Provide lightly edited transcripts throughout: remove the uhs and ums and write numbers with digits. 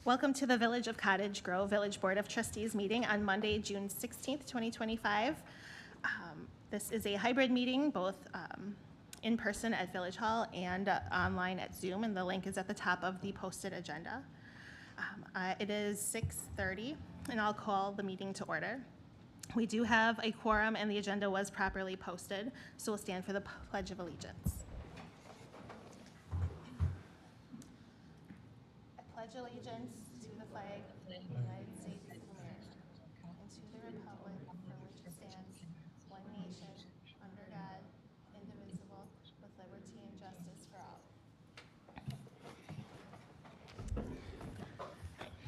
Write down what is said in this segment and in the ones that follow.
Welcome to the Village of Cottage Grove Village Board of Trustees meeting on Monday, June 16th, 2025. This is a hybrid meeting, both in person at Village Hall and online at Zoom, and the link is at the top of the posted agenda. It is 6:30, and I'll call the meeting to order. We do have a quorum, and the agenda was properly posted, so we'll stand for the Pledge of Allegiance. I pledge allegiance to the flag of the United States of America and to the republic for which it stands, one nation, under God, indivisible, with liberty and justice for all.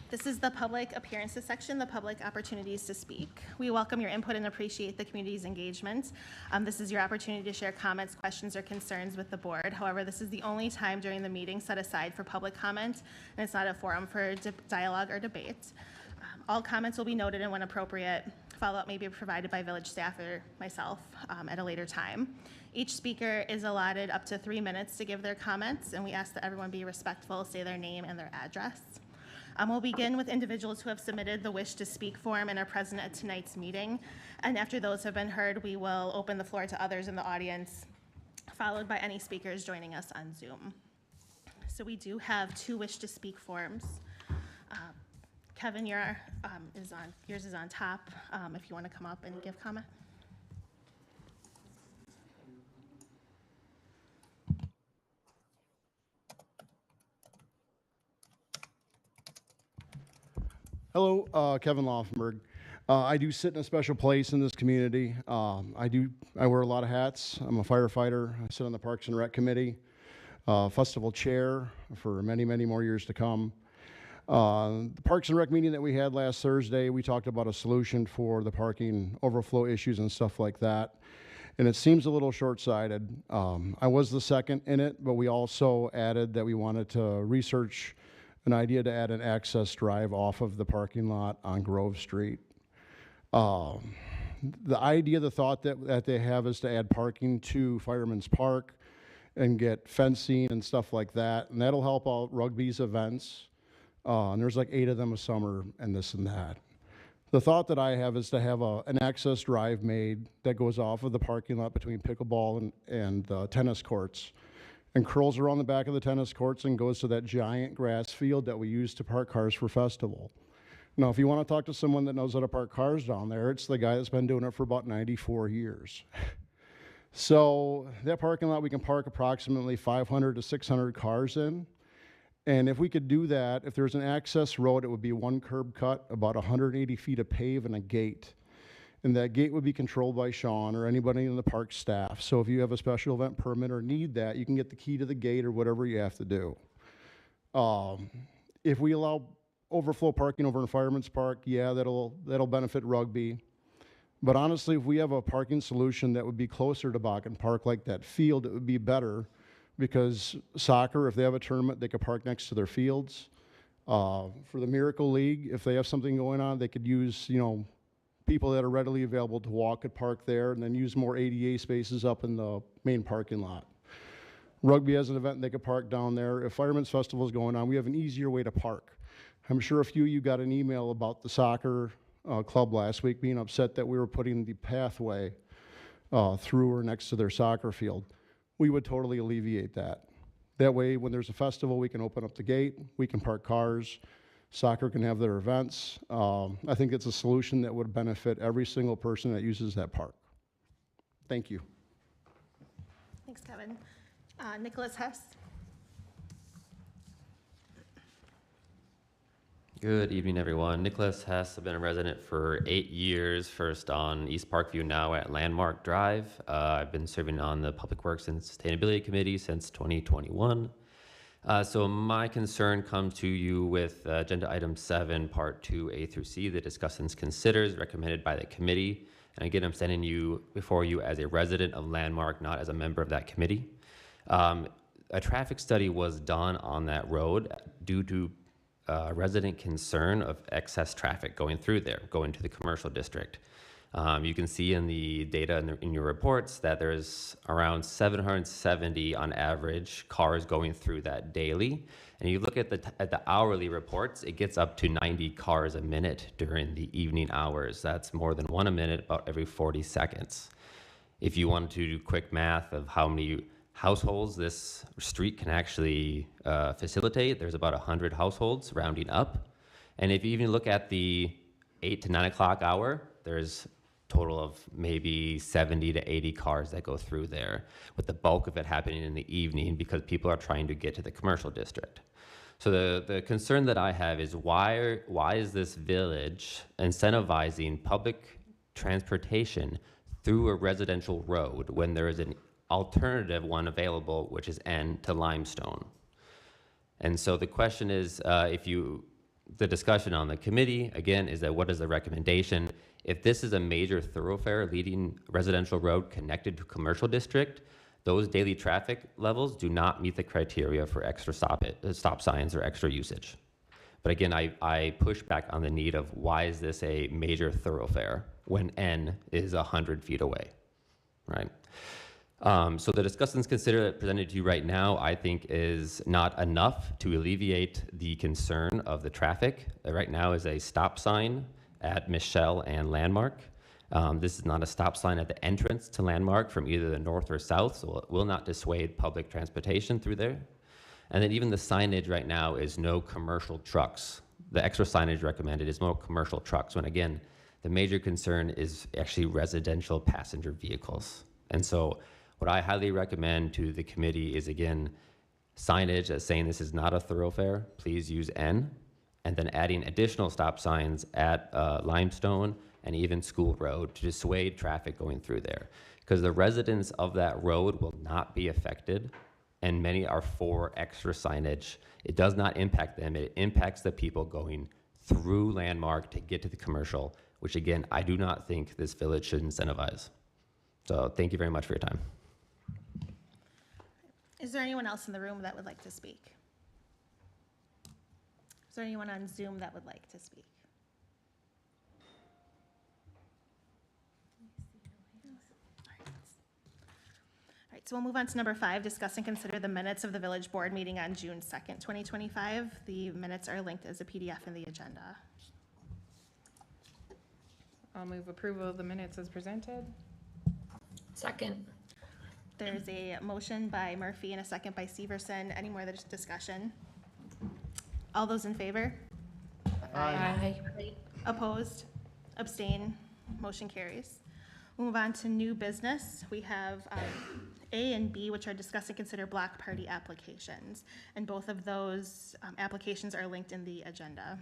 This is the public appearances section, the public opportunities to speak. We welcome your input and appreciate the community's engagement. This is your opportunity to share comments, questions, or concerns with the board. However, this is the only time during the meeting set aside for public comment, and it's not a forum for dialogue or debate. All comments will be noted, and when appropriate, follow-up may be provided by village staff or myself at a later time. Each speaker is allotted up to 3 minutes to give their comments, and we ask that everyone be respectful, say their name and their address. We'll begin with individuals who have submitted the wish to speak form and are present at tonight's meeting. And after those have been heard, we will open the floor to others in the audience, followed by any speakers joining us on Zoom. So we do have 2 wish to speak forms. Kevin, yours is on top, if you want to come up and give comment. Hello, Kevin Laufenberg. I do sit in a special place in this community. I wear a lot of hats. I'm a firefighter. I sit on the Parks and Rec Committee, festival chair for many, many more years to come. The Parks and Rec meeting that we had last Thursday, we talked about a solution for the parking overflow issues and stuff like that. And it seems a little short-sighted. I was the second in it, but we also added that we wanted to research an idea to add an access drive off of the parking lot on Grove Street. The idea, the thought that they have is to add parking to Fireman's Park and get fencing and stuff like that, and that'll help out rugby's events. And there's like 8 of them a summer and this and that. The thought that I have is to have an access drive made that goes off of the parking lot between pickleball and tennis courts, and curls around the back of the tennis courts and goes to that giant grass field that we use to park cars for festival. Now, if you want to talk to someone that knows how to park cars down there, it's the guy that's been doing it for about 94 years. So that parking lot, we can park approximately 500 to 600 cars in. And if we could do that, if there's an access road, it would be 1 curb cut, about 180 feet of pave and a gate. And that gate would be controlled by Sean or anybody in the park staff. So if you have a special event permit or need that, you can get the key to the gate or whatever you have to do. If we allow overflow parking over in Fireman's Park, yeah, that'll benefit rugby. But honestly, if we have a parking solution that would be closer to Bakken Park, like that field, it would be better, because soccer, if they have a tournament, they could park next to their fields. For the Miracle League, if they have something going on, they could use, people that are readily available to walk could park there, and then use more ADA spaces up in the main parking lot. Rugby has an event, they could park down there. If Fireman's Festival is going on, we have an easier way to park. I'm sure a few of you got an email about the soccer club last week being upset that we were putting the pathway through or next to their soccer field. We would totally alleviate that. That way, when there's a festival, we can open up the gate, we can park cars, soccer can have their events. I think it's a solution that would benefit every single person that uses that park. Thank you. Thanks, Kevin. Nicholas Hess. Good evening, everyone. Nicholas Hess. I've been a resident for 8 years, first on East Parkview, now at Landmark Drive. I've been serving on the Public Works and Sustainability Committee since 2021. So my concern comes to you with Agenda Item 7, Part 2A through C, the discussants considers recommended by the committee. And again, I'm standing before you as a resident of Landmark, not as a member of that committee. A traffic study was done on that road due to resident concern of excess traffic going through there, going to the commercial district. You can see in the data in your reports that there's around 770 on average cars going through that daily. And you look at the hourly reports, it gets up to 90 cars a minute during the evening hours. That's more than one a minute, about every 40 seconds. If you wanted to do quick math of how many households this street can actually facilitate, there's about 100 households rounding up. And if you even look at the 8 to 9 o'clock hour, there's total of maybe 70 to 80 cars that go through there, with the bulk of it happening in the evening because people are trying to get to the commercial district. So the concern that I have is why is this village incentivizing public transportation through a residential road when there is an alternative one available, which is N to Limestone? And so the question is, the discussion on the committee, again, is that what is the recommendation? If this is a major thoroughfare leading residential road connected to commercial district, those daily traffic levels do not meet the criteria for extra stop signs or extra usage. But again, I push back on the need of why is this a major thoroughfare when N is 100 feet away, right? So the discussions presented to you right now, I think, is not enough to alleviate the concern of the traffic. Right now is a stop sign at Michelle and Landmark. This is not a stop sign at the entrance to Landmark from either the north or south, so it will not dissuade public transportation through there. And then even the signage right now is no commercial trucks. The extra signage recommended is no commercial trucks, when again, the major concern is actually residential passenger vehicles. And so what I highly recommend to the committee is, again, signage that's saying this is not a thoroughfare, please use N, and then adding additional stop signs at Limestone and even School Road to dissuade traffic going through there. Because the residents of that road will not be affected, and many are for extra signage. It does not impact them, it impacts the people going through Landmark to get to the commercial, which again, I do not think this village should incentivize. So thank you very much for your time. Is there anyone else in the room that would like to speak? Is there anyone on Zoom that would like to speak? All right, so we'll move on to number 5, discuss and consider the minutes of the village board meeting on June 2nd, 2025. The minutes are linked as a PDF in the agenda. I'll move approval of the minutes as presented. Second. There's a motion by Murphy and a second by Severson. Any more discussion? All those in favor? Aye. Opposed? Abstain? Motion carries. We'll move on to new business. We have A and B, which are discuss and consider block party applications. And both of those applications are linked in the agenda.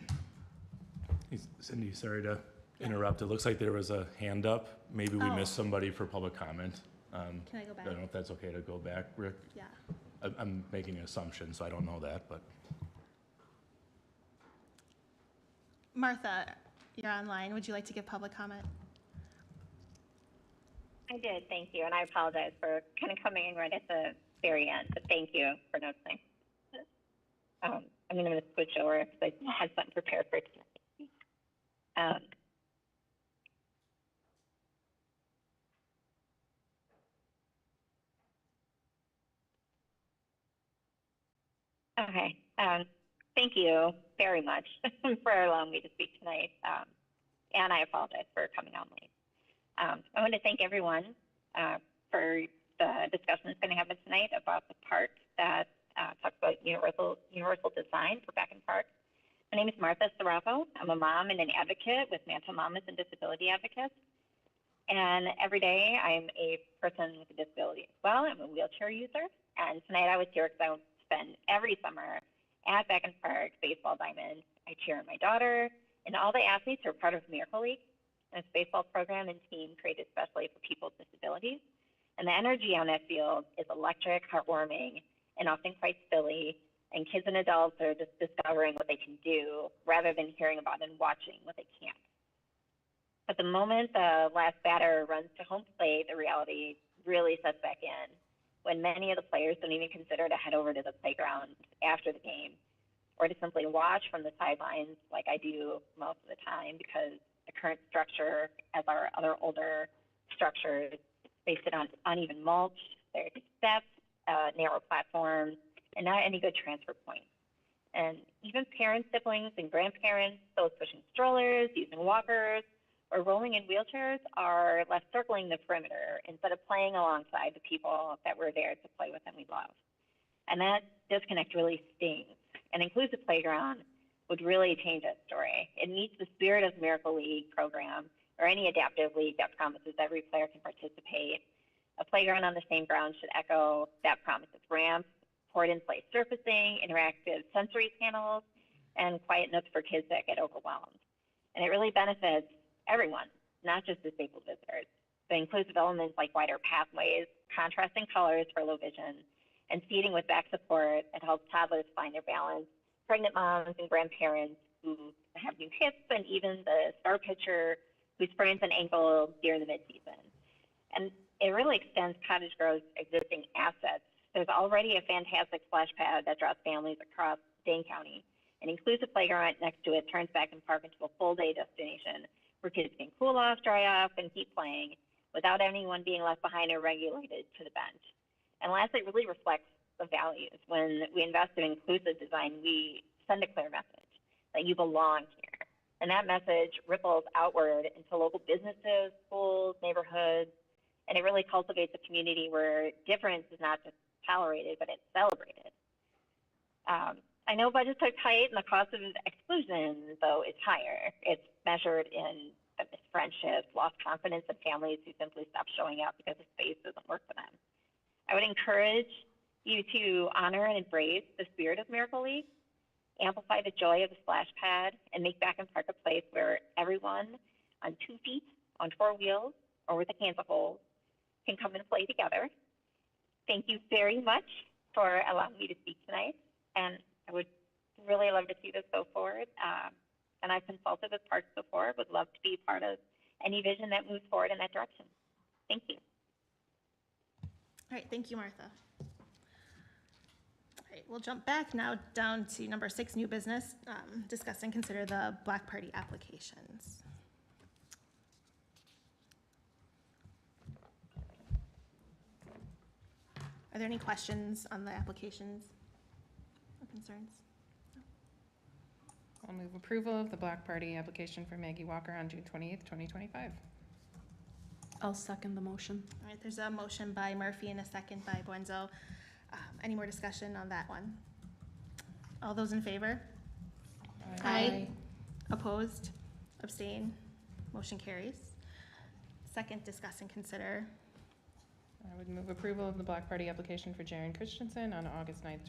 Hey, Cindy, sorry to interrupt. It looks like there was a hand up. Maybe we Oh. missed somebody for public comment. Can I go I back? don't know if that's okay to go back, Rick. Yeah. I'm making an assumption, so I don't know that, but Martha, you're online. Would you like to give public comment? I did, thank you, and I apologize for kind of coming in right at the very end, but thank you for noticing. I'm going to switch over because I had something prepared for tonight. Okay, thank you very much for allowing me to speak tonight, and I apologize for coming on late. I want to thank everyone for the discussion that's going to happen tonight about the park that talks about universal design for Beacon Park. My name is Martha Serravo. I'm a mom and an advocate with Mantle Mamas and Disability Advocates. And every day I'm a person with a disability as well. I'm a wheelchair user. And tonight I was here because I spend every summer at Beacon Park Baseball Diamond. I cheer on my daughter, and all the athletes are part of Miracle League. And it's a baseball program and team created especially for people with disabilities. And the energy on that field is electric, heartwarming, and often quite silly. And kids and adults are just discovering what they can do rather than hearing about and watching what they can't. But the moment the last batter runs to home plate, the reality really sets back in, when many of the players don't even consider to head over to the playground after the game or to simply watch from the sidelines like I do most of the time, because the current structure as our other older structures. They sit on uneven mulch, there's steps, narrow platforms, and not any good transfer points. And even parents, siblings, and grandparents, those pushing strollers, using walkers, or rolling in wheelchairs are left circling the perimeter instead of playing alongside the people that were there to play with and we love. And that disconnect really stings. An inclusive playground would really change that story. It meets the spirit of Miracle League program or any adaptive league that promises every player can participate. A playground on the same ground should echo that promise with ramps, poured-in-place surfacing, interactive sensory panels, and quiet nooks for kids that get overwhelmed. And it really benefits everyone, not just disabled visitors. The inclusive elements like wider pathways, contrasting colors for low vision, and seating with back support that helps toddlers find their balance, pregnant moms and grandparents who have new hips, and even the star pitcher who sprains an ankle during the midseason. And it really extends Cottage Grove's existing assets. There's already a fantastic splash pad that draws families across Dane County. An inclusive playground next to it turns back and park into a full-day destination where kids can cool off, dry off, and keep playing without anyone being left behind or regulated to the bench. And lastly, it really reflects the values. When we invest in inclusive design, we send a clear message that you belong here. And that message ripples outward into local businesses, schools, neighborhoods, and it really cultivates a community where difference is not just tolerated, but it's celebrated. I know budgets are tight and the cost of exclusion, though, is higher. It's measured in missed friendships, lost confidence in families who simply stop showing up because the space doesn't work for them. I would encourage you to honor and embrace the spirit of Miracle League, amplify the joy of the splash pad, and make Back and Park a place where everyone on 2 feet, on 4 wheels, or with a can of holes can come and play together. Thank you very much for allowing me to speak tonight, and I would really love to see this go forward. And I've consulted with parks before, would love to be part of any vision that moves forward in that direction. Thank you. All right, thank you, Martha. All right, we'll jump back now down to number 6, new business, discuss and consider the Black Party applications. Are there any questions on the applications or concerns? I'll move approval of the Black Party application for Maggie Walker on June 28th, 2025. I'll second the motion. All right, there's a motion by Murphy and a second by Buenzo. Any more discussion on that one? All those in favor? Aye. Opposed? Abstain? Motion carries. Second, discuss and consider. I would move approval of the Black Party application for Jaren Christensen on August 9th,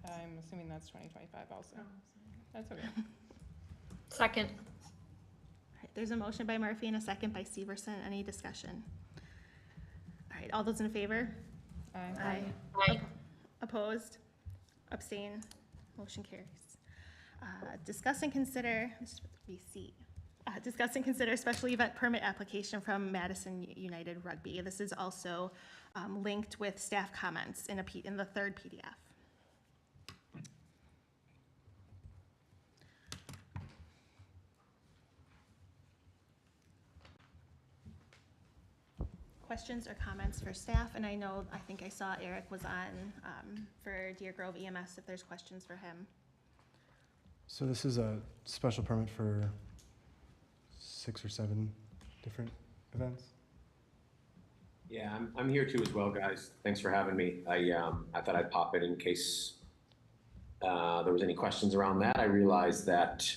I'm assuming that's 2025 also. That's okay. Second. All right, there's a motion by Murphy and a second by Severson. Any discussion? All right, all those in favor? Aye. Aye. Opposed? Abstain? Motion carries. Discuss and consider, this should be C. Discuss and consider special event permit application from Madison United Rugby. This is also linked with staff comments in the third PDF. Questions or comments for staff? And I think I saw Eric was on for Deer Grove EMS if there's questions for him. So this is a special permit for 6 or 7 different events? Yeah, I'm here too as well, guys. Thanks for having me. I thought I'd pop in case there was any questions around that. I realized that,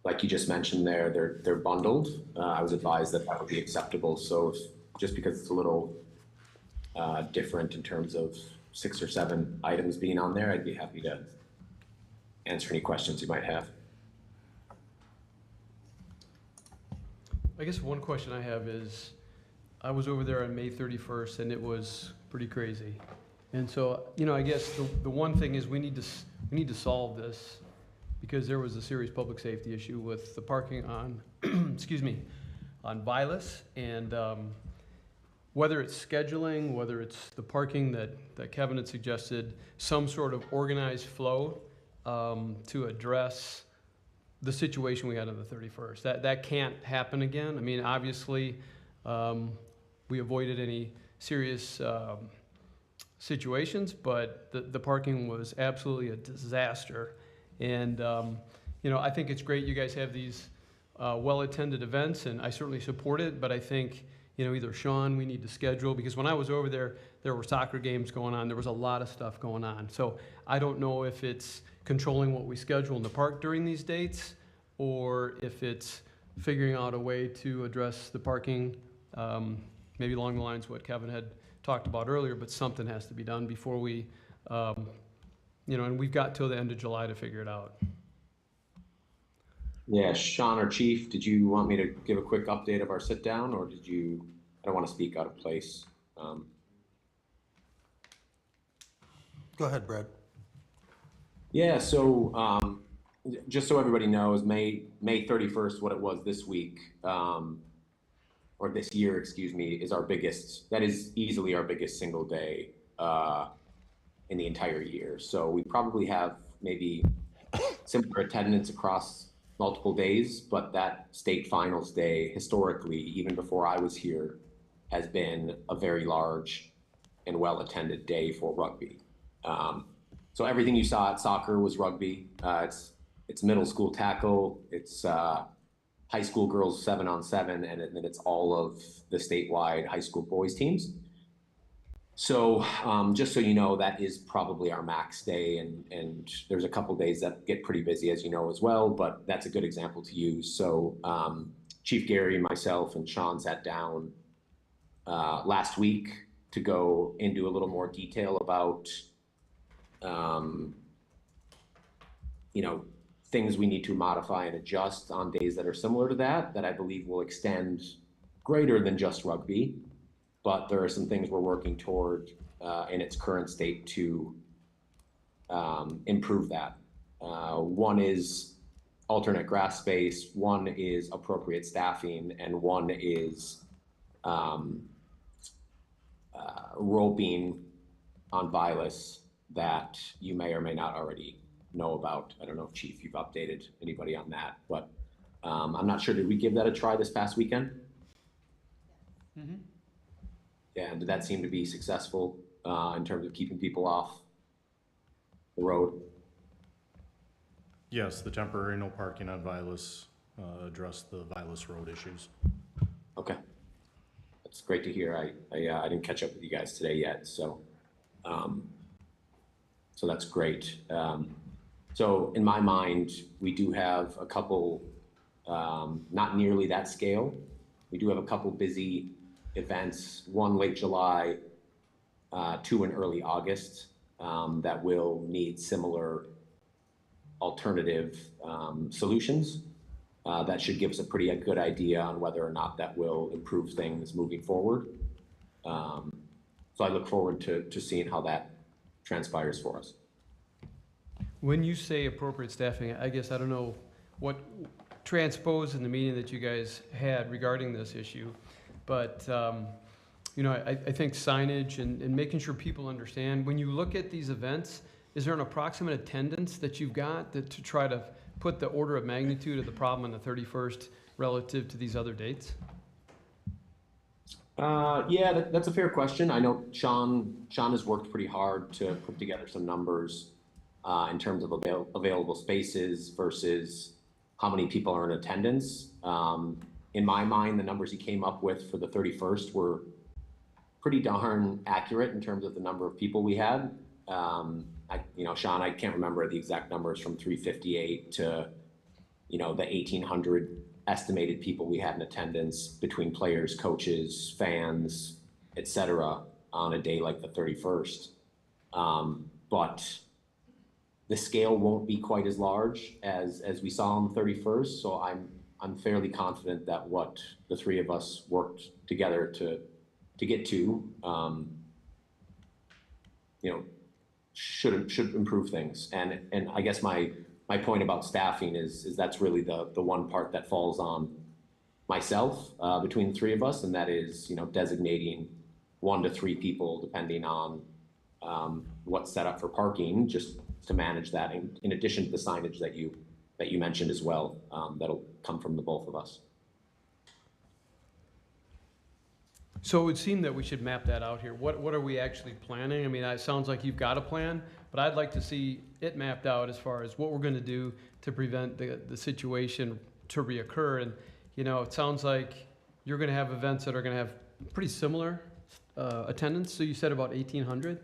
like you just mentioned there, they're bundled. I was advised that that would be acceptable. So just because it's a little different in terms of 6 or 7 items being on there, I'd be happy to answer any questions you might have. I guess one question I have is, I was over there on May 31st and it was pretty crazy. And so, I guess the one thing is we need to solve this because there was a serious public safety issue with the parking on, excuse me, on Vilas, and whether it's scheduling, whether it's the parking that Kevin had suggested, some sort of organized flow to address the situation we had on the 31st. That can't happen again. I mean, obviously, we avoided any serious situations, but the parking was absolutely a disaster. And, I think it's great you guys have these well-attended events, and I certainly support it, but I think, either Sean, we need to schedule, because when I was over there, there were soccer games going on. There was a lot of stuff going on. So I don't know if it's controlling what we schedule in the park during these dates, or if it's figuring out a way to address the parking, maybe along the lines of what Kevin had talked about earlier, but something has to be done before we, and we've got till the end of July to figure it out. Yeah, Sean or Chief, did you want me to give a quick update of our sit down, or I don't want to speak out of place. Go ahead, Brad. Yeah, so just so everybody knows, May 31st, what it was this week, or this year, excuse me, is that is easily our biggest single day in the entire year. So we probably have maybe similar attendance across multiple days, but that state finals day, historically, even before I was here, has been a very large and well-attended day for rugby. So everything you saw at soccer was rugby. It's middle school tackle, it's high school girls 7-on-7, and then it's all of the statewide high school boys teams. So just so you know, that is probably our max day, and there's a couple days that get pretty busy, as you know, as well, but that's a good example to use. So Chief Gary, myself, and Sean sat down last week to go into a little more detail about things we need to modify and adjust on days that are similar to that I believe will extend greater than just rugby. But there are some things we're working toward in its current state to improve that. One is alternate grass space, one is appropriate staffing, and one is roping on Vilas that you may or may not already know about. I don't know if Chief, you've updated anybody on that, but I'm not sure, did we give that a try this past weekend? Mm-hmm. Yeah, did that seem to be successful in terms of keeping people off the road? Yes, the temporary no parking on Vilas addressed the Vilas Road issues. Okay, that's great to hear. I didn't catch up with you guys today yet, so so that's great. So in my mind, we do have a couple, not nearly that scale. We do have a couple busy events, one late July, two in early August, that will need similar alternative solutions. That should give us a pretty good idea on whether or not that will improve things moving forward. So I look forward to seeing how that transpires for us. When you say appropriate staffing, I guess I don't know what transposed in the meeting that you guys had regarding this issue, but I think signage and making sure people understand, when you look at these events, is there an approximate attendance that you've got to try to put the order of magnitude of the problem on the 31st relative to these other dates? Yeah, that's a fair question. I know Sean has worked pretty hard to put together some numbers in terms of available spaces versus how many people are in attendance. In my mind, the numbers he came up with for the 31st were pretty darn accurate in terms of the number of people we had. Sean, I can't remember the exact numbers from 358 to, the 1,800 estimated people we had in attendance between players, coaches, fans, et cetera, on a day like the 31st. But the scale won't be quite as large as we saw on the 31st. So I'm fairly confident that what the three of us worked together to get to, should improve things. And I guess my point about staffing is that's really the one part that falls on myself between the three of us, and that is designating 1 to 3 people depending on what's set up for parking, just to manage that in addition to the signage that you that you mentioned as well, that'll come from the both of us. So it would seem that we should map that out here. What are we actually planning? I mean, it sounds like you've got a plan, but I'd like to see it mapped out as far as what we're gonna do to prevent the situation to reoccur. And, you know, it sounds like you're gonna have events that are gonna have pretty similar attendance. So you said about 1,800?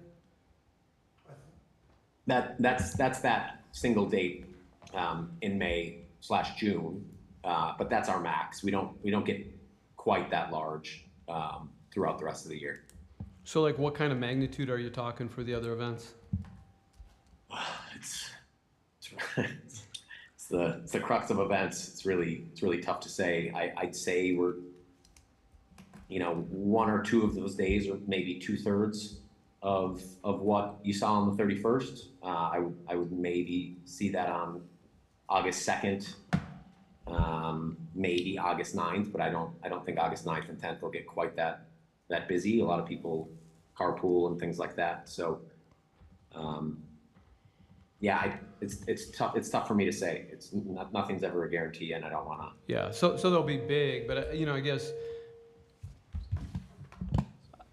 That's that single date in May/June, but that's our max. We don't get quite that large throughout the rest of the year. So like what kind of magnitude are you talking for the other events? It's the crux of events. It's really tough to say. I'd say we're, you know, 1 or 2 of those days, or maybe 2/3 of what you saw on the 31st. I would maybe see that on August 2nd, maybe August 9th, but I don't think August 9th and 10th will get quite that busy. A lot of people carpool and things like that. So, yeah, it's tough for me to say. Nothing's ever a guarantee, and I don't want to. Yeah, so they'll be big, but you know,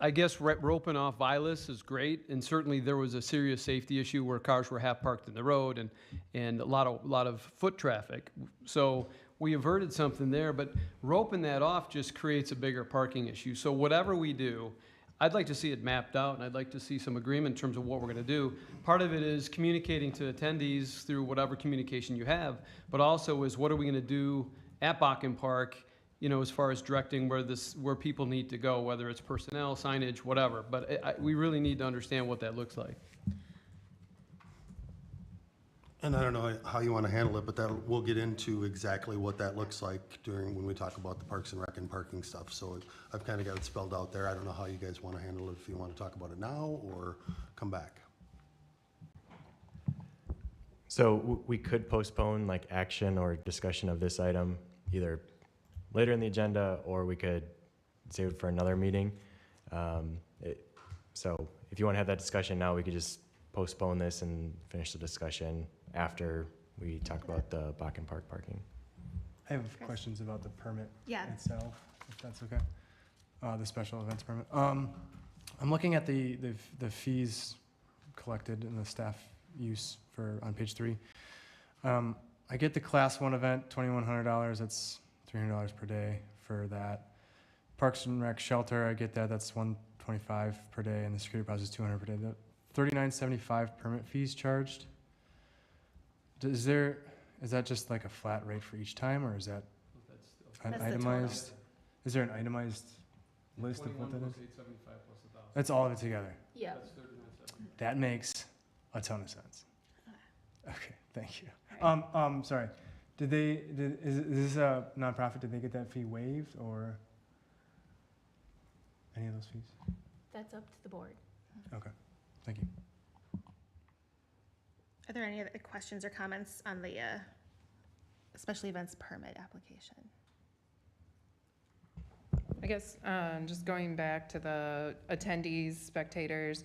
I guess roping off Vilas is great, and certainly there was a serious safety issue where cars were half parked in the road and a lot of foot traffic. So we averted something there, but roping that off just creates a bigger parking issue. So whatever we do, I'd like to see it mapped out, and I'd like to see some agreement in terms of what we're going to do. Part of it is communicating to attendees through whatever communication you have, but also is what are we going to do at Bakken Park, you know, as far as directing where people need to go, whether it's personnel, signage, whatever. But we really need to understand what that looks like. And I don't know how you want to handle it, but we'll get into exactly what that looks like when we talk about the Parks and Rec and parking stuff. So I've kind of got it spelled out there. I don't know how you guys want to handle it, if you want to talk about it now or come back. So we could postpone like action or discussion of this item either later in the agenda, or we could save it for another meeting. So if you want to have that discussion now, we could just postpone this and finish the discussion after we talk about the Bakken Park parking. I have questions about the permit itself, if that's okay. The special events permit. I'm looking at the fees collected in the staff use on page 3. I get the Class 1 event, $2,100. That's $300 per day for that. Parks and Rec shelter, I get that. That's $125 per day, and the security deposit is $200 per day. The $39.75 permit fees charged. Is that just like a flat rate for each time, or is that an itemized? Is there an itemized list of what that is? That's all of it together. Yeah. That makes a ton of sense. Okay, thank you. Sorry. Is this a nonprofit? Did they get that fee waived, or any of those fees? That's up to the board. Okay, thank you. Are there any other questions or comments on the special events permit application? I guess just going back to the attendees, spectators,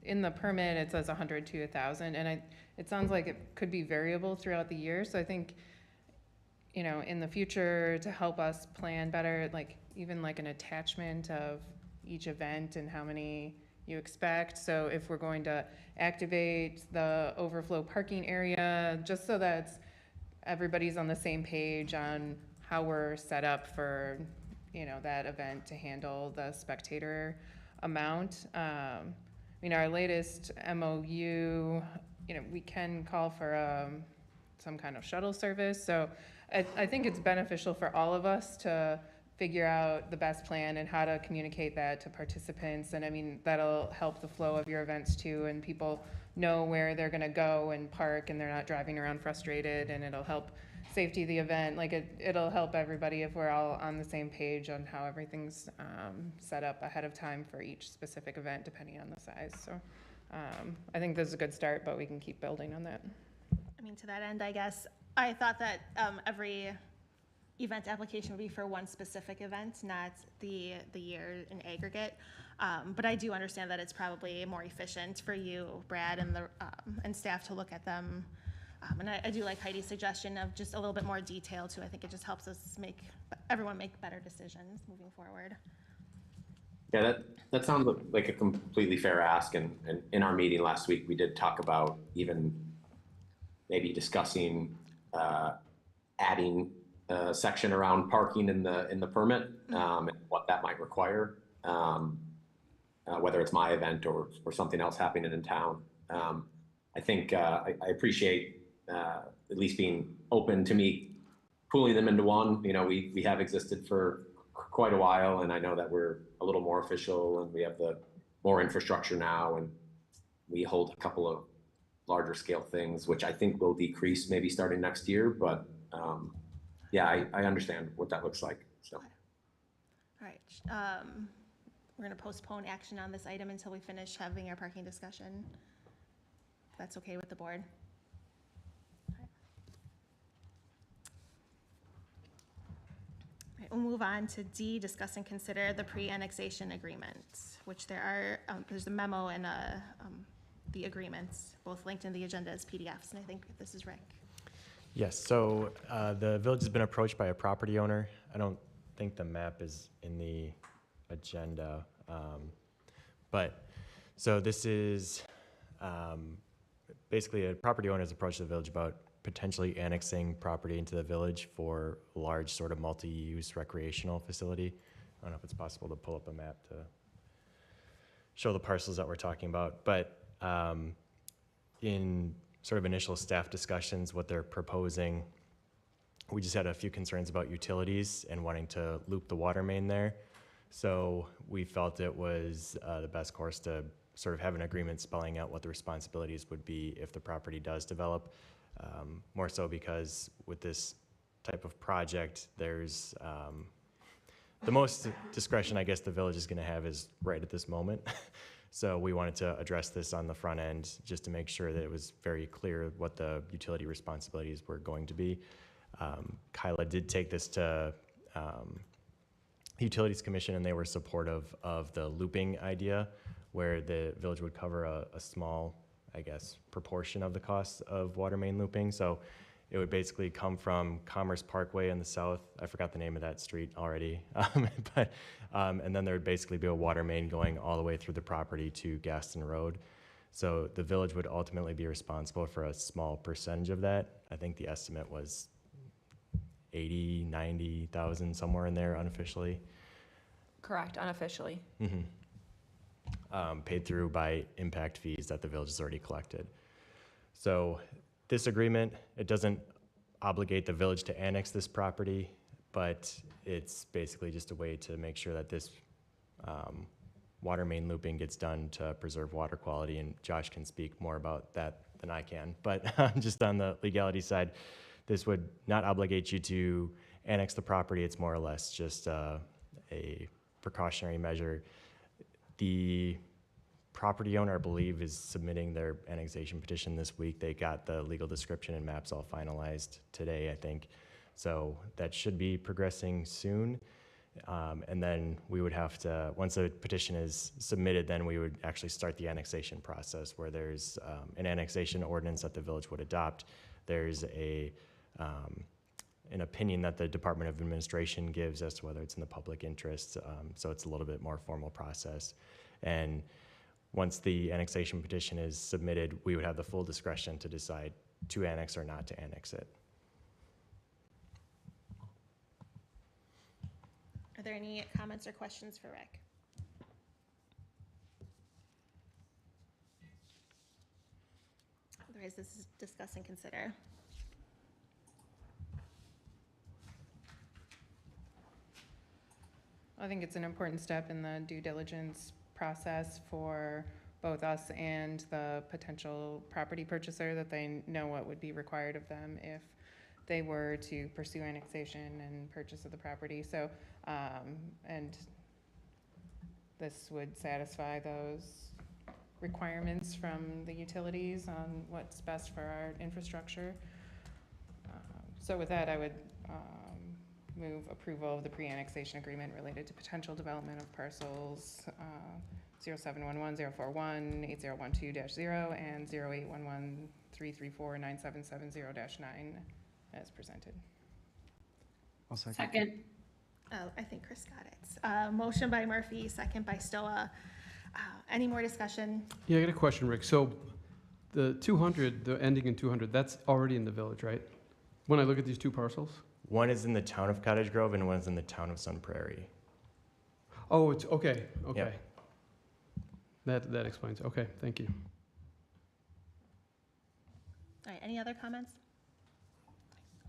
in the permit it says 100 to 1,000, and it sounds like it could be variable throughout the year. So I think, you know, in the future, to help us plan better, like even like an attachment of each event and how many you expect. So if we're going to activate the overflow parking area, just so that everybody's on the same page on how we're set up for, you know, that event to handle the spectator amount. You know, our latest MOU, you know, we can call for some kind of shuttle service. So I think it's beneficial for all of us to figure out the best plan and how to communicate that to participants. And I mean, that'll help the flow of your events too, and people know where they're gonna go and park, and they're not driving around frustrated, and it'll help safety of the event. Like it'll help everybody if we're all on the same page on how everything's set up ahead of time for each specific event, depending on the size. So I think this is a good start, but we can keep building on that. I mean, to that end, I guess, I thought that every event application would be for one specific event, not the year in aggregate. But I do understand that it's probably more efficient for you, Brad, and the and staff to look at them And I do like Heidi's suggestion of just a little bit more detail too. I think it just helps us everyone make better decisions moving forward. Yeah, that sounds like a completely fair ask. And in our meeting last week, we did talk about even maybe discussing adding a section around parking in the permit, and what that might require, whether it's my event or something else happening in town. I think I appreciate at least being open to me pooling them into one. You know, we have existed for quite a while, and I know that we're a little more official, and we have the more infrastructure now, and we hold a couple of larger scale things, which I think will decrease maybe starting next year. But yeah, I understand what that looks like. So. All right. We're going to postpone action on this item until we finish having our parking discussion. If that's okay with the board. We'll move on to D, discuss and consider the pre-annexation agreement, which there's a memo and the agreements, both linked in the agenda as PDFs, and I think this is Rick. Yes, so the village has been approached by a property owner. I don't think the map is in the agenda, but so this is basically a property owner has approached the village about potentially annexing property into the village for a large sort of multi-use recreational facility. I don't know if it's possible to pull up a map to show the parcels that we're talking about, but in sort of initial staff discussions, what they're proposing, we just had a few concerns about utilities and wanting to loop the water main there. So we felt it was the best course to sort of have an agreement spelling out what the responsibilities would be if the property does develop. More so because with this type of project, there's the most discretion I guess the village is going to have is right at this moment. So we wanted to address this on the front end just to make sure that it was very clear what the utility responsibilities were going to be. Kyla did take this to Utilities Commission, and they were supportive of the looping idea, where the village would cover a small, I guess, proportion of the cost of water main looping. So it would basically come from Commerce Parkway in the south. I forgot the name of that street already. And then there would basically be a water main going all the way through the property to Gaston Road. So the village would ultimately be responsible for a small percentage of that. I think the estimate was 80, 90,000, somewhere in there unofficially. Correct, unofficially. Mm-hmm. Paid through by impact fees that the village has already collected. So this agreement, it doesn't obligate the village to annex this property, but it's basically just a way to make sure that this water main looping gets done to preserve water quality, and Josh can speak more about that than I can. But just on the legality side, this would not obligate you to annex the property. It's more or less just a precautionary measure. The property owner, I believe, is submitting their annexation petition this week. They got the legal description and maps all finalized today, I think. So that should be progressing soon. And then we would have to, once the petition is submitted, then we would actually start the annexation process, where there's an annexation ordinance that the village would adopt. There's an opinion that the Department of Administration gives as to whether it's in the public interest. So it's a little bit more formal process. And once the annexation petition is submitted, we would have the full discretion to decide to annex or not to annex it. Are there any comments or questions for Rick? Otherwise, this is discuss and consider. I think it's an important step in the due diligence process for both us and the potential property purchaser, that they know what would be required of them if they were to pursue annexation and purchase of the property. So, and this would satisfy those requirements from the utilities on what's best for our infrastructure. So with that, I would move approval of the pre-annexation agreement related to potential development of parcels 0711-041-8012-0 and 0811-3 334-9770-9 as presented. I'll second. Second. Oh, I think Chris got it. Motion by Murphy, second by Stoa. Any more discussion? Yeah, I got a question, Rick. So the 200, the ending in 200, that's already in the village, right? When I look at these two parcels? One is in the town of Cottage Grove and one is in the town of Sun Prairie. Oh, it's, okay, okay. Yep. That explains. Okay, thank you. All right, any other comments?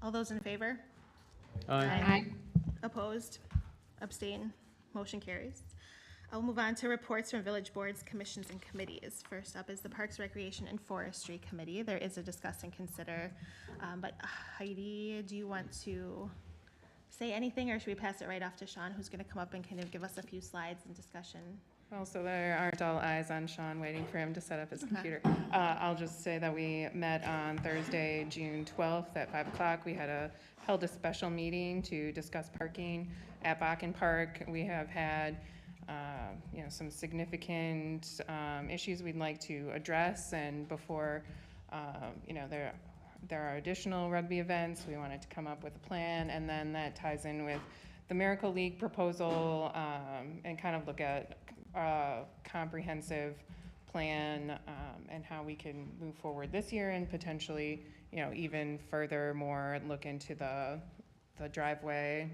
All those in favor? Aye. Opposed? Abstain? Motion carries. I'll move on to reports from village boards, commissions, and committees. First up is the Parks, Recreation, and Forestry Committee. There is a discuss and consider, but Heidi, do you want to say anything, or should we pass it right off to Sean, who's going to come up and kind of give us a few slides and discussion? Well, so there aren't all eyes on Sean waiting for him to set up his computer. I'll just say that we met on Thursday, June 12th at 5 o'clock. We held a special meeting to discuss parking at Bakken Park. We have had some significant issues we'd like to address, and before there are additional rugby events, we wanted to come up with a plan, and then that ties in with the Miracle League proposal, and kind of look at a comprehensive plan and how we can move forward this year, and potentially even furthermore look into the driveway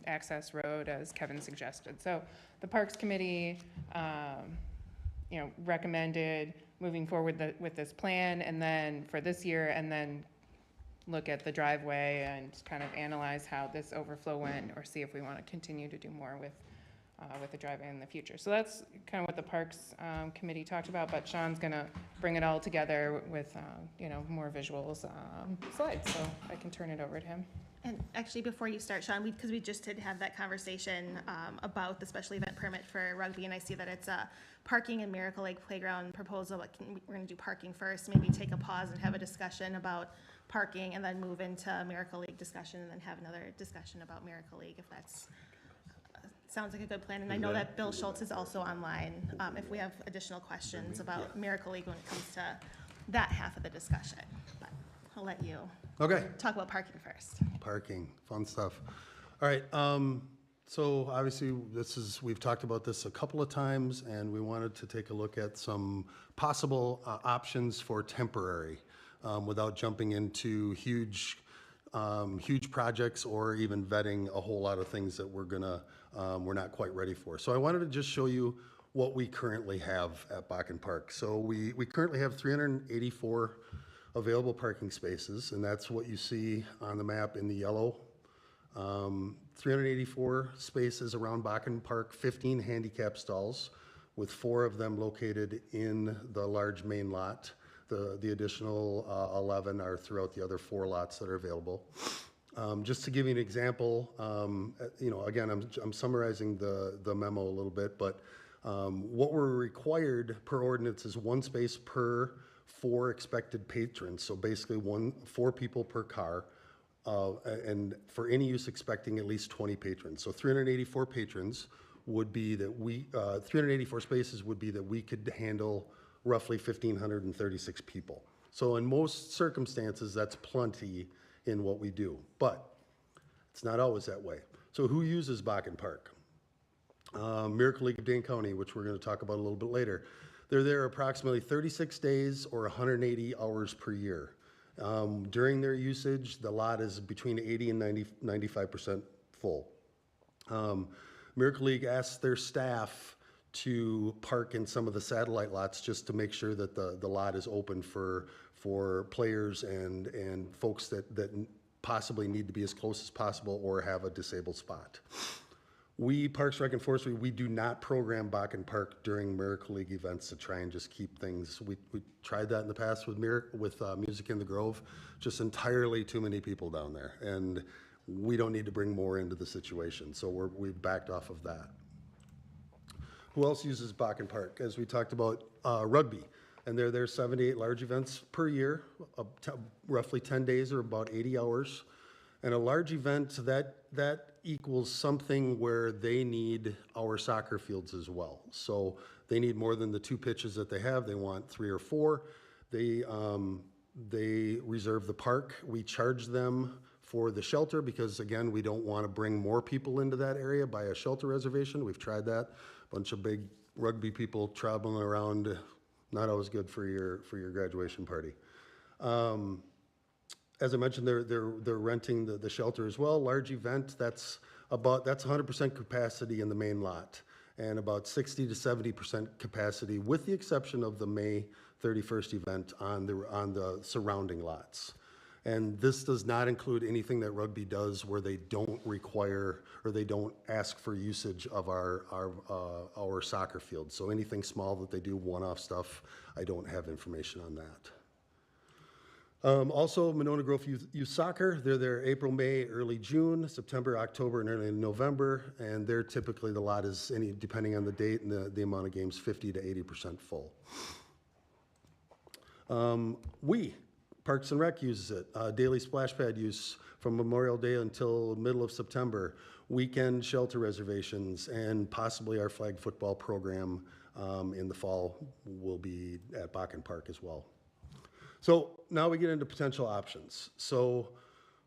access road as Kevin suggested. So the Parks Committee recommended moving forward with this plan, and then for this year, and then look at the driveway and kind of analyze how this overflow went, or see if we want to continue to do more with the driveway in the future. So that's kind of what the Parks Committee talked about, but Sean's gonna bring it all together with more visuals slides, so I can turn it over to him. And actually, before you start, Sean, because we just did have that conversation about the special event permit for rugby, and I see that it's a parking and Miracle Lake Playground proposal, but we're gonna do parking first, maybe take a pause and have a discussion about parking, and then move into Miracle League discussion, and then have another discussion about Miracle League, if that's, sounds like a good plan. And I know that Bill Schultz is also online, if we have additional questions about Miracle League when it comes to that half of the discussion. But I'll let you talk about parking first. Parking, fun stuff. All right, so obviously we've talked about this a couple of times, and we wanted to take a look at some possible options for temporary without jumping into huge projects or even vetting a whole lot of things that we're not quite ready for. So I wanted to just show you what we currently have at Bakken Park. So we currently have 384 available parking spaces, and that's what you see on the map in the yellow. 384 spaces around Bakken Park, 15 handicap stalls, with 4 of them located in the large main lot. The additional 11 are throughout the other 4 lots that are available. Just to give you an example, again, I'm summarizing the memo a little bit, but what we're required per ordinance is 1 space per 4 expected patrons. So basically 4 people per car, and for any use expecting at least 20 patrons. So 384 patrons would be that 384 spaces would be that we could handle roughly 1,536 people. So in most circumstances, that's plenty in what we do, but it's not always that way. So who uses Bakken Park? Miracle League of Dane County, which we're going to talk about a little bit later. They're there approximately 36 days or 180 hours per year. During their usage, the lot is between 80 and 95% full. Miracle League asks their staff to park in some of the satellite lots just to make sure that the lot is open for players and folks that possibly need to be as close as possible or have a disabled spot. We, Parks, Rec, and Forestry, we do not program Bakken Park during Miracle League events to try and just keep things. We tried that in the past with Music in the Grove, just entirely too many people down there, and we don't need to bring more into the situation, so we've backed off of that. Who else uses Bakken Park? As we talked about, rugby, and they're there 7 to 8 large events per year, roughly 10 days or about 80 hours. And a large event, that equals something where they need our soccer fields as well. So they need more than the 2 pitches that they have. They want 3 or 4. They reserve the park. We charge them for the shelter because, again, we don't want to bring more people into that area by a shelter reservation. We've tried that. Bunch of big rugby people traveling around, not always good for your graduation party. As I mentioned, they're renting the shelter as well. Large event, that's 100% capacity in the main lot, and about 60 to 70% capacity, with the exception of the May 31st event on the surrounding lots. And this does not include anything that rugby does where they don't require or they don't ask for usage of our soccer field. So anything small that they do, one-off stuff, I don't have information on that. Also, Monona Grove Youth Soccer, they're there April, May, early June, September, October, and early November. And they're typically, the lot is, depending on the date and the amount of games, 50 to 80% full. Parks and Rec uses it. Daily splash pad use from Memorial Day until middle of September. Weekend shelter reservations, and possibly our flag football program in the fall will be at Bakken Park as well. So now we get into potential options. So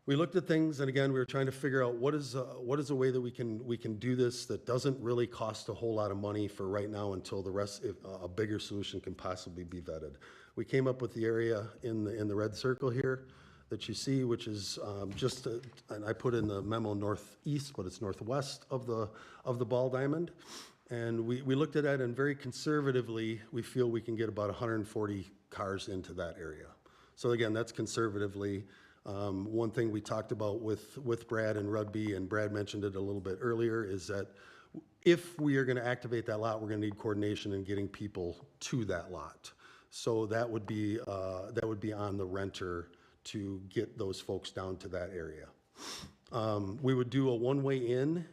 we looked at things, and again, we were trying to figure out what is a way that we can do this that doesn't really cost a whole lot of money for right now until the rest, if a bigger solution can possibly be vetted. We came up with the area in the red circle here that you see, which is and I put in the memo northeast, but it's northwest of the ball diamond. And we looked at that, and very conservatively, we feel we can get about 140 cars into that area. So again, that's conservatively. One thing we talked about with Brad and rugby, and Brad mentioned it a little bit earlier, is that if we are going to activate that lot, we're going to need coordination in getting people to that lot. So that would be on the renter to get those folks down to that area. We would do a one-way in,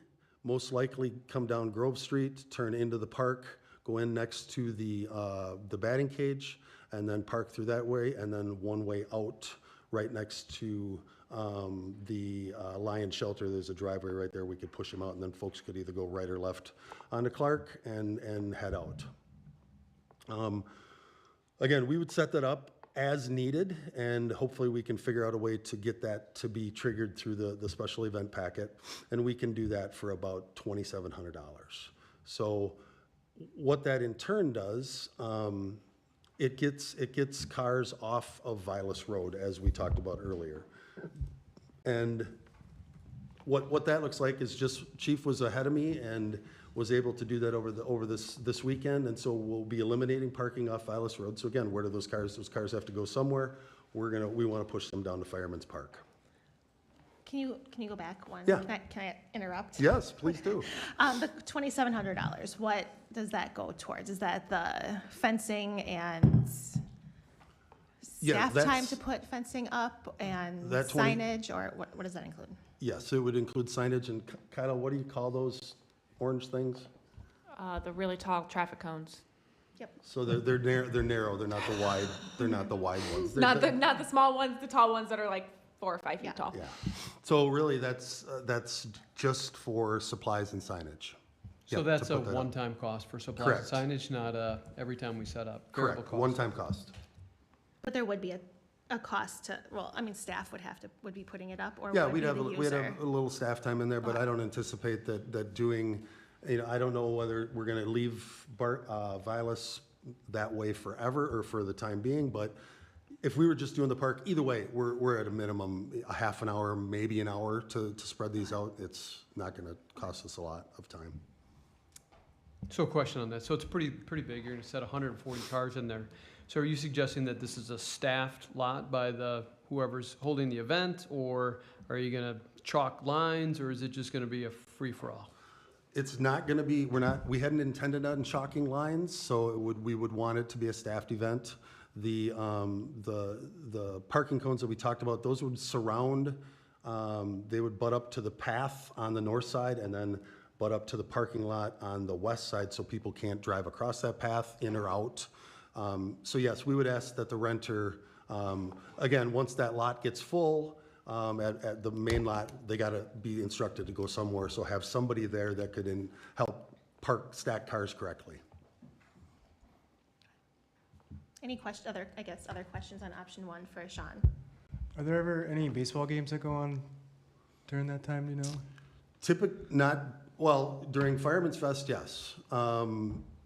most likely come down Grove Street, turn into the park, go in next to the batting cage, and then park through that way, and then one way out right next to the Lion Shelter. There's a driveway right there. We could push them out, and then folks could either go right or left onto Clark and head out. Again, we would set that up as needed, and hopefully we can figure out a way to get that to be triggered through the special event packet, and we can do that for about $2,700. So what that in turn does, it gets cars off of Vilas Road, as we talked about earlier. And what that looks like is just Chief was ahead of me and was able to do that over this weekend, and so we'll be eliminating parking off Vilas Road. So again, where do those cars have to go somewhere? We want to push them down to Fireman's Park. Can you go back one? Yeah. Can I interrupt? Yes, please do. The $2,700, what does that go towards? Is that the fencing and staff time to put fencing up and signage, or what does that include? Yes, it would include signage. And Kyle, what do you call those orange things? The really tall traffic cones. Yep. So they're narrow. They're not the wide. They're not the wide ones. Not the small ones. The tall ones that are like 4 or 5 feet tall. Yeah. So really, that's just for supplies and signage. So that's a one-time cost for supplies and signage, not every time we set up. Correct. One-time cost. But there would be a cost to, well, I mean, staff would be putting it up, or Yeah, would we'd be have the we'd user? have a little staff time in there, but I don't anticipate that doing. I don't know whether we're going to leave Vilas that way forever or for the time being, but if we were just doing the park, either way, we're at a minimum a half an hour, maybe an hour to spread these out. It's not going to cost us a lot of time. So a question on that. So it's pretty big. You're going to set 140 cars in there. So are you suggesting that this is a staffed lot by whoever's holding the event, or are you going to chalk lines, or is it just going to be a free-for-all? It's not going to be. We hadn't intended on chalking lines, so we would want it to be a staffed event. The parking cones that we talked about, those would surround. They would butt up to the path on the north side, and then butt up to the parking lot on the west side, so people can't drive across that path in or out. So yes, we would ask that the renter, again, once that lot gets full, at the main lot, they got to be instructed to go somewhere. So have somebody there that could help stack cars correctly. Any other questions on option 1 for Sean? Are there ever any baseball games that go on during that time, do you know? Well, during Fireman's Fest, yes.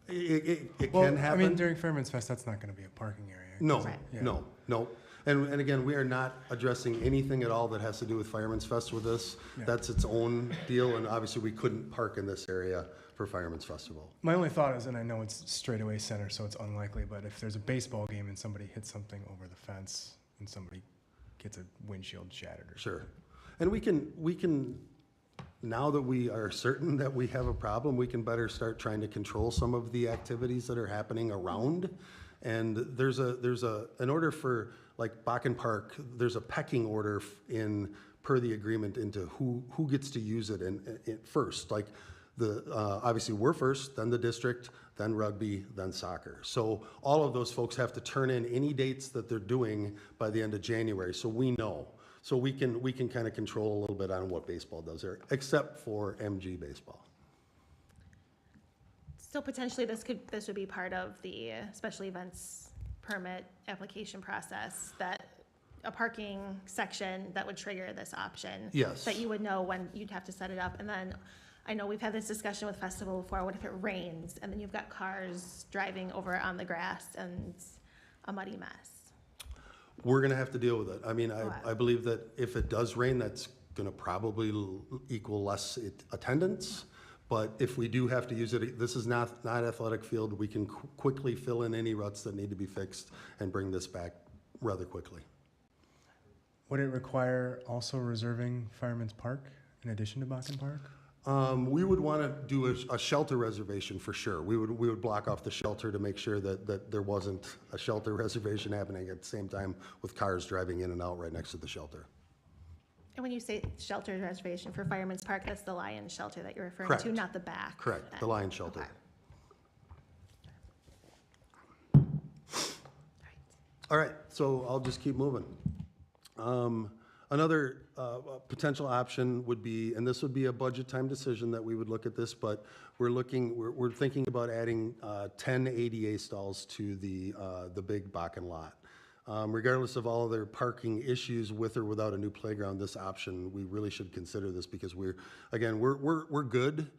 It Well, can happen. I mean, during Fireman's Fest, that's not gonna be a parking area. No, Right. Yeah. no. And again, we are not addressing anything at all that has to do with Fireman's Fest with this. Yeah. That's its own deal, and obviously we couldn't park in this area for Fireman's Festival. My only thought is, and I know it's straightaway center, so it's unlikely, but if there's a baseball game and somebody hits something over the fence and somebody gets a windshield shattered or Sure. And we can, now that we are certain that we have a problem, we can better start trying to control some of the activities that are happening around. And there's an order for, like Bakken Park, there's a pecking order per the agreement into who gets to use it first. Like obviously we're first, then the district, then rugby, then soccer. So all of those folks have to turn in any dates that they're doing by the end of January, so we know. So we can kind of control a little bit on what baseball does there, except for MG baseball. So potentially this would be part of the special events permit application process, that a parking section that would trigger this option. Yes. That you would know when you'd have to set it up. And then I know we've had this discussion with festival before. What if it rains and then you've got cars driving over on the grass and a muddy mess? We're gonna have to deal with it. I mean, Okay. I believe that if it does rain, that's gonna probably equal less attendance. But if we do have to use it, this is not athletic field. We can quickly fill in any ruts that need to be fixed and bring this back rather quickly. Would it require also reserving Fireman's Park in addition to Bakken Park? We would want to do a shelter reservation for sure. We would block off the shelter to make sure that there wasn't a shelter reservation happening at the same time with cars driving in and out right next to the shelter. And when you say shelter reservation for Fireman's Park, that's the lion shelter that you're referring Correct. to, not the back. Correct, the end. lion shelter. Okay. All right, so I'll just keep moving. Another potential option would be, and this would be a budget time decision that we would look at this, but we're thinking about adding 10 ADA stalls to the big Bakken lot. Regardless of all other parking issues with or without a new playground, this option, we really should consider this because we're good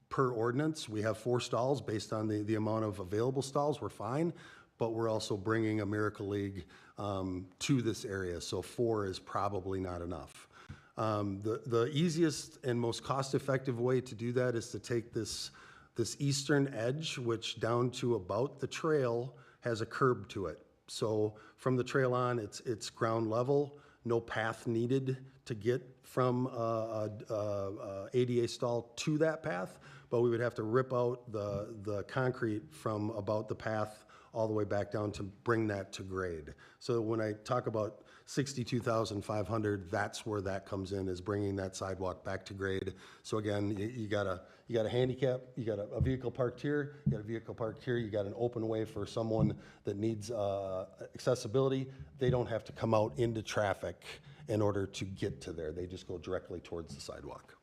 per ordinance. We have 4 stalls based on the amount of available stalls, we're fine, but we're also bringing a Miracle League to this area, so 4 is probably not enough. The easiest and most cost-effective way to do that is to take this eastern edge, which down to about the trail has a curb to it. So from the trail on, it's ground level, no path needed to get from ADA stall to that path, but we would have to rip out the concrete from about the path all the way back down to bring that to grade. So when I talk about $62,500, that's where that comes in, is bringing that sidewalk back to grade. So again, you got a handicap, you got a vehicle parked here, you got a vehicle parked here, you got an open way for someone that needs accessibility. They don't have to come out into traffic in order to get to there. They just go directly towards the sidewalk.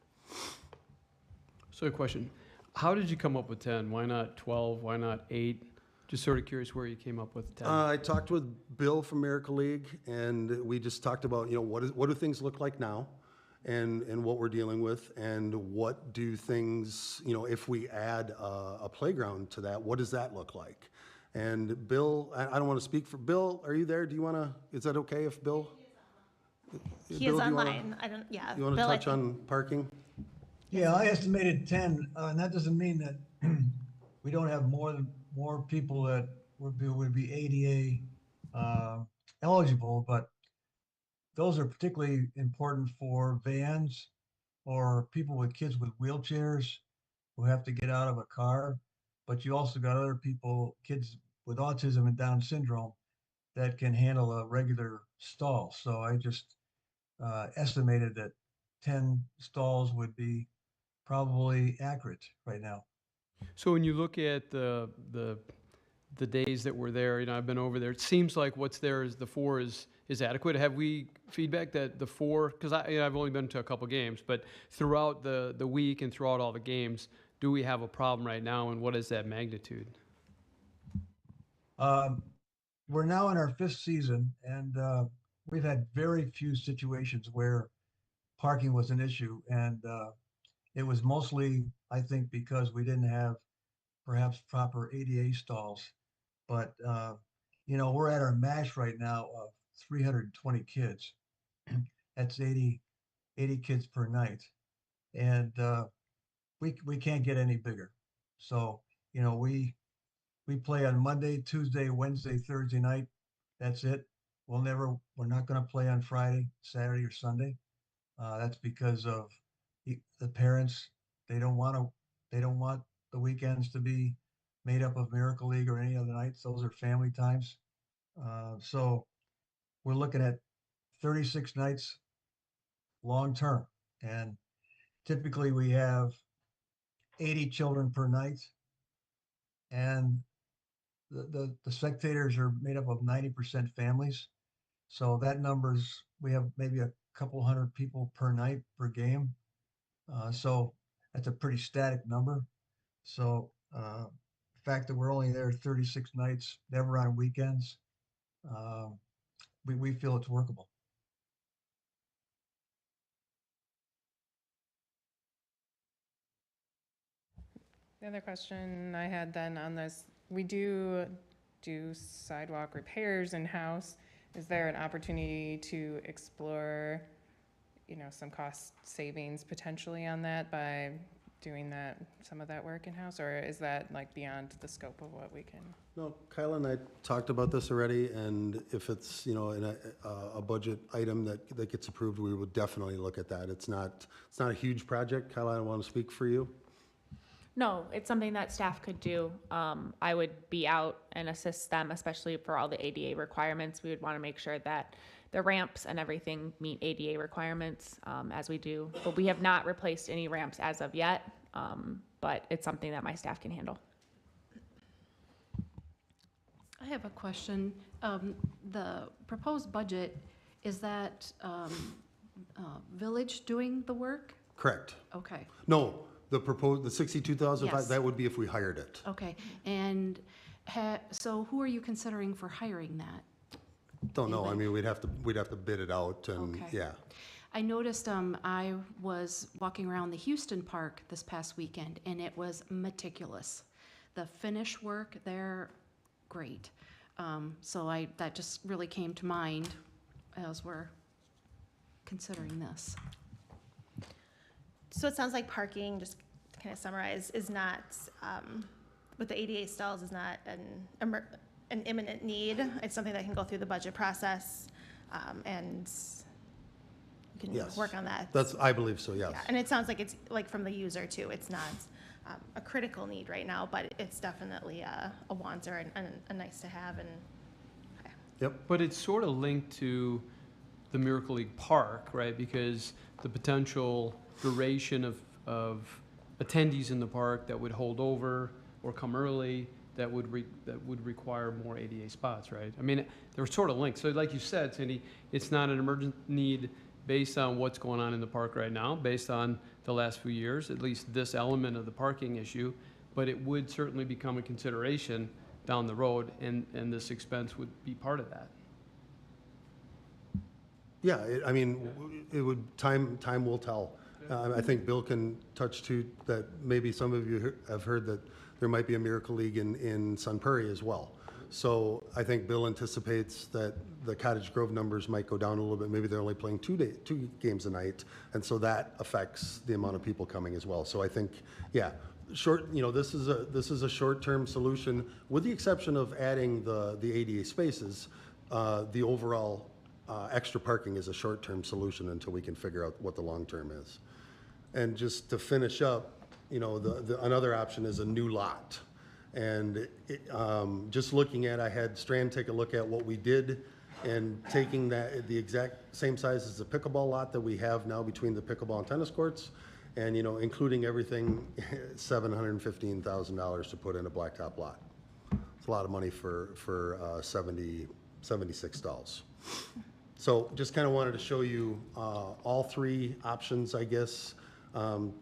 So a question, how did you come up with 10? Why not 12? Why not 8? Just sort of curious where you came up with 10. I talked with Bill from Miracle League, and we just talked about, what do things look like now, and what we're dealing with, and what do things, if we add a playground to that, what does that look like? And Bill, I don't want to speak for Bill. Are you there? Is that okay if Bill? He is online. You want to touch on parking? Yeah, I estimated 10, and that doesn't mean that we don't have more people that would be ADA eligible, but those are particularly important for vans or people with kids with wheelchairs who have to get out of a car. But you also got other people, kids with autism and Down syndrome, that can handle a regular stall. So I just estimated that 10 stalls would be probably accurate right now. So when you look at the days that we're there, I've been over there, it seems like what's there is the 4 is adequate. Have we feedback that the 4, because I've only been to a couple games, but throughout the week and throughout all the games, do we have a problem right now, and what is that magnitude? we're now in our fifth season, and we've had very few situations where parking was an issue, and it was mostly, I think, because we didn't have perhaps proper ADA stalls. But we're at our max right now of 320 kids. That's 80 kids per night, and we can't get any bigger. So we play on Monday, Tuesday, Wednesday, Thursday night. That's it. We're not going to play on Friday, Saturday, or Sunday. That's because of the parents. They don't want to. They don't want the weekends to be made up of Miracle League or any other nights. Those are family times. So we're looking at 36 nights long term, and typically we have 80 children per night, and the spectators are made up of 90% families. So that numbers, we have maybe a couple hundred people per night per game. So that's a pretty static number. So the fact that we're only there 36 nights, never on weekends, uh, we feel it's workable. The other question I had then on this, we do sidewalk repairs in-house. Is there an opportunity to explore, some cost savings potentially on that by doing some of that work in-house, or is that like beyond the scope of what we can? No, Kyle and I talked about this already, and if it's, in a budget item that gets approved, we would definitely look at that. It's not a huge project. Kyle, I don't want to speak for you. No, it's something that staff could do. I would be out and assist them, especially for all the ADA requirements. We would want to make sure that the ramps and everything meet ADA requirements as we do. But we have not replaced any ramps as of yet, but it's something that my staff can handle. I have a question. The proposed budget, is that village doing the work? Correct. Okay. No, the 62,000, Yes. that would be if we hired it. Okay. And so who are you considering for hiring that? Don't know. I mean, we'd have to bid it out, and Okay. yeah. I noticed I was walking around the Houston Park this past weekend, and it was meticulous. The finish work there, great. So that just really came to mind as we're considering this. So it sounds like parking, just to kind of summarize, is not, with the ADA stalls, is not an imminent need. It's something that can go through the budget process, and you can Yes. work on that. I believe so, yes. Yeah, and it sounds like it's like from the user too. It's not a critical need right now, but it's definitely a want or a nice to have. And Yep. But it's sort of linked to the Miracle League Park, right? Because the potential duration of attendees in the park that would hold over or come early, that would require more ADA spots, right? I mean, they're sort of linked. So like you said, Cindy, it's not an emergent need based on what's going on in the park right now, based on the last few years, at least this element of the parking issue, but it would certainly become a consideration down the road, and this expense would be part of that. Yeah, I mean, it would, time will tell. I think Bill can touch too, that maybe some of you have heard that there might be a Miracle League in Sun Prairie as well. So I think Bill anticipates that the Cottage Grove numbers might go down a little bit. Maybe they're only playing two games a night, and so that affects the amount of people coming as well. So I think, yeah, this is a short-term solution, with the exception of adding the ADA spaces. The overall extra parking is a short-term solution until we can figure out what the long-term is. And just to finish up, another option is a new lot. And just looking at, I had Strand take a look at what we did, and taking the exact same size as the pickleball lot that we have now between the pickleball and tennis courts, and including everything, $715,000 to put in a blacktop lot. It's a lot of money for 76 stalls. So just kind of wanted to show you all three options, I guess. 1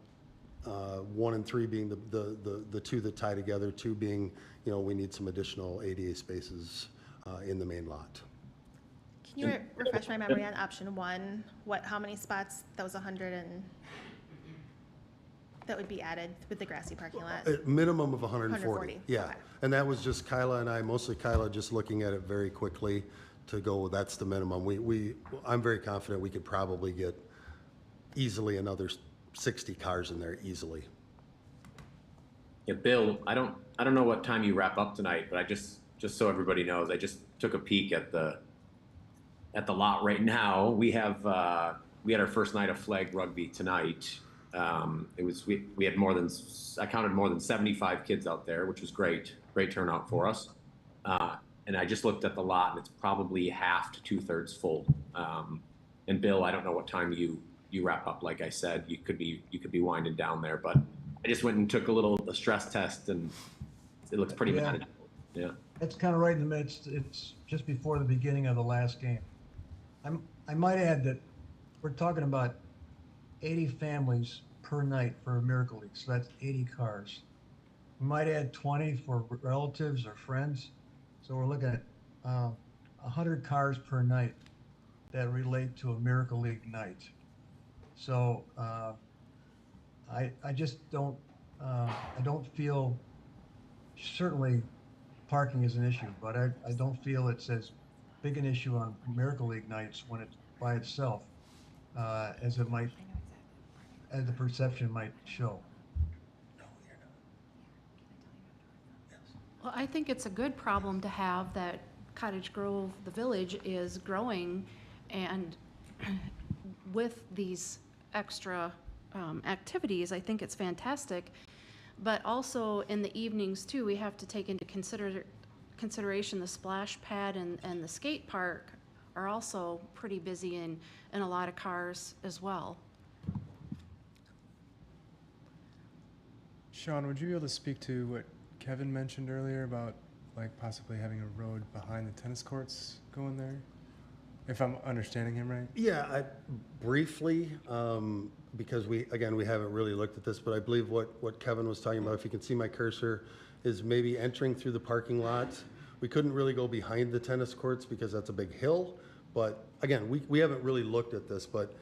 and 3 being the two that tie together, 2 being, we need some additional ADA spaces in the main lot. Can you refresh my memory on option one? How many spots, that was 100 and, that would be added with the grassy parking lot? A minimum of 140. 140, Yeah, okay. and that was just Kyla and I, mostly Kyla, just looking at it very quickly to go, that's the minimum. I'm very confident we could probably get easily another 60 cars in there easily. Yeah, Bill, I don't know what time you wrap up tonight, but I just so everybody knows, I just took a peek at the lot right now. We had our first night of flag rugby tonight. We had I counted more than 75 kids out there, which was great turnout for us. And I just looked at the lot, and it's probably half to 2/3 full. And Bill, I don't know what time you wrap up. Like I said, you could be winding down there, but I just went and took a stress test, and it looks pretty manageable. Yeah. It's kind of right in the midst. It's just before the beginning of the last game. I might add that we're talking about 80 families per night for a Miracle League, so that's 80 cars. We might add 20 for relatives or friends, so we're looking at 100 cars per night that relate to a Miracle League night. So I just don't feel, certainly parking is an issue, but I don't feel it's as big an issue on Miracle League nights when it's by itself as the perception might show. Well, I think it's a good problem to have that Cottage Grove, the village, is growing, and with these extra activities, I think it's fantastic. But also in the evenings too, we have to take into consideration the splash pad and the skate park are also pretty busy and a lot of cars as well. Sean, would you be able to speak to what Kevin mentioned earlier about like possibly having a road behind the tennis courts going there? If I'm understanding him right? Yeah, briefly, because we haven't really looked at this, but I believe what Kevin was talking about, if you can see my cursor, is maybe entering through the parking lot. We couldn't really go behind the tennis courts because that's a big hill, but again, we haven't really looked at this, but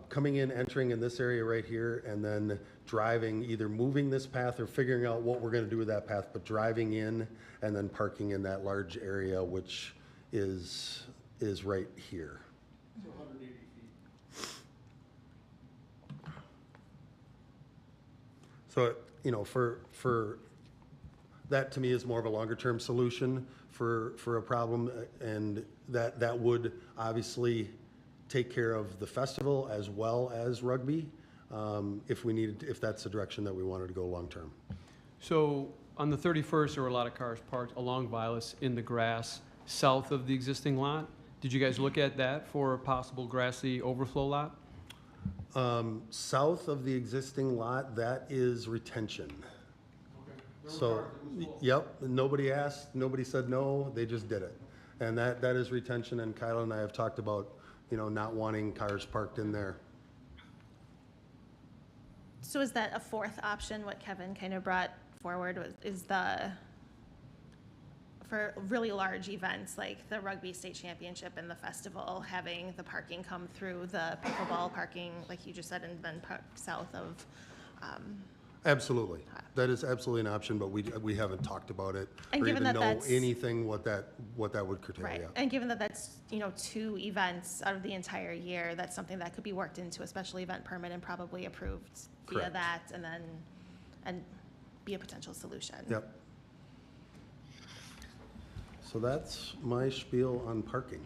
coming in, entering in this area right here, and then driving, either moving this path or figuring out what we're gonna do with that path, but driving in and then parking in that large area, which is right here. So 180 feet. So, for that to me is more of a longer term solution for a problem, and that would obviously take care of the festival as well as rugby, if that's the direction that we wanted to go long term. So on the 31st, there were a lot of cars parked along Vilas in the grass south of the existing lot. Did you guys look at that for a possible grassy overflow lot? South of the existing lot, that is retention. Okay. So, yep, nobody asked, nobody said no, they just did it. And that is retention, and Kyle and I have talked about, not wanting cars parked in there. So is that a fourth option, what Kevin kind of brought forward, for really large events like the rugby state championship and the festival, having the parking come through the pickleball parking, like you just said, and then park south of. Absolutely, that is absolutely an option, but we haven't talked about it And or given even that know that's- anything what that would curtail. Right, Yeah. and given that that's, 2 events out of the entire year, that's something that could be worked into a special event permit and probably approved via Correct. that, and be a potential solution. Yep. So that's my spiel on parking.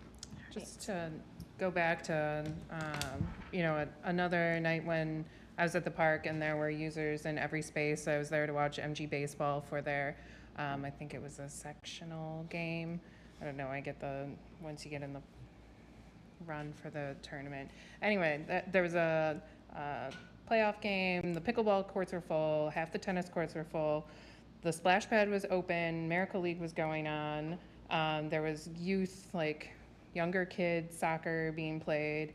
Just to go back to, another night when I was at the park and there were users in every space. I was there to watch MG baseball for their, I think it was a sectional game. I don't know, once you get in the run for the tournament. Anyway, there was a playoff game. The pickleball courts were full. Half the tennis courts were full. The splash pad was open. Miracle League was going on. There was youth, like younger kids, soccer being played.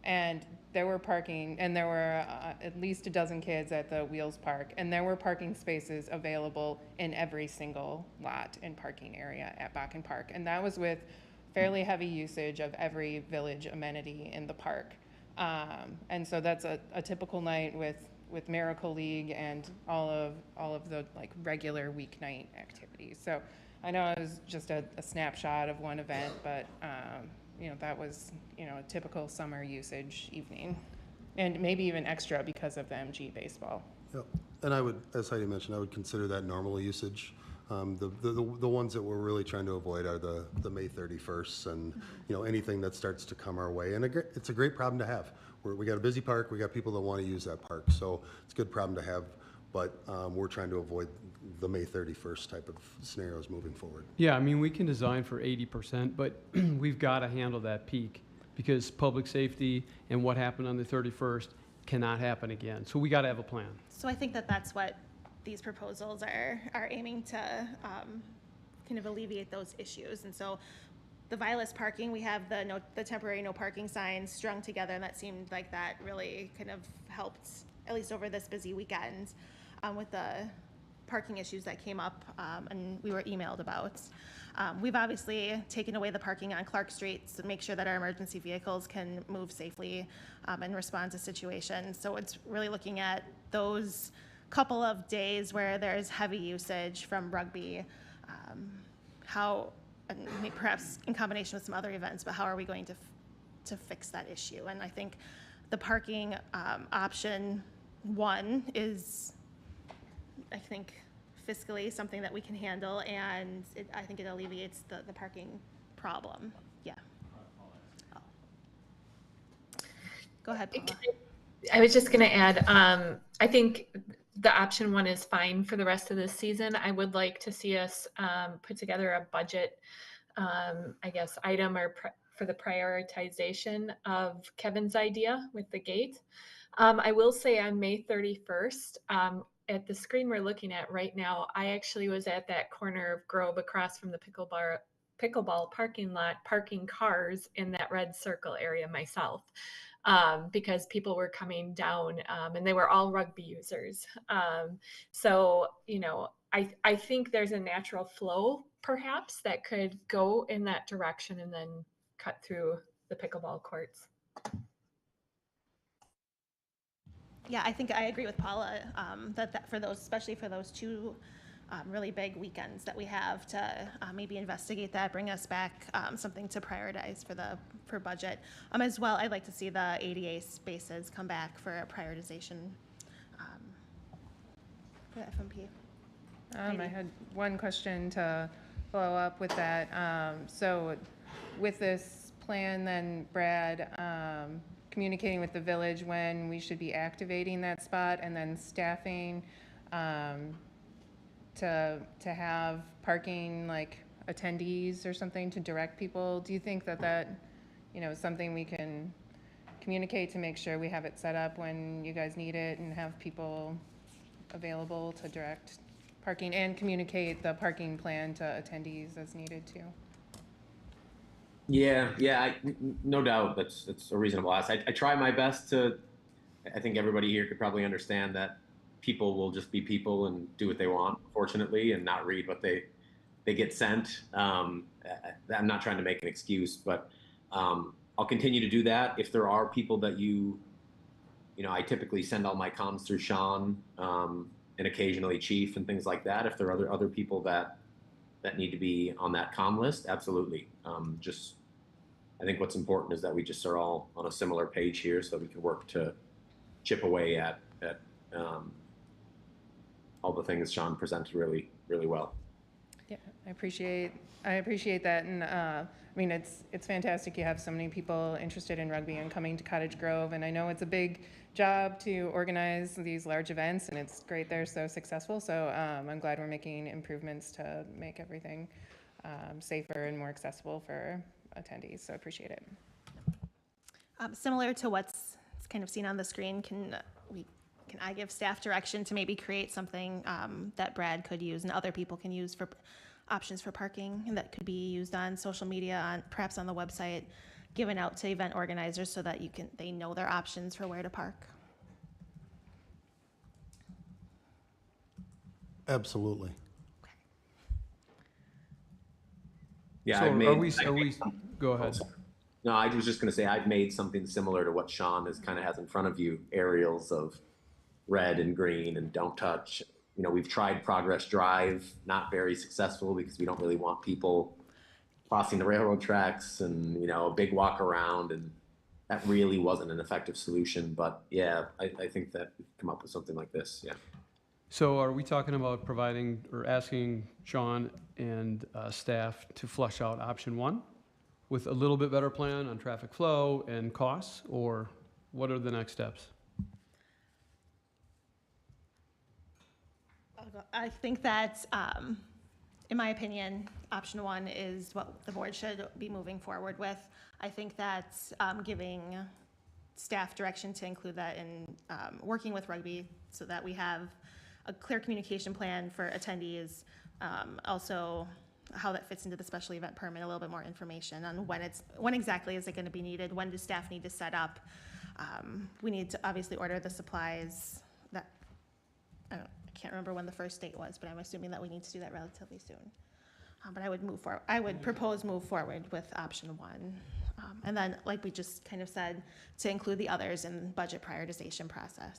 And there were parking, and there were at least a dozen kids at the Wheels Park, and there were parking spaces available in every single lot and parking area at Bakken Park. And that was with fairly heavy usage of every village amenity in the park. And so that's a typical night with Miracle League and all of the like regular weeknight activities. So I know it was just a snapshot of one event, but you know, that was, you know, a typical summer usage evening, and maybe even extra because of the MG baseball. Yep. And I would, as Heidi mentioned, I would consider that normal usage. The ones that we're really trying to avoid are the May 31st and, you know, anything that starts to come our way. And it's a great problem to have. We got a busy park. We got people that want to use that park. So it's a good problem to have, but we're trying to avoid the May 31st type of scenarios moving forward. Yeah, I mean, we can design for 80%, but we've got to handle that peak because public safety and what happened on the 31st cannot happen again. So we got to have a plan. So I think that that's what these proposals are aiming to kind of alleviate those issues. And so the Vilas parking, we have the temporary no parking signs strung together, and that seemed like that really kind of helped, at least over this busy weekend, with the parking issues that came up and we were emailed about. We've obviously taken away the parking on Clark Street to make sure that our emergency vehicles can move safely and respond to situations. So it's really looking at those couple of days where there's heavy usage from rugby, how, and perhaps in combination with some other events, but how are we going to fix that issue? And I think the parking option one is, I think, fiscally something that we can handle, and I think it alleviates the parking problem. Yeah. Oh. Go ahead, Paula. I was just going to add, I think the option one is fine for the rest of this season. I would like to see us put together a budget, I guess, item or for the prioritization of Kevin's idea with the gate. I will say on May 31st, at the screen we're looking at right now, I actually was at that corner of Grove across from the pickleball parking lot, parking cars in that red circle area myself. Because people were coming down and they were all rugby users. So, you know, I think there's a natural flow perhaps that could go in that direction and then cut through the pickleball courts. Yeah, I think I agree with Paula that for those, especially for those two really big weekends that we have, to maybe investigate that, bring us back something to prioritize for budget. As well, I'd like to see the ADA spaces come back for a prioritization for the FMP. I had one question to follow up with that. So with this plan then, Brad, communicating with the village when we should be activating that spot, and then staffing to have parking like attendees or something to direct people. Do you think that you know, is something we can communicate to make sure we have it set up when you guys need it and have people available to direct parking and communicate the parking plan to attendees as needed too? Yeah, no doubt that's a reasonable ask. I try my best to. I think everybody here could probably understand that people will just be people and do what they want, fortunately, and not read what they get sent. I'm not trying to make an excuse, but I'll continue to do that. If there are people that you know, I typically send all my comms through Sean and occasionally Chief and things like that. If there are other people that need to be on that comm list, absolutely. I think what's important is that we just are all on a similar page here, so we can work to chip away at all the things Sean presented really well. Yeah, I appreciate that, and I mean, it's fantastic you have so many people interested in rugby and coming to Cottage Grove, and I know it's a big job to organize these large events, and it's great they're so successful. So I'm glad we're making improvements to make everything safer and more accessible for attendees. So I appreciate it. Similar to what's kind of seen on the screen, can I give staff direction to maybe create something that Brad could use and other people can use for options for parking, and that could be used on social media, perhaps on the website, given out to event organizers so that they know their options for where to park. Absolutely. Yeah, So I've made. Go ahead. No, I was just going to say I've made something similar to what Sean has in front of you, aerials of red and green and don't touch. You know, we've tried Progress Drive, not very successful because we don't really want people crossing the railroad tracks and, you know, a big walk around, and that really wasn't an effective solution. But yeah, I think that we can come up with something like this. Yeah. So are we talking about providing or asking Sean and staff to flush out option 1 with a little bit better plan on traffic flow and costs, or what are the next steps? I think that, in my opinion, option 1 is what the board should be moving forward with. I think that giving staff direction to include that in working with rugby so that we have a clear communication plan for attendees, also how that fits into the special event permit, a little bit more information on when exactly is it going to be needed, when does staff need to set up. We need to obviously order the supplies. That I can't remember when the first date was, but I'm assuming that we need to do that relatively soon. But I would move forward. I would propose move forward with option 1, and then, like we just kind of said, to include the others in budget prioritization process.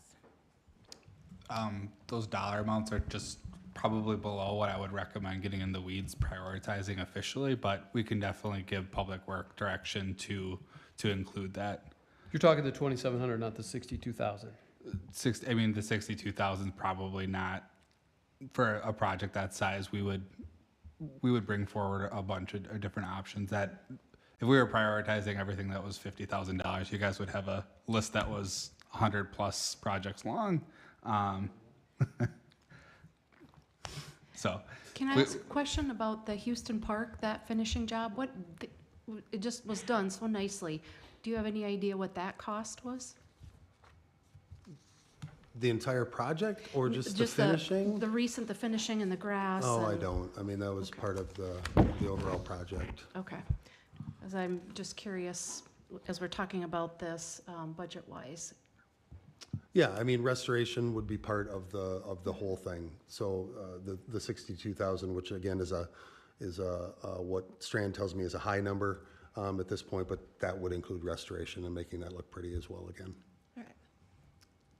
Those dollar amounts are just probably below what I would recommend getting in the weeds prioritizing officially, but we can definitely give Public Work direction to include that. You're talking the 2,700, not the 62,000. I mean, the 62,000 probably not for a project that size. We would bring forward a bunch of different options that if we were prioritizing everything that was $50,000, you guys would have a list that was 100 plus projects long. So can I ask a question about the Houston Park, that finishing job? It just was done so nicely. Do you have any idea what that cost was? The entire project or just the finishing? The finishing and the grass. Oh, I don't. I mean, that was part of the overall project. Okay. As I'm just curious, as we're talking about this, budget-wise. Yeah, I mean, restoration would be part of the whole thing. So the 62,000, which again is what Strand tells me is a high number at this point, but that would include restoration and making that look pretty as well again. All right.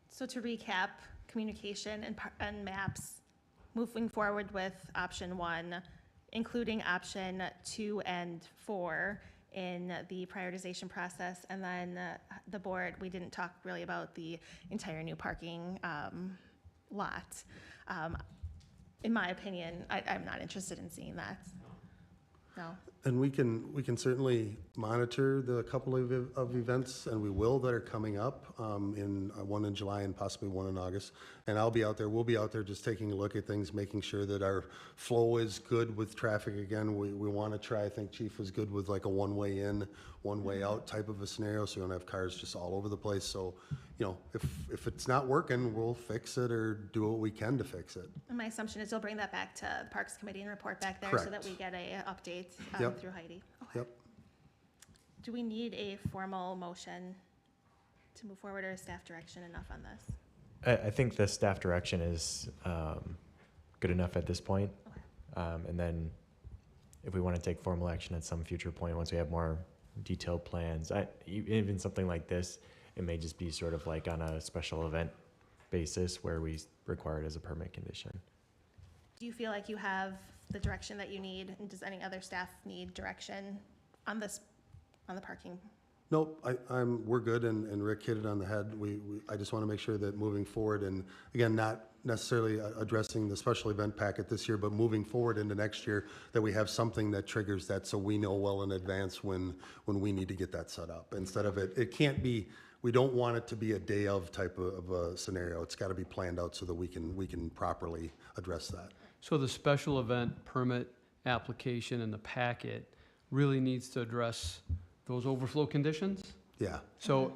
So to recap, communication and maps, moving forward with option 1, including option 2 and 4 in the prioritization process, and then the board, we didn't talk really about the entire new parking lot. In my opinion, I'm not interested in seeing that. No. And we can certainly monitor the couple of events, and we will, that are coming up, in one in July and possibly one in August. And I'll be out there, we'll be out there just taking a look at things, making sure that our flow is good with traffic. Again, we want to try, I think Chief was good with like a one-way in, one-way out type of a scenario, so we don't have cars just all over the place. So, you know, if it's not working, we'll fix it or do what we can to fix it. And my assumption is you'll bring that back to the Parks Committee and report back there. Correct. So that we get a update through Heidi. Okay. Yep. Do we need a formal motion to move forward, or is staff direction enough on this? I think the staff direction is good enough at this point. Okay. And then if we want to take formal action at some future point, once we have more detailed plans, even something like this, it may just be sort of like on a special event basis where we require it as a permit condition. Do you feel like you have the direction that you need, and does any other staff need direction on this, on the parking? Nope, we're good, and Rick hit it on the head. I just want to make sure that moving forward, and again, not necessarily addressing the special event packet this year, but moving forward into next year, that we have something that triggers that, so we know well in advance when we need to get that set up. Instead of it can't be, we don't want it to be a day of type of a scenario. It's got to be planned out so that we can properly address that. So the special event permit application in the packet really needs to address those overflow conditions? Yeah. So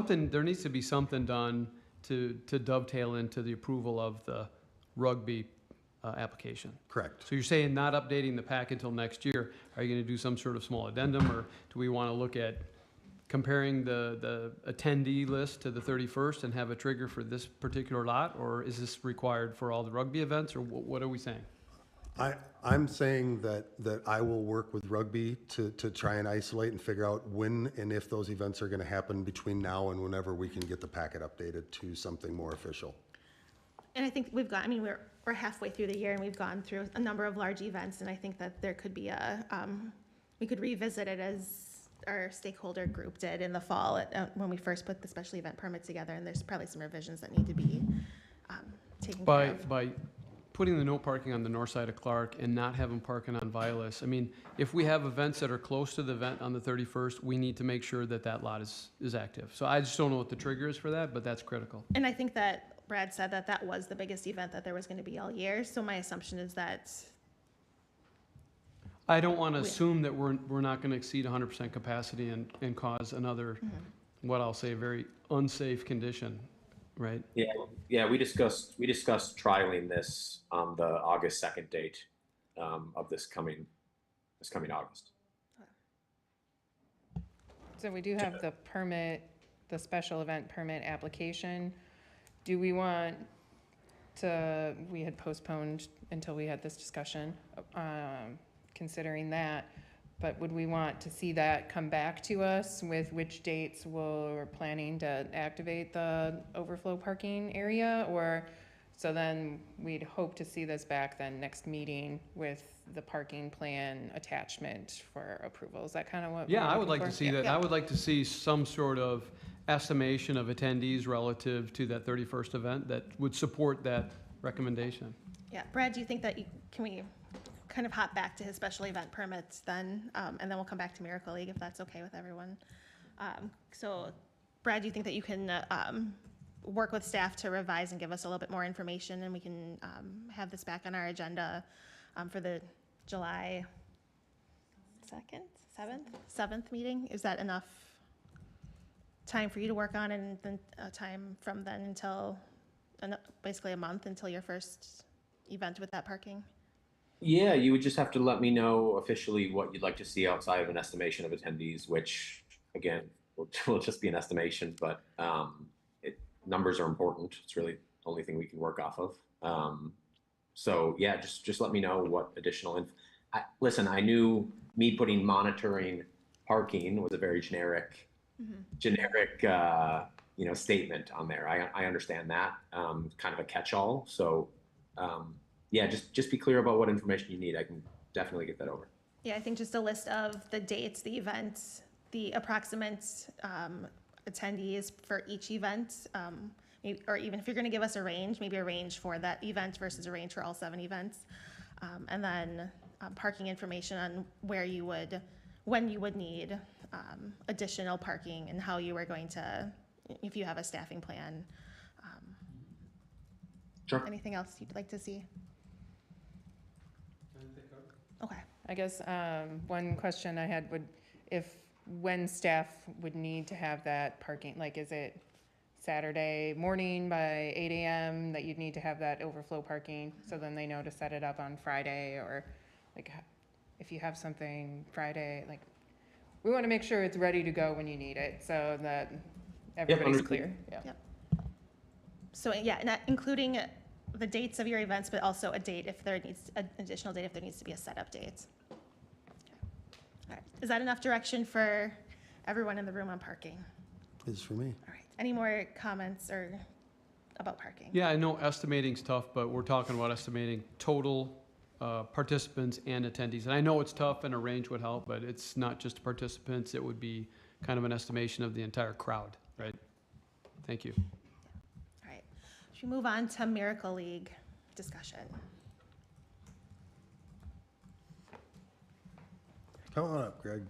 there needs to be something done to dovetail into the approval of the rugby application. Correct. So you're saying not updating the pack until next year. Are you going to do some sort of small addendum, or do we want to look at comparing the attendee list to the 31st and have a trigger for this particular lot? Or is this required for all the rugby events, or what are we saying? I'm saying that I will work with rugby to try and isolate and figure out when and if those events are gonna happen between now and whenever we can get the packet updated to something more official. And I think we've got, I mean, we're halfway through the year and we've gone through a number of large events, and I think that there could be we could revisit it as our stakeholder group did in the fall when we first put the special event permit together, and there's probably some revisions that need to be taken care of. By putting the no parking on the north side of Clark and not having parking on Vilas, I mean, if we have events that are close to the event on the 31st, we need to make sure that that lot is active. So I just don't know what the trigger is for that, but that's critical. And I think that Brad said that that was the biggest event that there was going to be all year, so my assumption is that I don't want to assume that we're not going to exceed 100% capacity and cause another, what I'll say, very unsafe condition, right? Yeah, we discussed trialing this on the August 2nd date of this coming August. So we do have the permit, the special event permit application. Do we want to, we had postponed until we had this discussion, considering that, but would we want to see that come back to us with which dates we're planning to activate the overflow parking area? Or, so then we'd hope to see this back then next meeting with the parking plan attachment for approval. Is that kind of what? Yeah, we're I would looking like to for? see that. I would like to see some sort of estimation of attendees relative to that 31st event that would support that recommendation. Yeah, Brad, do you think that can we kind of hop back to his special event permits then, and then we'll come back to Miracle League if that's okay with everyone. So Brad, do you think that you can work with staff to revise and give us a little bit more information, and we can have this back on our agenda for the July 7th meeting? Is that enough time for you to work on it, and then time from then until basically a month until your first event with that parking? Yeah, you would just have to let me know officially what you'd like to see outside of an estimation of attendees, which again will just be an estimation, but numbers are important. It's really the only thing we can work off of. So yeah, just let me know what additional listen, I knew me putting monitoring parking was a very generic statement on there. I understand that, kind of a catch-all. So yeah, just be clear about what information you need. I can definitely get that over. Yeah, I think just a list of the dates, the events, the approximate attendees for each event, or even if you're going to give us a range, maybe a range for that event versus a range for all 7 events. And then parking information on when you would need additional parking and how you are going to, if you have a staffing plan. Sure. Anything else you'd like to see? Okay. I guess one question I had when staff would need to have that parking, like is it Saturday morning by 8 a.m. that you'd need to have that overflow parking, so then they know to set it up on Friday, or like if you have something Friday, like we want to make sure it's ready to go when you need it so that everybody's clear. Yeah. Yep. So yeah, not including the dates of your events, but also a date if there needs an additional date if there needs to be a setup date. Okay. All right. Is that enough direction for everyone in the room on parking? It is for me. All right. Any more comments or about parking? Yeah, I know estimating's tough, but we're talking about estimating total participants and attendees. And I know it's tough and a range would help, but it's not just participants. It would be kind of an estimation of the entire crowd, right? Thank you. All right. Should we move on to Miracle League discussion? Come on up, Greg.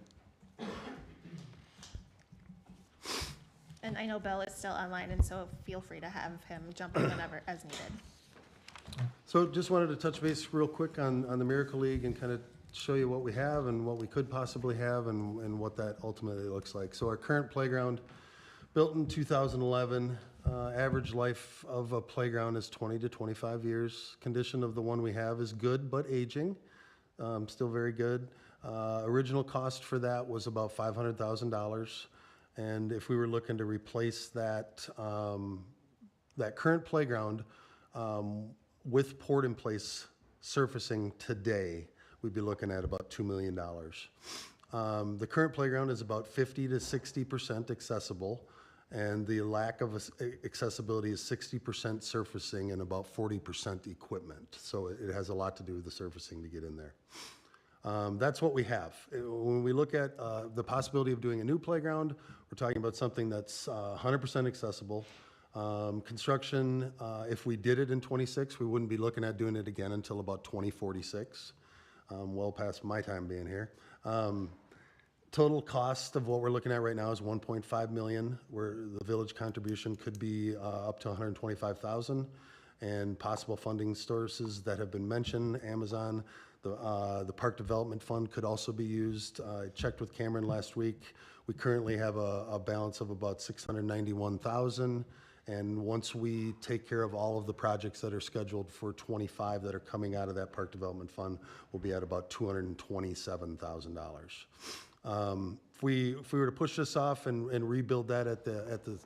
And I know Bill is still online, and so feel free to have him jump in whenever as needed. So just wanted to touch base real quick on the Miracle League and kind of show you what we have and what we could possibly have and what that ultimately looks like. So our current playground, built in 2011, average life of a playground is 20 to 25 years. Condition of the one we have is good but aging, still very good. Original cost for that was about $500,000. And if we were looking to replace that, that current playground with port-in-place surfacing today, we'd be looking at about $2 million. The current playground is about 50 to 60% accessible, and the lack of accessibility is 60% surfacing and about 40% equipment. So it has a lot to do with the surfacing to get in there. That's what we have. When we look at the possibility of doing a new playground, we're talking about something that's 100% accessible. Construction, if we did it in 26, we wouldn't be looking at doing it again until about 2046, well past my time being here. Total cost of what we're looking at right now is 1.5 million, where the village contribution could be up to 125,000, and possible funding sources that have been mentioned, Amazon, the Park Development Fund could also be used. I checked with Cameron last week. We currently have a balance of about 691,000. And once we take care of all of the projects that are scheduled for 25 that are coming out of that Park Development Fund, we'll be at about $227,000. If we were to push this off and rebuild that at the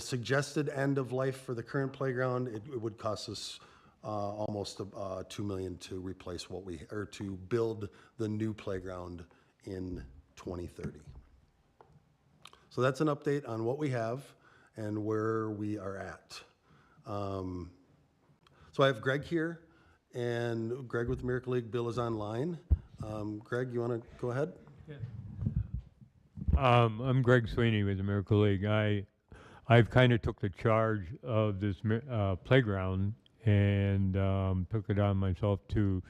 suggested end of life for the current playground, it would cost us almost $2 million to replace to build the new playground in 2030. So that's an update on what we have and where we are at. So I have Greg here, and Greg with the Miracle League. Bill is online. Greg, you want to go ahead? Yeah. I'm Greg Sweeney with the Miracle League. I've kind of took the charge of this playground and took it on myself to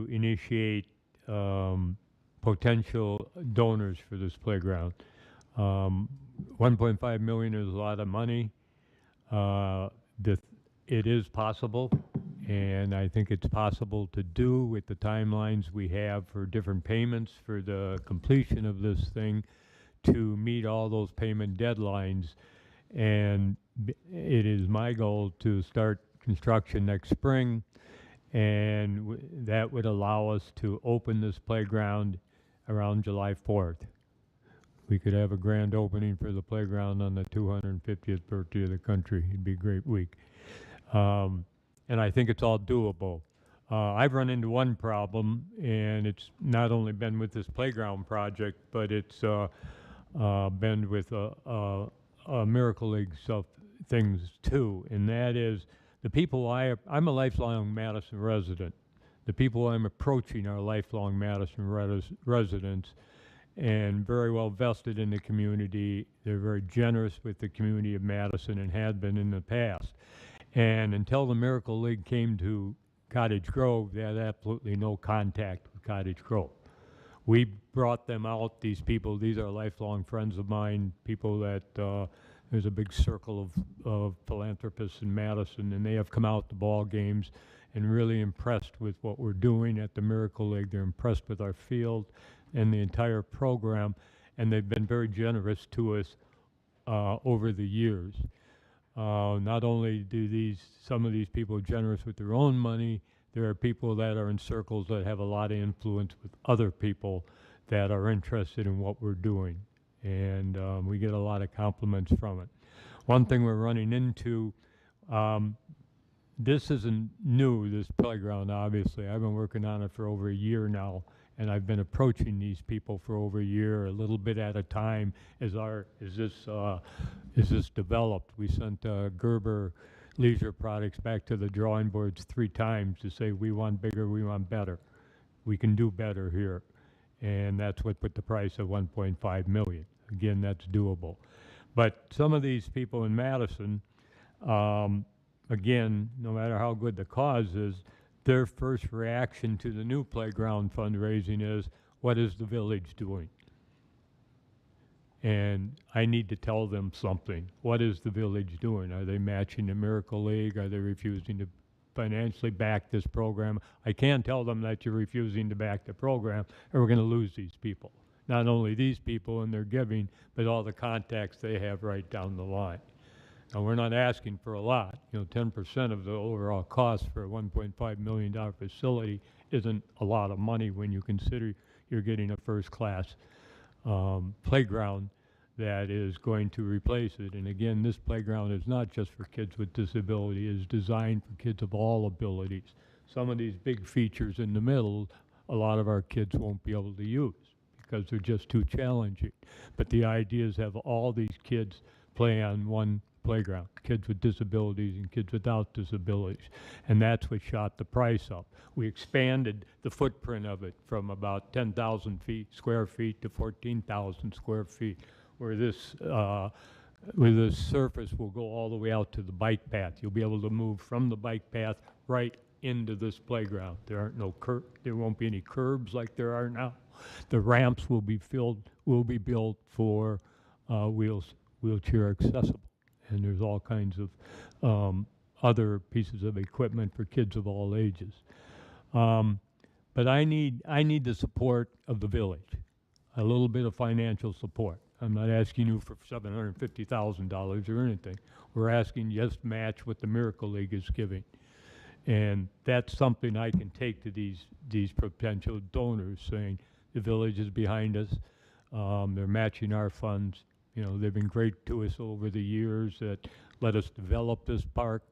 initiate potential donors for this playground. 1.5 million is a lot of money. It is possible, and I think it's possible to do with the timelines we have for different payments for the completion of this thing to meet all those payment deadlines. And it is my goal to start construction next spring, and that would allow us to open this playground around July 4th. We could have a grand opening for the playground on the 250th birthday of the country. It'd be a great week. And I think it's all doable. I've run into one problem, and it's not only been with this playground project, but it's been with a Miracle League stuff things too, and that is the people I'm a lifelong Madison resident. The people I'm approaching are lifelong Madison residents and very well vested in the community. They're very generous with the community of Madison and had been in the past. And until the Miracle League came to Cottage Grove, they had absolutely no contact with Cottage Grove. We brought them out, these people. These are lifelong friends of mine, people that there's a big circle of philanthropists in Madison, and they have come out to ball games and really impressed with what we're doing at the Miracle League. They're impressed with our field and the entire program, and they've been very generous to us over the years. Not only do some of these people are generous with their own money, there are people that are in circles that have a lot of influence with other people that are interested in what we're doing. And we get a lot of compliments from it. One thing we're running into, this isn't new, this playground, obviously. I've been working on it for over a year now, and I've been approaching these people for over a year, a little bit at a time, as this developed. We sent Gerber Leisure Products back to the drawing boards 3 times to say, we want bigger, we want better. We can do better here. And that's what put the price of 1.5 million. Again, that's doable. But some of these people in Madison, again, no matter how good the cause is, their first reaction to the new playground fundraising is, what is the village doing? And I need to tell them something. What is the village doing? Are they matching the Miracle League? Are they refusing to financially back this program? I can't tell them that you're refusing to back the program, or we're going to lose these people. Not only these people and their giving, but all the contacts they have right down the line. Now, we're not asking for a lot. 10% of the overall cost for a $1.5 million facility isn't a lot of money when you consider you're getting a first-class playground that is going to replace it. And again, this playground is not just for kids with disability, it's designed for kids of all abilities. Some of these big features in the middle, a lot of our kids won't be able to use because they're just too challenging. But the idea is have all these kids play on one playground, kids with disabilities and kids without disabilities. And that's what shot the price up. We expanded the footprint of it from about 10,000 square feet to 14,000 square feet, where this surface will go all the way out to the bike path. You'll be able to move from the bike path right into this playground. There won't be any curbs like there are now. The ramps will be built for wheelchair accessible. And there's all kinds of other pieces of equipment for kids of all ages. But I need the support of the village, a little bit of financial support. I'm not asking you for $750,000 or anything. We're asking just match what the Miracle League is giving. And that's something I can take to these potential donors, saying the village is behind us. They're matching our funds. You know, they've been great to us over the years that let us develop this park,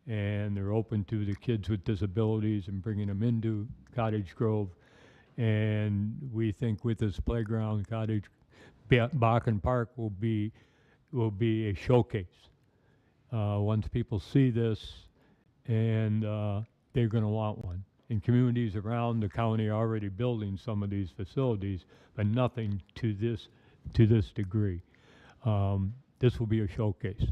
and they're open to the kids with disabilities and bringing them into Cottage Grove. And we think with this playground, Bakken Park will be a showcase. Once people see this, and they're going to want one. And communities around the county are already building some of these facilities, but nothing to this degree. This will be a showcase,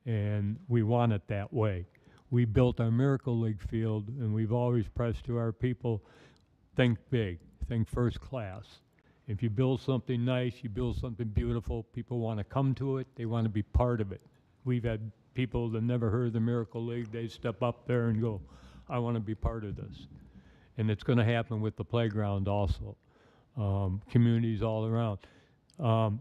and we want it that way. We built our Miracle League field, and we've always pressed to our people, think big, think first class. If you build something nice, you build something beautiful, people want to come to it, they want to be part of it. We've had people that never heard of the Miracle League, they step up there and go, I want to be part of this. And it's going to happen with the playground also. Communities all around.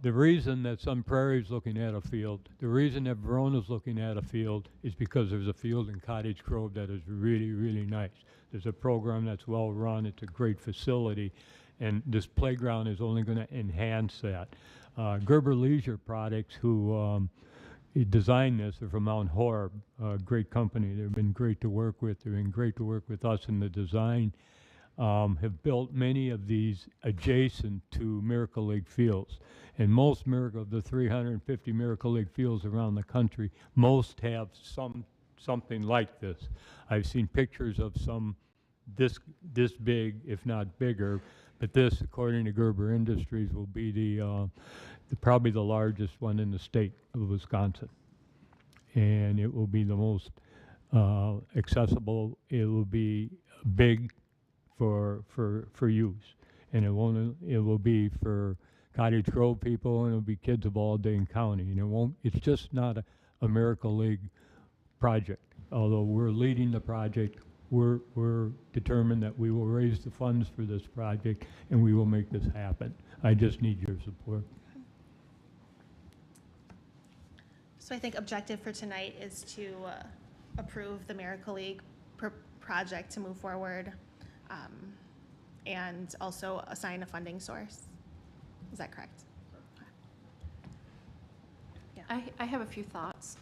The reason that Sun Prairie's looking at a field, the reason that Verona's looking at a field is because there's a field in Cottage Grove that is really, really nice. There's a program that's well run, it's a great facility, and this playground is only going to enhance that. Gerber Leisure Products, who designed this, are from Mount Horeb, a great company. They've been great to work with. They've been great to work with us in the design. Have built many of these adjacent to Miracle League fields. And most of the 350 Miracle League fields around the country, most have something like this. I've seen pictures of some this big, if not bigger, but this, according to Gerber Industries, will be probably the largest one in the state of Wisconsin. And it will be the most accessible. It will be big for use, and it will be for Cottage Grove people, and it'll be kids of all Dane County. And it's just not a Miracle League project. Although we're leading the project, we're determined that we will raise the funds for this project, and we will make this happen. I just need your support. So I think objective for tonight is to approve the Miracle League project to move forward, and also assign a funding source. Is that correct? I have a few thoughts.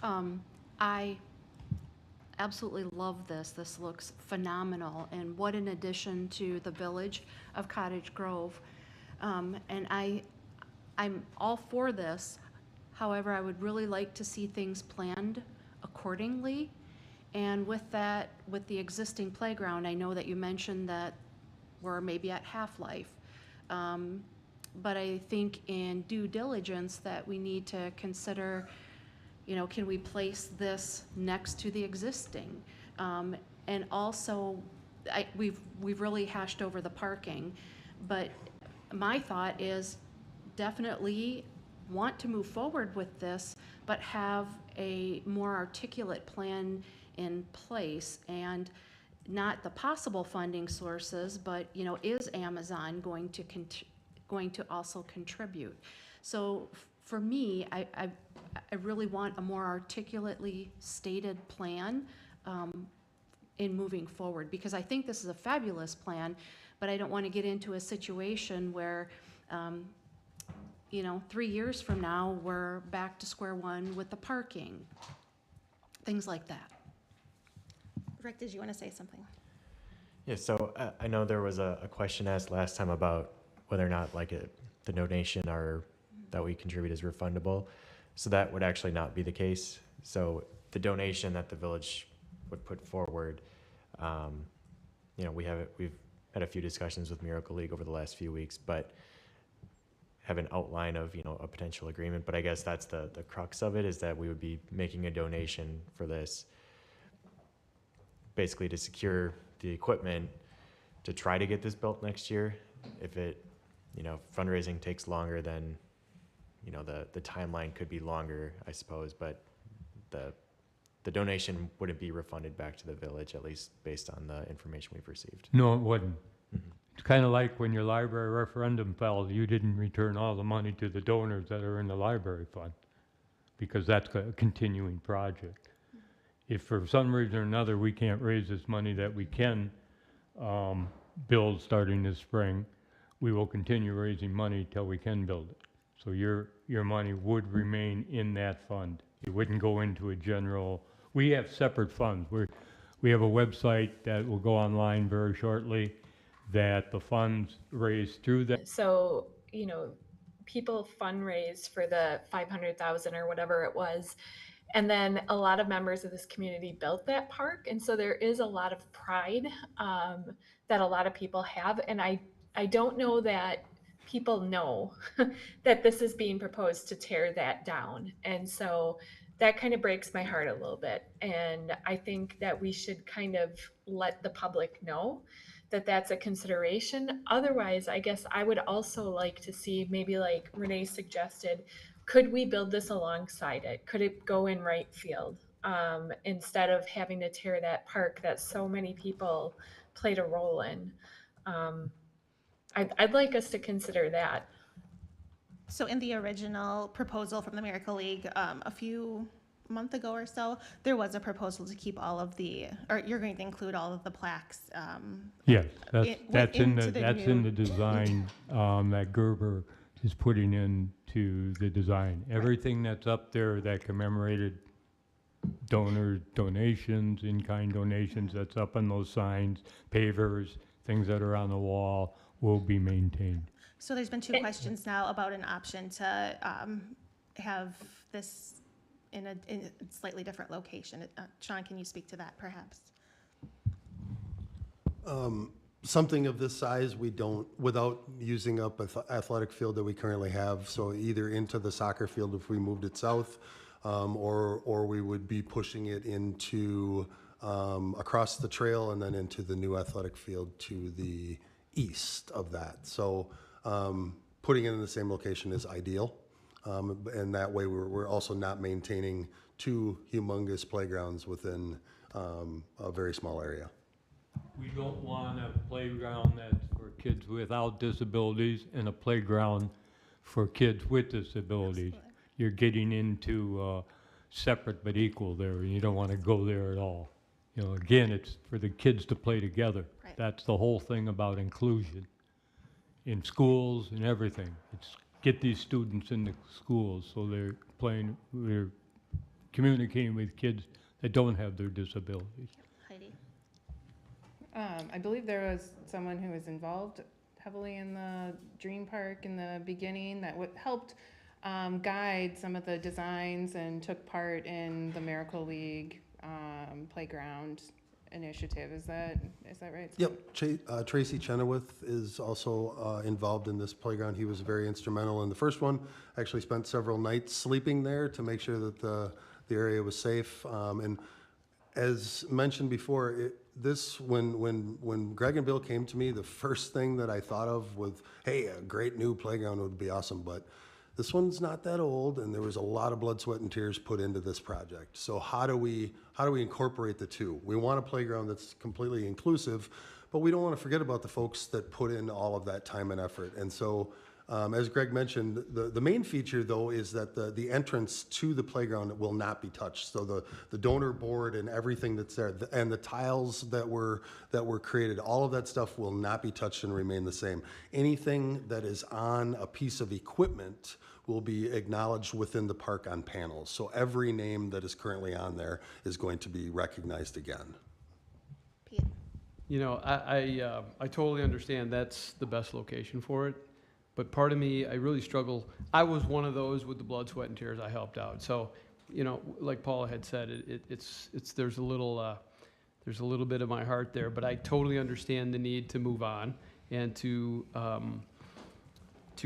I absolutely love this. This looks phenomenal, and what an addition to the village of Cottage Grove. And I'm all for this. However, I would really like to see things planned accordingly. And with that, with the existing playground, I know that you mentioned that we're maybe at half-life. But I think in due diligence that we need to consider, can we place this next to the existing? And also, we've really hashed over the parking, but my thought is definitely want to move forward with this, but have a more articulate plan in place, and not the possible funding sources, but is Amazon going to also contribute? So for me, I really want a more articulately stated plan in moving forward, because I think this is a fabulous plan, but I don't want to get into a situation where you know, 3 years from now, we're back to square one with the parking, things like that. Rick, did you want to say something? Yeah, so I know there was a question asked last time about whether or not the donation that we contribute is refundable. So that would actually not be the case. So the donation that the village would put forward, you know, we've had a few discussions with Miracle League over the last few weeks, but have an outline of, you know, a potential agreement. But I guess that's the crux of it, is that we would be making a donation for this, basically to secure the equipment to try to get this built next year. If it, you know, fundraising takes longer, then, you know, the timeline could be longer, I suppose, but the donation wouldn't be refunded back to the village, at least based on the information we've received. No, it wouldn't. It's kind of like when your library referendum fell, you didn't return all the money to the donors that are in the library fund, because that's a continuing project. If for some reason or another we can't raise this money that we can build starting this spring, we will continue raising money till we can build it. So your money would remain in that fund. It wouldn't go into a general. We have separate funds. We have a website that will go online very shortly, that the funds raised through that. So, you know, people fundraise for the 500,000 or whatever it was. And then a lot of members of this community built that park. And so there is a lot of pride that a lot of people have. And I don't know that people know that this is being proposed to tear that down. And so that kind of breaks my heart a little bit. And I think that we should kind of let the public know that that's a consideration. Otherwise, I guess I would also like to see, maybe like Renee suggested, could we build this alongside it? Could it go in right field instead of having to tear that park that so many people played a role in? I'd like us to consider that. So in the original proposal from the Miracle League, a few months ago or so, there was a proposal to keep all of the, or you're going to include all of the plaques. Yes, that's in the design that Gerber is putting into the design. Everything that's up there that commemorated donors, donations, in-kind donations, that's up on those signs, pavers, things that are on the wall, will be maintained. So there's been two questions now about an option to have this in a slightly different location. Sean, can you speak to that perhaps? Something of this size, we don't, without using up an athletic field that we currently have, so either into the soccer field if we moved it south, or we would be pushing it into across the trail and then into the new athletic field to the east of that. So putting it in the same location is ideal, and that way we're also not maintaining two humongous playgrounds within a very small area. We don't want a playground that's for kids without disabilities and a playground for kids with disabilities. Absolutely. You're getting into separate but equal there, and you don't want to go there at all. You know, again, it's for the kids to play together. Right. That's the whole thing about inclusion in schools and everything. It's get these students into schools so they're communicating with kids that don't have their disabilities. Heidi? I believe there was someone who was involved heavily in the Dream Park in the beginning that helped guide some of the designs and took part in the Miracle League playground initiative. Is that right? Yep. Tracy Chenoweth is also involved in this playground. He was very instrumental in the first one. Actually spent several nights sleeping there to make sure that the area was safe. And as mentioned before, when Greg and Bill came to me, the first thing that I thought of was, hey, a great new playground would be awesome, but this one's not that old, and there was a lot of blood, sweat, and tears put into this project. So how do we incorporate the two? We want a playground that's completely inclusive, but we don't want to forget about the folks that put in all of that time and effort. And so, as Greg mentioned, the main feature though is that the entrance to the playground will not be touched. So the donor board and everything that's there, and the tiles that were created, all of that stuff will not be touched and remain the same. Anything that is on a piece of equipment will be acknowledged within the park on panels. So every name that is currently on there is going to be recognized again. Pete. You know, I totally understand that's the best location for it, but part of me, I really struggle. I was one of those with the blood, sweat, and tears. I helped out. So, you know, like Paula had said, there's a little bit of my heart there, but I totally understand the need to move on and to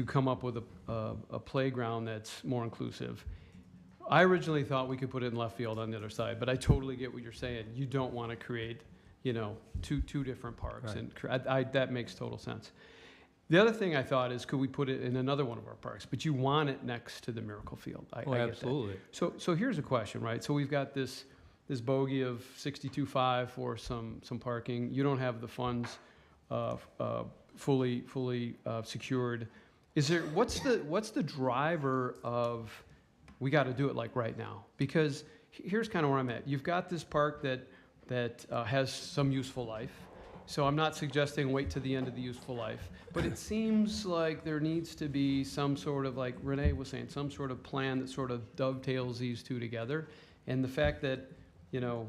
come up with a playground that's more inclusive. I originally thought we could put it in left field on the other side, but I totally get what you're saying. You don't want to create, you know, two different parks, right. And that makes total sense. The other thing I thought is, could we put it in another one of our parks? But you want it next to the Miracle Field. I get absolutely. That. So here's a question, right? So we've got this bogey of 62.5 for some parking. You don't have the funds fully secured. What's the driver of, we got to do it like right now? Because here's kind of where I'm at. You've got this park that has some useful life. So I'm not suggesting wait to the end of the useful life, but it seems like there needs to be some sort of, like Renee was saying, some sort of plan that sort of dovetails these two together. And the fact that, you know,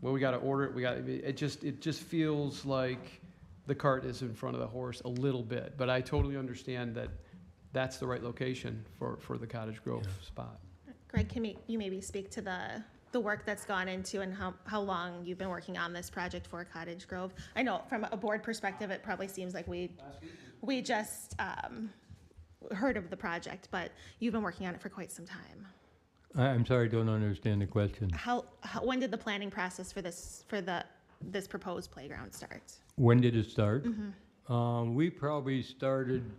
well, we got to order it, it just feels like the cart is in front of the horse a little bit. But I totally understand that that's the right location for the Cottage Grove spot. Greg, can you maybe speak to the work that's gone into and how long you've been working on this project for Cottage Grove? I know from a board perspective, it probably seems like we just heard of the project, but you've been working on it for quite some time. I'm sorry, I don't understand the question. When did the planning process for this proposed playground start? When did it start? Mm-hmm. We probably started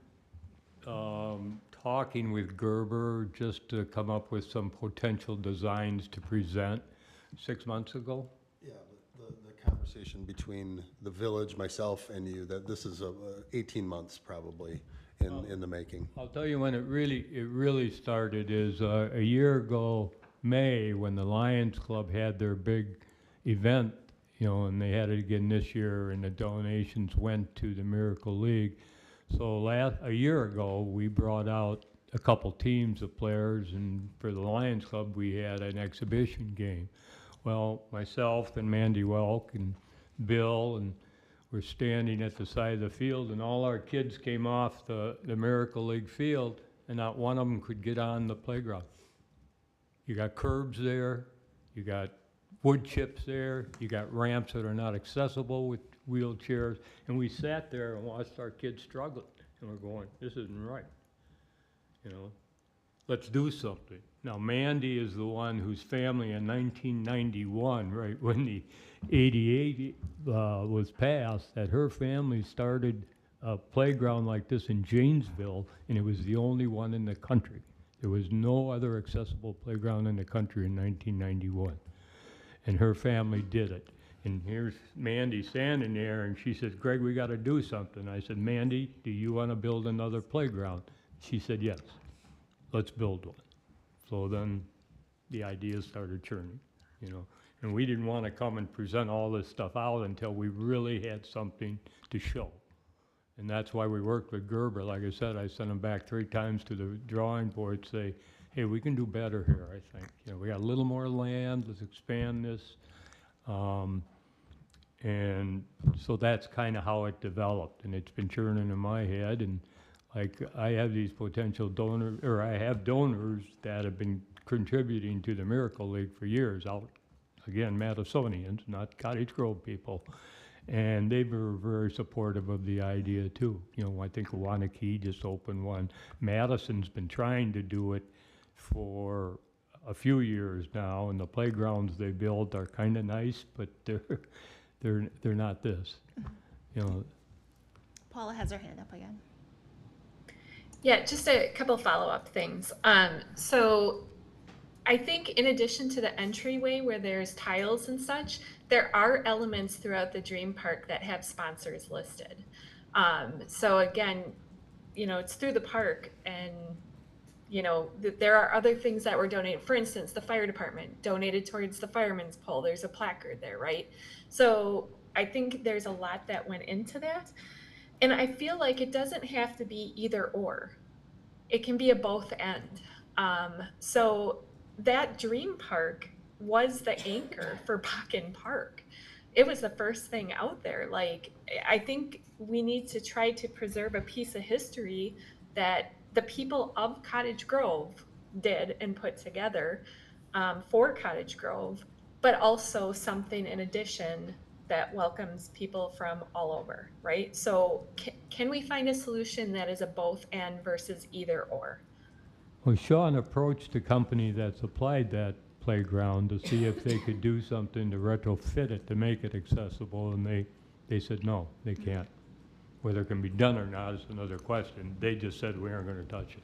talking with Gerber just to come up with some potential designs to present 6 months ago. Yeah, the conversation between the village, myself, and you, that this is 18 months probably in the making. I'll tell you when it really started is a year ago, May, when the Lions Club had their big event, you know, and they had it again this year, and the donations went to the Miracle League. So a year ago, we brought out a couple teams of players, and for the Lions Club, we had an exhibition game. Well, myself and Mandy Welk and Bill, and we're standing at the side of the field, and all our kids came off the Miracle League field, and not one of them could get on the playground. You got curbs there, you got wood chips there, you got ramps that are not accessible with wheelchairs, and we sat there and watched our kids struggling, and we're going, this isn't right, you know, let's do something. Now, Mandy is the one whose family in 1991, right when the 88 was passed, that her family started a playground like this in Janesville, and it was the only one in the country. There was no other accessible playground in the country in 1991, and her family did it. And here's Mandy standing there, and she said, Greg, we got to do something. I said, Mandy, do you want to build another playground? She said, yes, let's build one. So then the ideas started churning, you know. And we didn't want to come and present all this stuff out until we really had something to show. And that's why we worked with Gerber. Like I said, I sent them back 3 times to the drawing board, say, hey, we can do better here, I think. You know, we got a little more land, let's expand this. And so that's kind of how it developed, and it's been churning in my head. And like I have these potential donors, or I have donors that have been contributing to the Miracle League for years. Out again, Madisonians, not Cottage Grove people, and they were very supportive of the idea too. You know, I think Wanakee just opened one. Madison's been trying to do it for a few years now, and the playgrounds they built are kind of nice, but they're not this, you know. Paula has her hand up again. Yeah, just a couple follow-up things. So I think in addition to the entryway where there's tiles and such, there are elements throughout the Dream Park that have sponsors listed. So again, you know, it's through the park, and you know, there are other things that were donated. For instance, the fire department donated towards the fireman's pole. There's a placard there, right? So I think there's a lot that went into that. And I feel like it doesn't have to be either or. It can be a both end. So that Dream Park was the anchor for Bakken Park. It was the first thing out there. Like, I think we need to try to preserve a piece of history that the people of Cottage Grove did and put together for Cottage Grove, but also something in addition that welcomes people from all over, right? So can we find a solution that is a both and versus either or? Well, Sean approached the company that supplied that playground to see if they could do something to retrofit it to make it accessible, and they said no, they can't. Whether it can be done or not is another question. They just said we aren't going to touch it.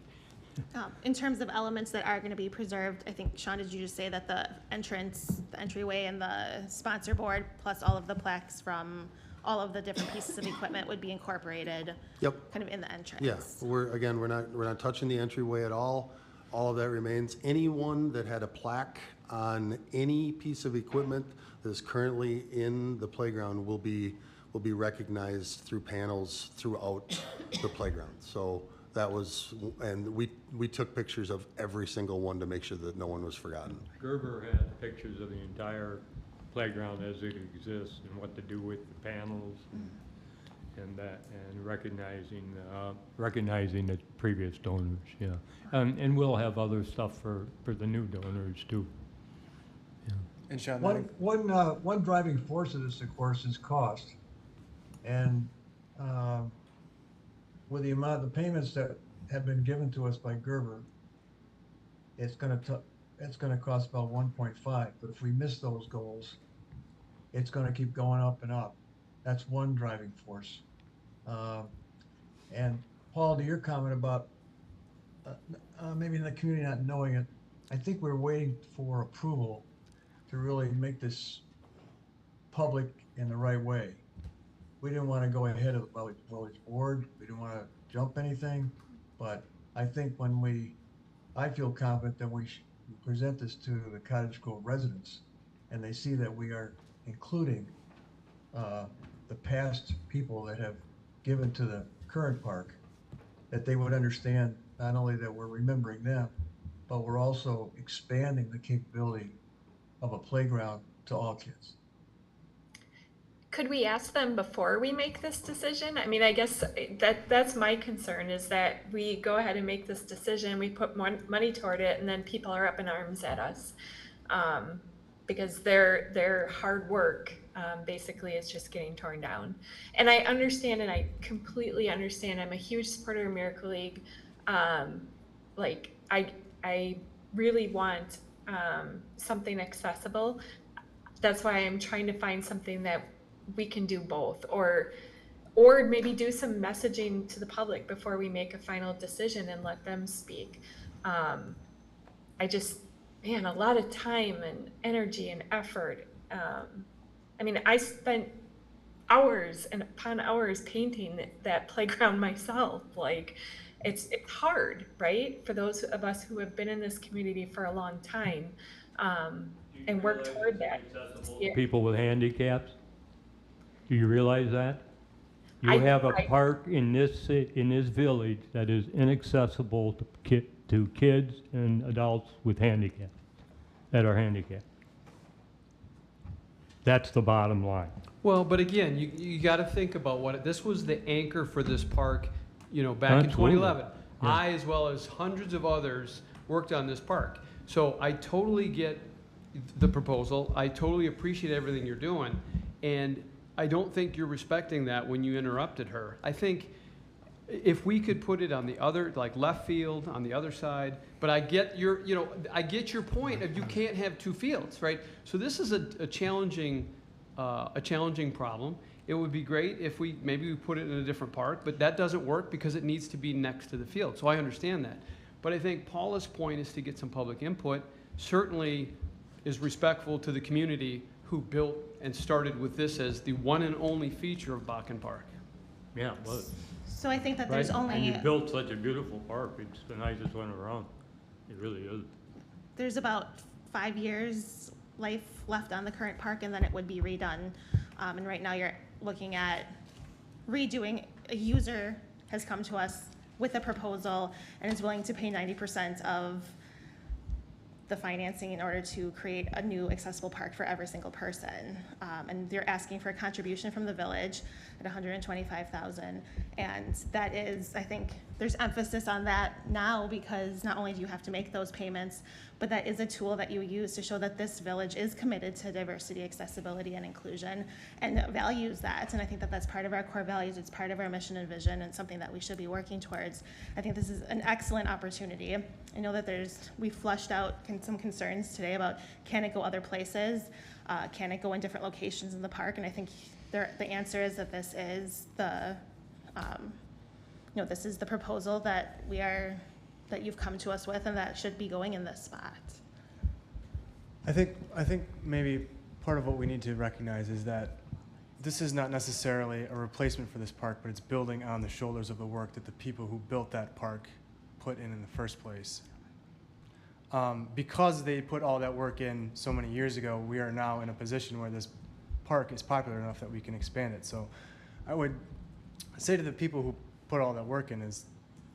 In terms of elements that are going to be preserved, I think, Sean, did you just say that the entrance, the entryway, and the sponsor board, plus all of the plaques from all of the different pieces of equipment would be incorporated? Yep. Kind of in the entrance? Yeah, we're not touching the entryway at all. All of that remains. Anyone that had a plaque on any piece of equipment that is currently in the playground will be recognized through panels throughout the playground. So that was, and we took pictures of every single one to make sure that no one was forgotten. Gerber had pictures of the entire playground as it exists and what to do with the panels and that, and recognizing the previous donors, yeah. And we'll have other stuff for the new donors too. Yeah. And Sean, one driving force of this, of course, is cost. And with the amount of the payments that have been given to us by Gerber, it's going to cost about 1.5. But if we miss those goals, it's going to keep going up and up. That's one driving force. And Paul, to your comment about maybe the community not knowing it, I think we're waiting for approval to really make this public in the right way. We didn't want to go ahead of the village board. We didn't want to jump anything, but I think I feel confident that we should present this to the Cottage Grove residents, and they see that we are including the past people that have given to the current park, that they would understand not only that we're remembering them, but we're also expanding the capability of a playground to all kids. Could we ask them before we make this decision? I mean, I guess that's my concern, is that we go ahead and make this decision, we put more money toward it, and then people are up in arms at us. Because their hard work basically is just getting torn down. And I understand, and I completely understand. I'm a huge supporter of Miracle League. Like, I really want something accessible. That's why I'm trying to find something that we can do both, or maybe do some messaging to the public before we make a final decision and let them speak. Man, a lot of time and energy and effort. I mean, I spent hours and upon hours painting that playground myself. Like, it's hard, right? For those of us who have been in this community for a long time, and work toward that. Yeah. People with handicaps? Do you realize that? You have a park in this village that is inaccessible to kids and adults with handicaps, that are handicapped. That's the bottom line. Well, but again, you got to think about this was the anchor for this park, back in 2011. Yeah. I, as well as hundreds of others, worked on this park. So I totally get the proposal. I totally appreciate everything you're doing. And I don't think you're respecting that when you interrupted her. I think if we could put it on the other, like left field, on the other side, but I get your point of you can't have two fields, right? So this is a challenging problem. It would be great if maybe we put it in a different park, but that doesn't work because it needs to be next to the field. So I understand that. But I think Paula's point is to get some public input, certainly is respectful to the community who built and started with this as the one and only feature of Bakken Park. Yeah, it was. So I think that Right. there's only. And you built such a beautiful park. It's the nicest one around. It really is. There's about 5 years life left on the current park, and then it would be redone. And right now you're looking at redoing. A user has come to us with a proposal and is willing to pay 90% of the financing in order to create a new accessible park for every single person. And they're asking for a contribution from the village at $125,000. And that is, I think, there's emphasis on that now because not only do you have to make those payments, but that is a tool that you use to show that this village is committed to diversity, accessibility, and inclusion and values that. And I think that that's part of our core values. It's part of our mission and vision and something that we should be working towards. I think this is an excellent opportunity. I know that we flushed out some concerns today about can it go other places? Can it go in different locations in the park? And I think the answer is that this is this is the proposal that you've come to us with, and that should be going in this spot. I think maybe part of what we need to recognize is that this is not necessarily a replacement for this park, but it's building on the shoulders of the work that the people who built that park put in the first place. Because they put all that work in so many years ago, we are now in a position where this park is popular enough that we can expand it. So I would say to the people who put all that work in is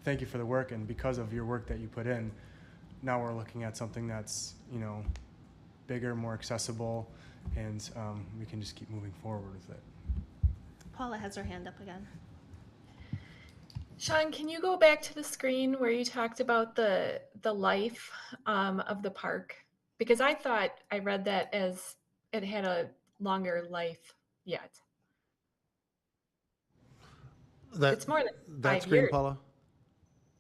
thank you for the work, and because of your work that you put in, now we're looking at something that's, bigger, more accessible, and we can just keep moving forward with it. Paula has her hand up again. Sean, can you go back to the screen where you talked about the life of the park? Because I thought I read that as it had a longer life yet. It's more than 5 screen, years. Paula?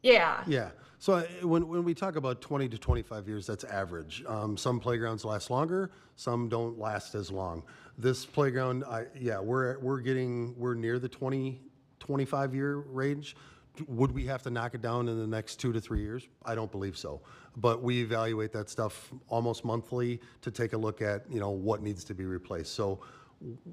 Yeah. Yeah. So when we talk about 20 to 25 years, that's average. Some playgrounds last longer, some don't last as long. This playground, we're near the 25-year range. Would we have to knock it down in the next 2 to 3 years? I don't believe so. But we evaluate that stuff almost monthly to take a look at, what needs to be replaced. So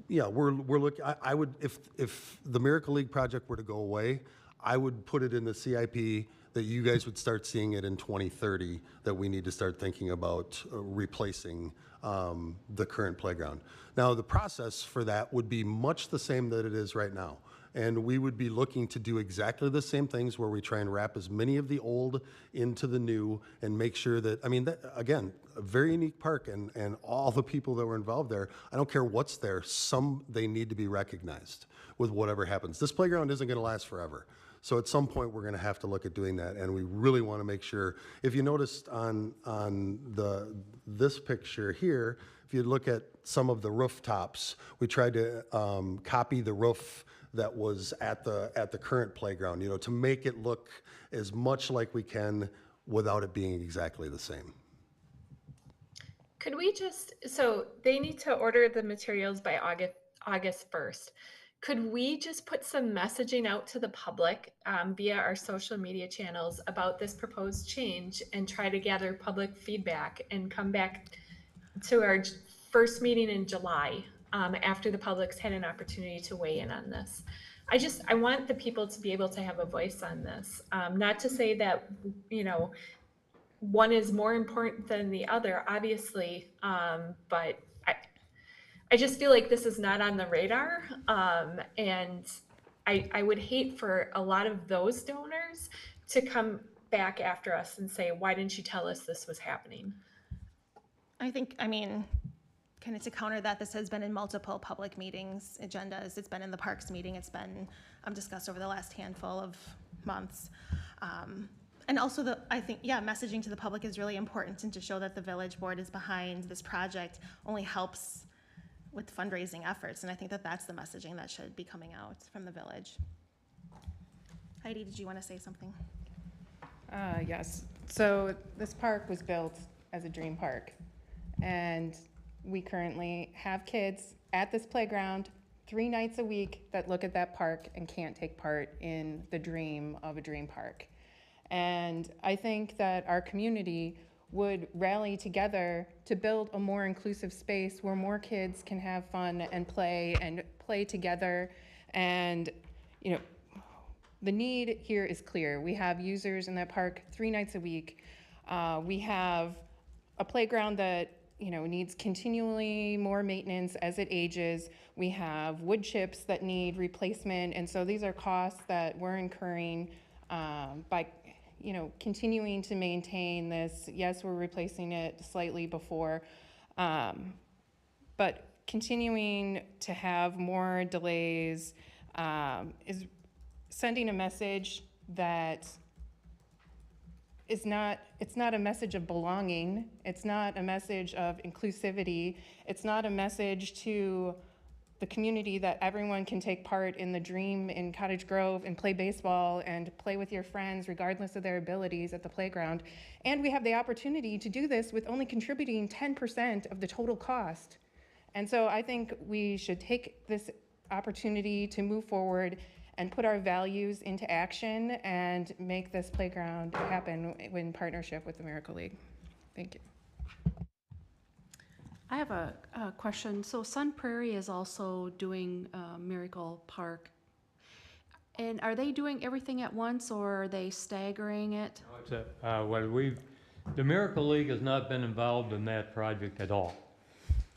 yeah, we're looking, I would, if the Miracle League project were to go away, I would put it in the CIP that you guys would start seeing it in 2030, that we need to start thinking about replacing the current playground. Now, the process for that would be much the same that it is right now. And we would be looking to do exactly the same things where we try and wrap as many of the old into the new and make sure that, again, a very unique park, and all the people that were involved there, I don't care what's there, they need to be recognized with whatever happens. This playground isn't going to last forever. So at some point, we're going to have to look at doing that, and we really want to make sure. If you noticed on this picture here, if you look at some of the rooftops, we tried to copy the roof that was at the current playground, to make it look as much like we can without it being exactly the same. Could we so they need to order the materials by August 1st. Could we just put some messaging out to the public via our social media channels about this proposed change and try to gather public feedback and come back to our first meeting in July after the public's had an opportunity to weigh in on this? I want the people to be able to have a voice on this. Not to say that, one is more important than the other, obviously, but I just feel like this is not on the radar, and I would hate for a lot of those donors to come back after us and say, why didn't you tell us this was happening? Kind of to counter that, this has been in multiple public meetings, agendas. It's been in the parks meeting. It's been discussed over the last handful of months. And also, I think messaging to the public is really important, and to show that the village board is behind this project only helps with fundraising efforts. And I think that that's the messaging that should be coming out from the village. Heidi, did you want to say something? Yes. So this park was built as a dream park, and we currently have kids at this playground 3 nights a week that look at that park and can't take part in the dream of a dream park. And I think that our community would rally together to build a more inclusive space where more kids can have fun and play together. And, you know, the need here is clear. We have users in that park 3 nights a week. We have a playground that, you know, needs continually more maintenance as it ages. We have wood chips that need replacement. And so these are costs that we're incurring by, you know, continuing to maintain this. Yes, we're replacing it slightly before, but continuing to have more delays is sending a message that it's not a message of belonging. It's not a message of inclusivity. It's not a message to the community that everyone can take part in the dream in Cottage Grove and play baseball and play with your friends regardless of their abilities at the playground. And we have the opportunity to do this with only contributing 10% of the total cost. And so I think we should take this opportunity to move forward and put our values into action and make this playground happen in partnership with the Miracle League. Thank you. I have a question. So Sun Prairie is also doing Miracle Park. And are they doing everything at once, or are they staggering it? The Miracle League has not been involved in that project at all.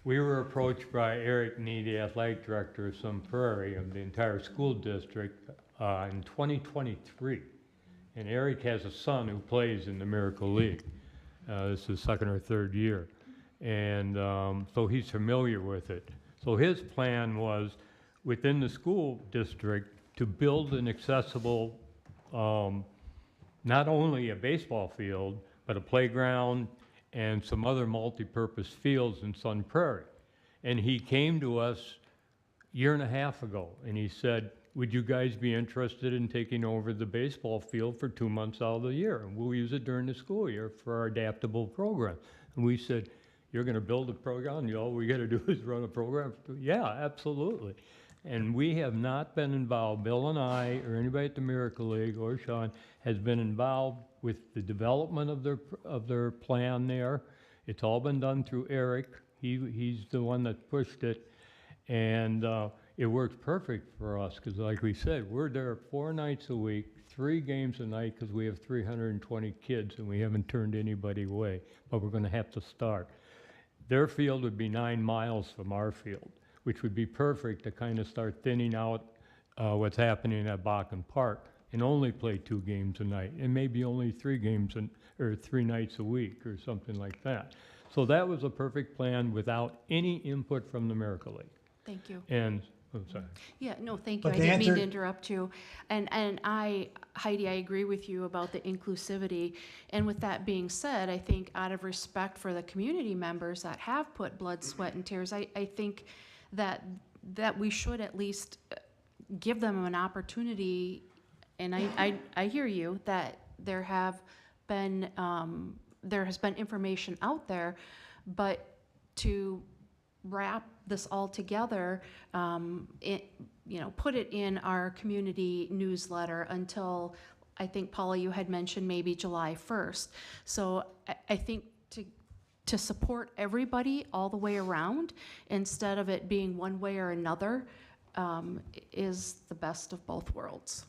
We were approached by Eric Nee, the athletic director of Sun Prairie, of the entire school district, in 2023. And Eric has a son who plays in the Miracle League. This is second or third year. And so he's familiar with it. So his plan was, within the school district, to build an accessible, not only a baseball field, but a playground and some other multi-purpose fields in Sun Prairie. And he came to us a year and a half ago, and he said, would you guys be interested in taking over the baseball field for 2 months out of the year? And we'll use it during the school year for our adaptable program. And we said, you're gonna build a program? All we gotta do is run a program? Yeah, absolutely. And we have not been involved, Bill and I, or anybody at the Miracle League, or Sean, has been involved with the development of their plan there. It's all been done through Eric. He's the one that pushed it. And it works perfect for us, because like we said, we're there 4 nights a week, 3 games a night, because we have 320 kids, and we haven't turned anybody away, but we're gonna have to start. Their field would be 9 miles from our field, which would be perfect to kind of start thinning out what's happening at Bakken Park, and only play 2 games a night, and maybe only 3 games or 3 nights a week, or something like that. So that was a perfect plan without any input from the Miracle League. Thank you. And, I'm sorry. Yeah, no, thank you. But I the didn't mean answer- to interrupt you. And Heidi, I agree with you about the inclusivity. And with that being said, I think out of respect for the community members that have put blood, sweat, and tears, I think that we should at least give them an opportunity. And I hear you that there has been information out there, but to wrap this all together, put it in our community newsletter until, I think, Paula, you had mentioned maybe July 1st. So I think to support everybody all the way around, instead of it being one way or another, is the best of both worlds.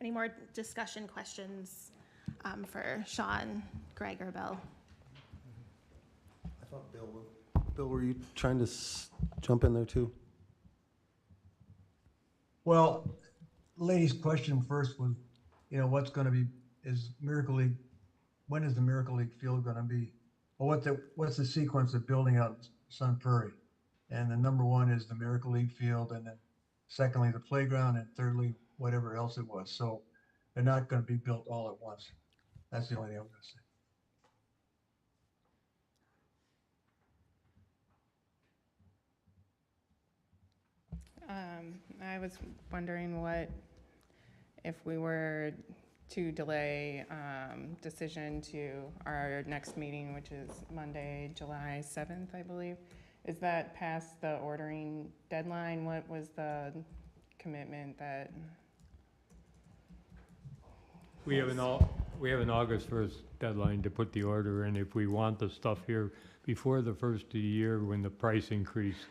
Any more discussion questions for Sean, Greg, or Bill? I thought Bill, were you trying to jump in there too? Well, lady's question first was, what's going to be, is Miracle League, when is the Miracle League field going to be, or what's the sequence of building out Sun Prairie? And the number 1 is the Miracle League field, and then secondly, the playground, and thirdly, whatever else it was. So they're not going to be built all at once. That's the only thing I'm going to say. I was wondering if we were to delay decision to our next meeting, which is Monday, July 7th, I believe. Is that past the ordering deadline? What was the commitment that, We have an August 1st deadline to put the order in if we want the stuff here before the first of the year when the price increase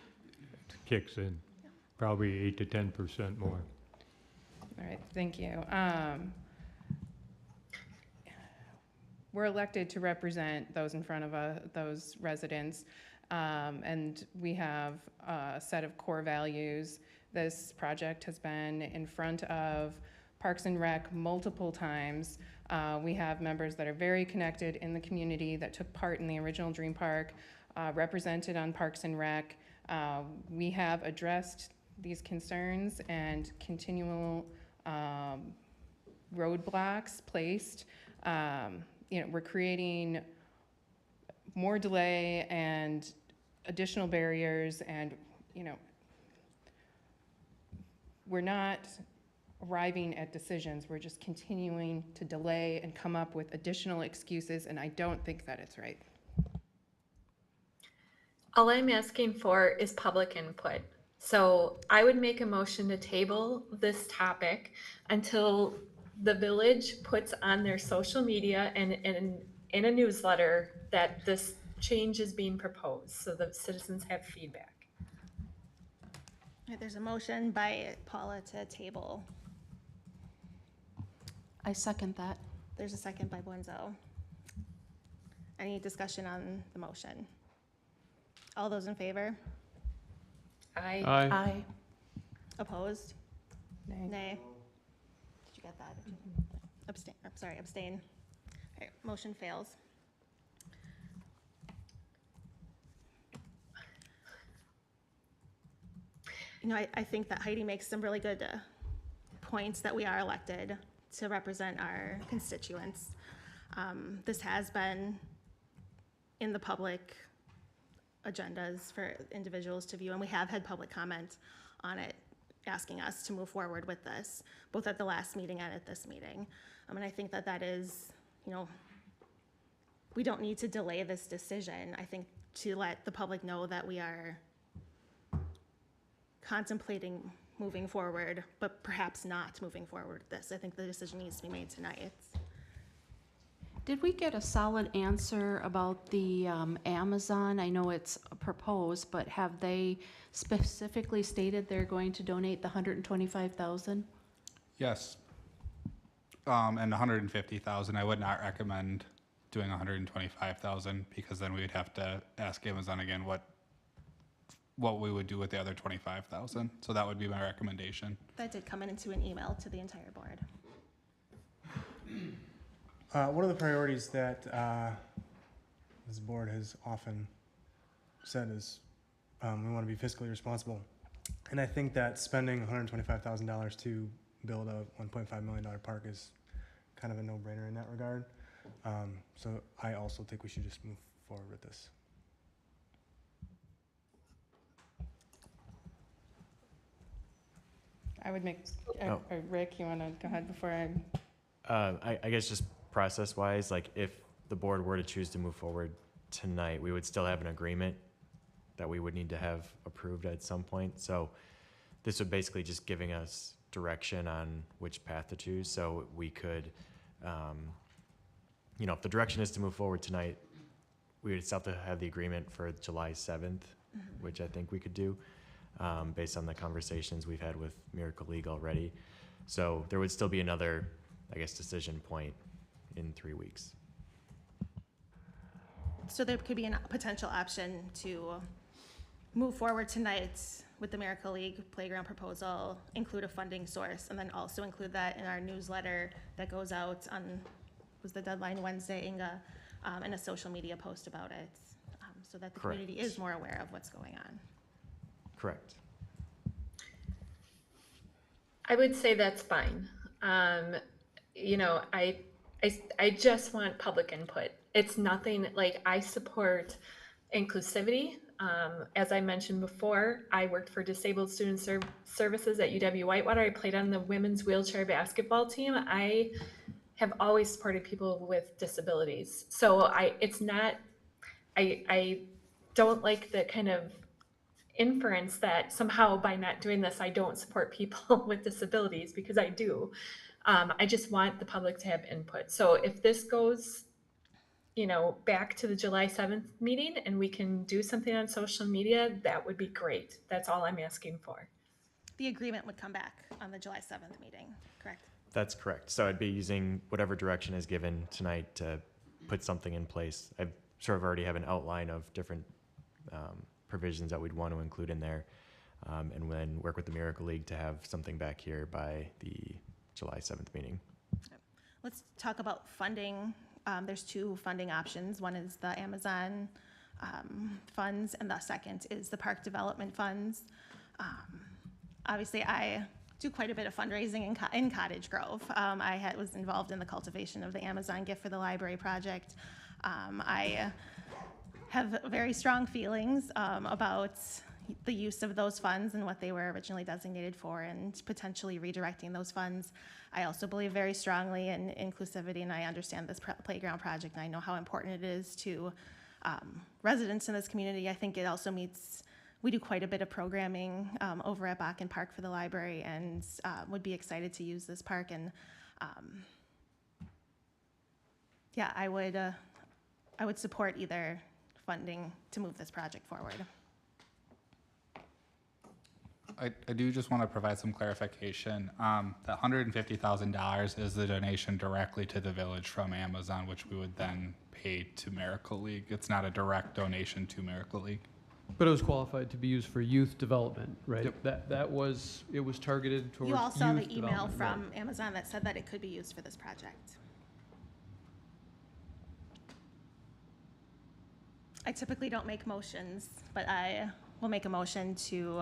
kicks in, probably 8 to 10% more. all right, thank you. We're elected to represent those in front of those residents, and we have a set of core values. This project has been in front of Parks and Rec multiple times. We have members that are very connected in the community that took part in the original Dream Park, represented on Parks and Rec. We have addressed these concerns and continual roadblocks placed. We're creating more delay and additional barriers, and we're not arriving at decisions. We're just continuing to delay and come up with additional excuses, and I don't think that it's right. All I'm asking for is public input. So I would make a motion to table this topic until the village puts on their social media and in a newsletter that this change is being proposed, so the citizens have feedback. All right, there's a motion by Paula to table. I second that. There's a second by Buenzo. Any discussion on the motion? All those in favor? Aye. Aye. Opposed? Nay. Nay. Did you get that? Abstain. Sorry, abstain. All right, motion fails. I think that Heidi makes some really good points that we are elected to represent our constituents. This has been in the public agendas for individuals to view, and we have had public comment on it, asking us to move forward with this, both at the last meeting and at this meeting. And I think that is, we don't need to delay this decision. I think to let the public know that we are contemplating moving forward, but perhaps not moving forward with this. I think the decision needs to be made tonight. Did we get a solid answer about the Amazon? I know it's proposed, but have they specifically stated they're going to donate the $125,000? Yes. And 150,000. I would not recommend doing 125,000 because then we would have to ask Amazon again what we would do with the other 25,000. So that would be my recommendation. That did come into an email to the entire board. One of the priorities that this board has often said is we want to be fiscally responsible. And I think that spending $125,000 to build a $1.5 million park is kind of a no-brainer in that regard. So I also think we should just move forward with this. I would make, Rick, you want to go ahead before I guess just process-wise, like if the board were to choose to move forward tonight, we would still have an agreement that we would need to have approved at some point. So this would basically just giving us direction on which path to choose. So we could, if the direction is to move forward tonight, we would still have to have the agreement for July 7th, which I think we could do based on the conversations we've had with Miracle League already. So there would still be another, I guess, decision point in 3 weeks. So there could be a potential option to move forward tonight with the Miracle League playground proposal, include a funding source, and then also include that in our newsletter that goes out on, was the deadline Wednesday, Inga, and a social media post about it, so that the community is more aware of what's going on. Correct. I would say that's fine. I just want public input. It's nothing like I support inclusivity. As I mentioned before, I worked for Disabled Student Services at UW Whitewater. I played on the women's wheelchair basketball team. I have always supported people with disabilities. So I don't like the kind of inference that somehow by not doing this, I don't support people with disabilities, because I do. I just want the public to have input. So if this goes, back to the July 7th meeting and we can do something on social media, that would be great. That's all I'm asking for. The agreement would come back on the July 7th meeting, correct? That's correct. So I'd be using whatever direction is given tonight to put something in place. I sort of already have an outline of different provisions that we'd want to include in there, and then work with the Miracle League to have something back here by the July 7th meeting. Let's talk about funding. There's two funding options. One is the Amazon funds, and the second is the park development funds. Obviously, I do quite a bit of fundraising in Cottage Grove. I was involved in the cultivation of the Amazon gift for the library project. I have very strong feelings about the use of those funds and what they were originally designated for, and potentially redirecting those funds. I also believe very strongly in inclusivity, and I understand this playground project, and I know how important it is to residents in this community. I think it also meets, we do quite a bit of programming over at Bakken Park for the library, and would be excited to use this park. And yeah, I would support either funding to move this project forward. I do just want to provide some clarification. That $150,000 is the donation directly to the village from Amazon, which we would then pay to Miracle League. It's not a direct donation to Miracle League. But it was qualified to be used for youth development, right? Yep. It was targeted towards You all saw youth the email development, from right. Amazon that said that it could be used for this project. I typically don't make motions, but I will make a motion to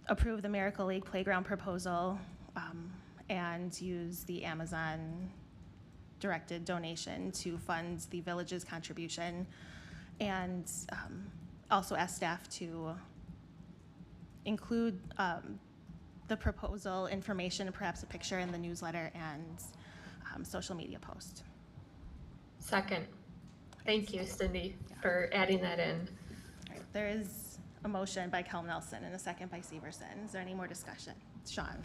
approve the Miracle League playground proposal and use the Amazon directed donation to fund the village's contribution, and also ask staff to include the proposal information, perhaps a picture in the newsletter, and social media post. Second. Thank you, Cindy, for adding that in. All right, there is a motion by Kel Nelson and a second by Severson. Is there any more discussion? Sean?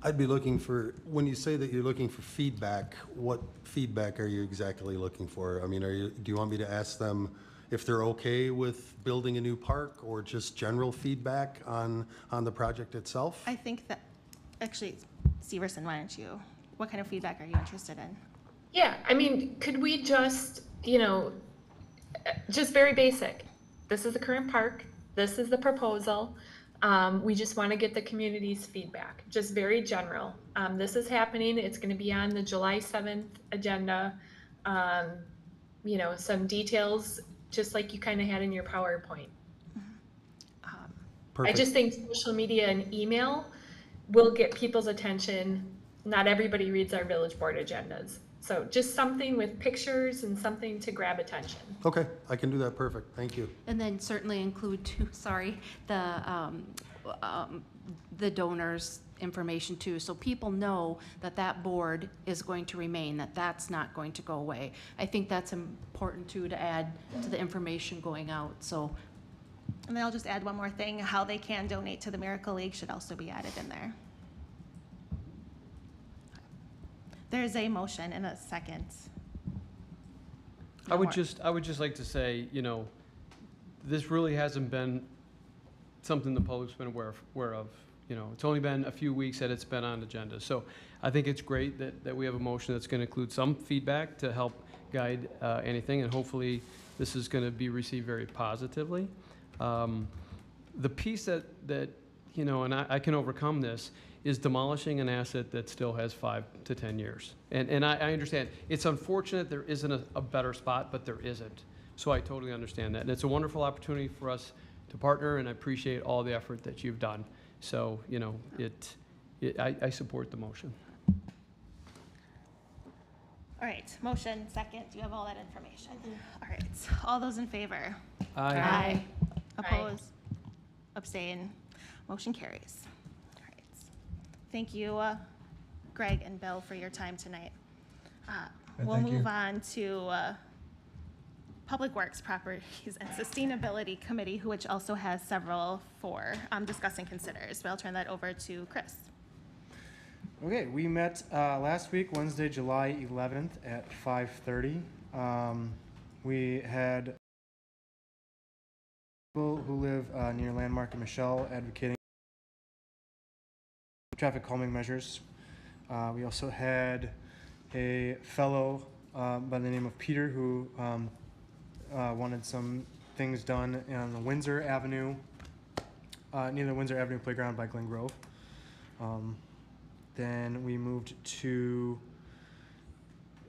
I'd be looking for, when you say that you're looking for feedback, what feedback are you exactly looking for? I mean, do you want me to ask them if they're okay with building a new park, or just general feedback on the project itself? I think that, actually, Severson, why don't you, what kind of feedback are you interested in? Yeah, I mean, could we just, just very basic. This is the current park. This is the proposal. We just want to get the community's feedback, just very general. This is happening. It's going to be on the July 7th agenda. Some details, just like you kind of had in your PowerPoint. I just think social media and email will get people's attention. Not everybody reads our village board agendas. So just something with pictures and something to grab attention. Okay, I can do that. Perfect. Thank you. And then certainly include too, the donors' information too, so people know that that board is going to remain, that's not going to go away. I think that's important too, to add to the information going out, so. And then I'll just add one more thing, how they can donate to the Miracle League should also be added in there. There's a motion and a second. I would just like to say, this really hasn't been something the public's been aware of. It's only been a few weeks that it's been on agenda. So I think it's great that we have a motion that's going to include some feedback to help guide anything, and hopefully this is going to be received very positively. The piece that and I can overcome this, is demolishing an asset that still has 5 to 10 years. And I understand, it's unfortunate there isn't a better spot, but there isn't. So I totally understand that. And it's a wonderful opportunity for us to partner, and I appreciate all the effort that you've done. So, I support the motion. All right, motion, second. Do you have all that information? All right, all those in favor? Aye. Aye. Oppose? Abstain? Motion carries. Thank you, Greg and Bill, for your time tonight. We'll move on to Public Works, Properties, and Sustainability Committee, which also has several for discuss and consider. So I'll turn that over to Chris. Okay, we met last week, Wednesday, July 11th at 5:30. We had people who live near Landmark and Michelle advocating traffic calming measures. We also had a fellow by the name of Peter who wanted some things done on the Windsor Avenue, near the Windsor Avenue playground by Glen Grove. Then we moved to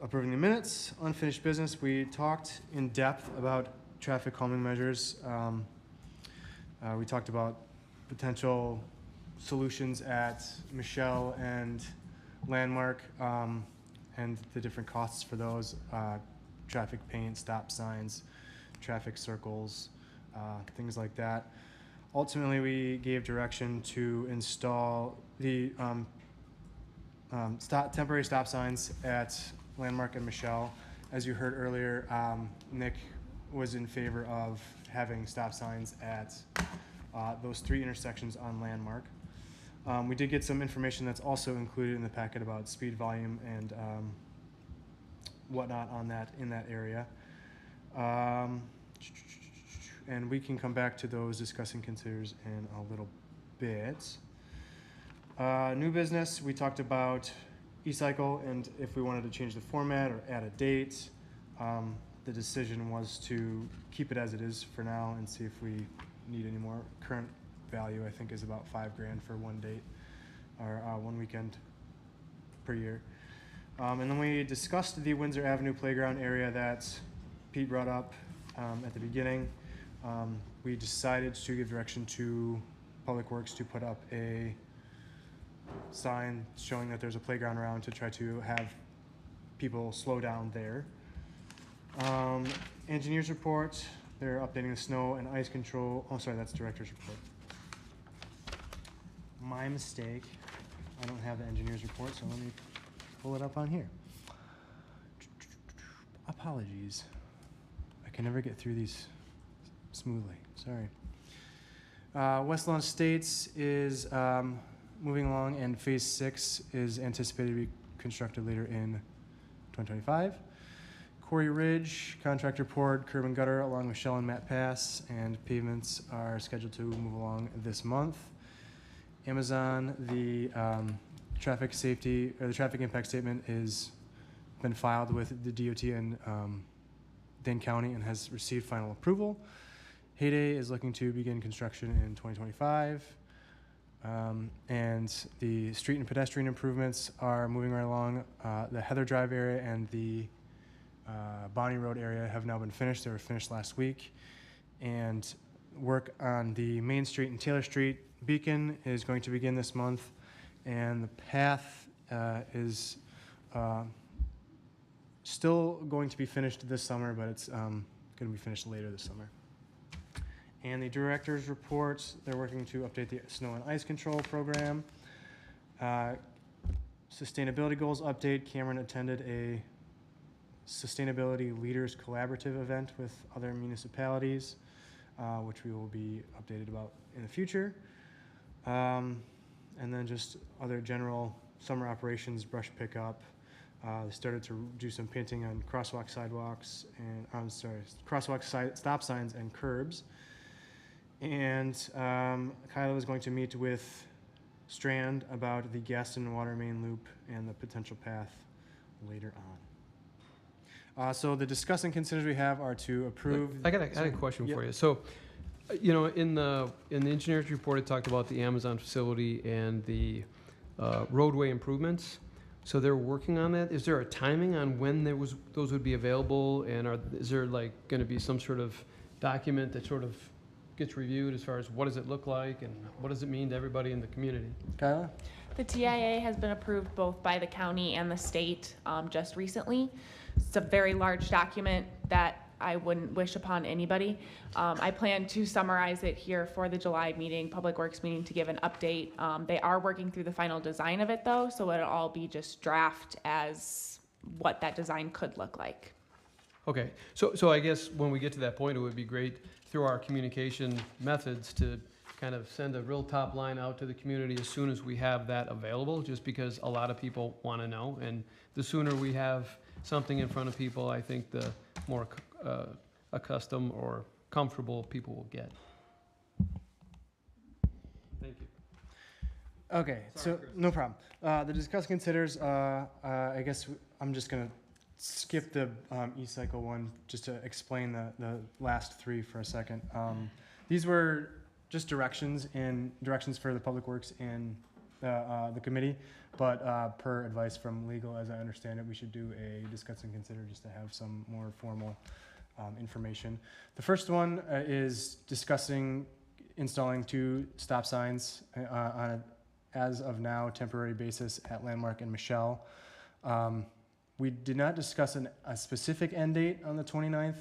approving the minutes, unfinished business. We talked in depth about traffic calming measures. We talked about potential solutions at Michelle and Landmark, and the different costs for those, traffic paint, stop signs, traffic circles, things like that. Ultimately, we gave direction to install the temporary stop signs at Landmark and Michelle. As you heard earlier, Nick was in favor of having stop signs at those 3 intersections on Landmark. We did get some information that's also included in the packet about speed volume and whatnot on that in that area. And we can come back to those discussing considers in a little bit. New business, we talked about e-cycle and if we wanted to change the format or add a date. The decision was to keep it as it is for now and see if we need any more. Current value, I think, is about $5,000 for one date or one weekend per year. And then we discussed the Windsor Avenue playground area that Pete brought up at the beginning. We decided to give direction to Public Works to put up a sign showing that there's a playground around to try to have people slow down there. Engineers report, they're updating the snow and ice control. Oh, sorry, that's director's report. My mistake. I don't have the engineer's report, so let me pull it up on here. Apologies. I can never get through these smoothly. Sorry. West Lawn Estates is moving along, and Phase 6 is anticipated to be constructed later in 2025. Quarry Ridge, contract report, curb and gutter along Michelle and Matt Pass, and pavements are scheduled to move along this month. Amazon, the traffic safety, or the traffic impact statement is been filed with the DOT in Dane County and has received final approval. Hayday is looking to begin construction in 2025. And the street and pedestrian improvements are moving right along. The Heather Drive area and the Bonnie Road area have now been finished. They were finished last week. And work on the Main Street and Taylor Street beacon is going to begin this month. And the path is still going to be finished this summer, but it's going to be finished later this summer. And the director's reports, they're working to update the snow and ice control program. Sustainability goals update, Cameron attended a Sustainability Leaders Collaborative event with other municipalities, which we will be updated about in the future. And then just other general summer operations, brush pickup. They started to do some painting on crosswalk sidewalks and, stop signs and curbs. And Kyla was going to meet with Strand about the Gaston water main loop and the potential path later on. So the discuss and considers we have are to approve. I got a question for you. So, you know, in the engineer's report, it talked about the Amazon facility and the roadway improvements. So they're working on that. Is there a timing on when those would be available? And is there like going to be some sort of document that sort of gets reviewed as far as what does it look like and what does it mean to everybody in the community? Kyla? The TIA has been approved both by the county and the state just recently. It's a very large document that I wouldn't wish upon anybody. I plan to summarize it here for the July meeting, Public Works meeting, to give an update. They are working through the final design of it though, so it'll all be just draft as what that design could look like. Okay, so I guess when we get to that point, it would be great through our communication methods to kind of send a real top line out to the community as soon as we have that available, just because a lot of people want to know. And the sooner we have something in front of people, I think the more accustomed or comfortable people will get. Thank you. Okay, so no problem. The discuss considers, I guess I'm just gonna skip the e-cycle one just to explain the last three for a second. These were just directions for the Public Works and the committee, but per advice from legal, as I understand it, we should do a discuss and consider just to have some more formal information. The first one is discussing installing 2 stop signs on a, as of now, temporary basis at Landmark and Michelle. We did not discuss a specific end date on the 29th.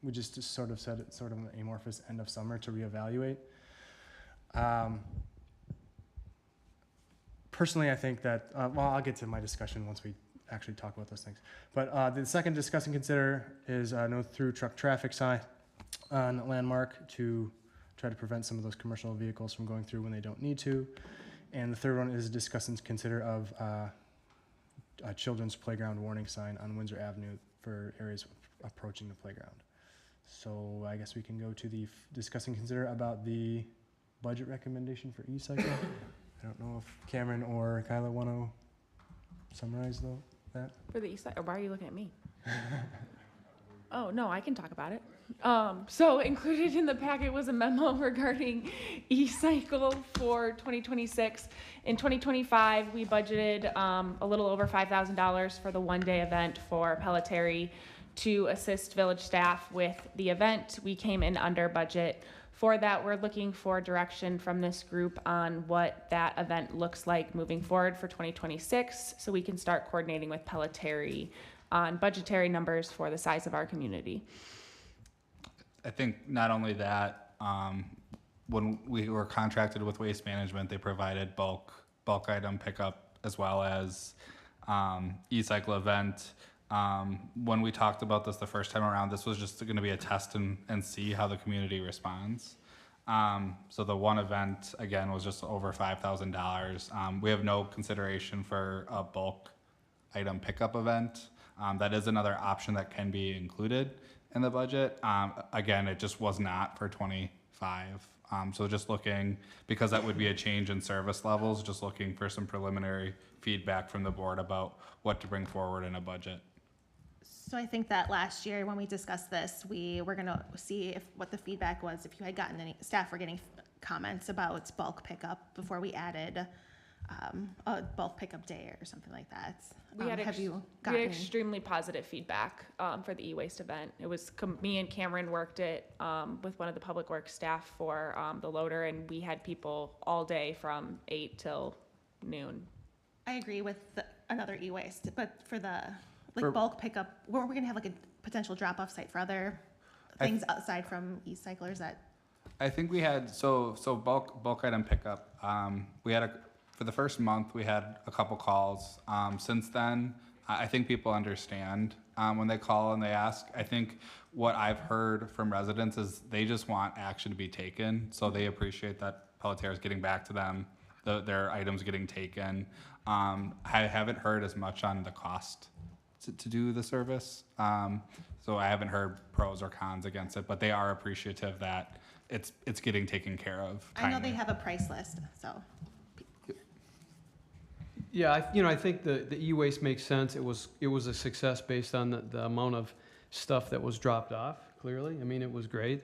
We just sort of said it's sort of an amorphous end of summer to reevaluate. Personally, I think that, well, I'll get to my discussion once we actually talk about those things. But the second discuss and consider is no through truck traffic sign on Landmark to try to prevent some of those commercial vehicles from going through when they don't need to. And the third one is discuss and consider of a children's playground warning sign on Windsor Avenue for areas approaching the playground. So I guess we can go to the discuss and consider about the budget recommendation for e-cycle. I don't know if Cameron or Kyla want to summarize that. For the e-cycle, why are you looking at me? Oh, no, I can talk about it. So included in the packet was a memo regarding e-cycle for 2026. In 2025, we budgeted a little over $5,000 for the one-day event for Pelletieri to assist village staff with the event. We came in under budget. For that, we're looking for direction from this group on what that event looks like moving forward for 2026, so we can start coordinating with Pelletieri on budgetary numbers for the size of our community. I think not only that, when we were contracted with Waste Management, they provided bulk item pickup as well as e-cycle event. When we talked about this the first time around, this was just going to be a test and see how the community responds. So the one event, again, was just over $5,000. We have no consideration for a bulk item pickup event. That is another option that can be included in the budget. Again, it just was not for 25. So just looking, because that would be a change in service levels, just looking for some preliminary feedback from the board about what to bring forward in a budget. So I think that last year when we discussed this, we were going to see what the feedback was, if you had gotten any, staff were getting comments about bulk pickup before we added a bulk pickup day or something like that. We had have you gotten extremely positive feedback for the e-waste event. It was me and Cameron worked it with one of the public works staff for the loader, and we had people all day from 8 till noon. I agree with another e-waste, but for the bulk pickup, we're going to have like a potential drop-off site for other things outside from e-cyclers that. I think we had, so bulk item pickup, we had for the first month, we had a couple calls. Since then, I think people understand when they call and they ask. I think what I've heard from residents is they just want action to be taken. So they appreciate that Pelletieri is getting back to them, their items getting taken. I haven't heard as much on the cost to do the service. So I haven't heard pros or cons against it, but they are appreciative that it's getting taken care of. I know they have a price list, so. Yeah, I think the e-waste makes sense. It was a success based on the amount of stuff that was dropped off, clearly. I mean, it was great.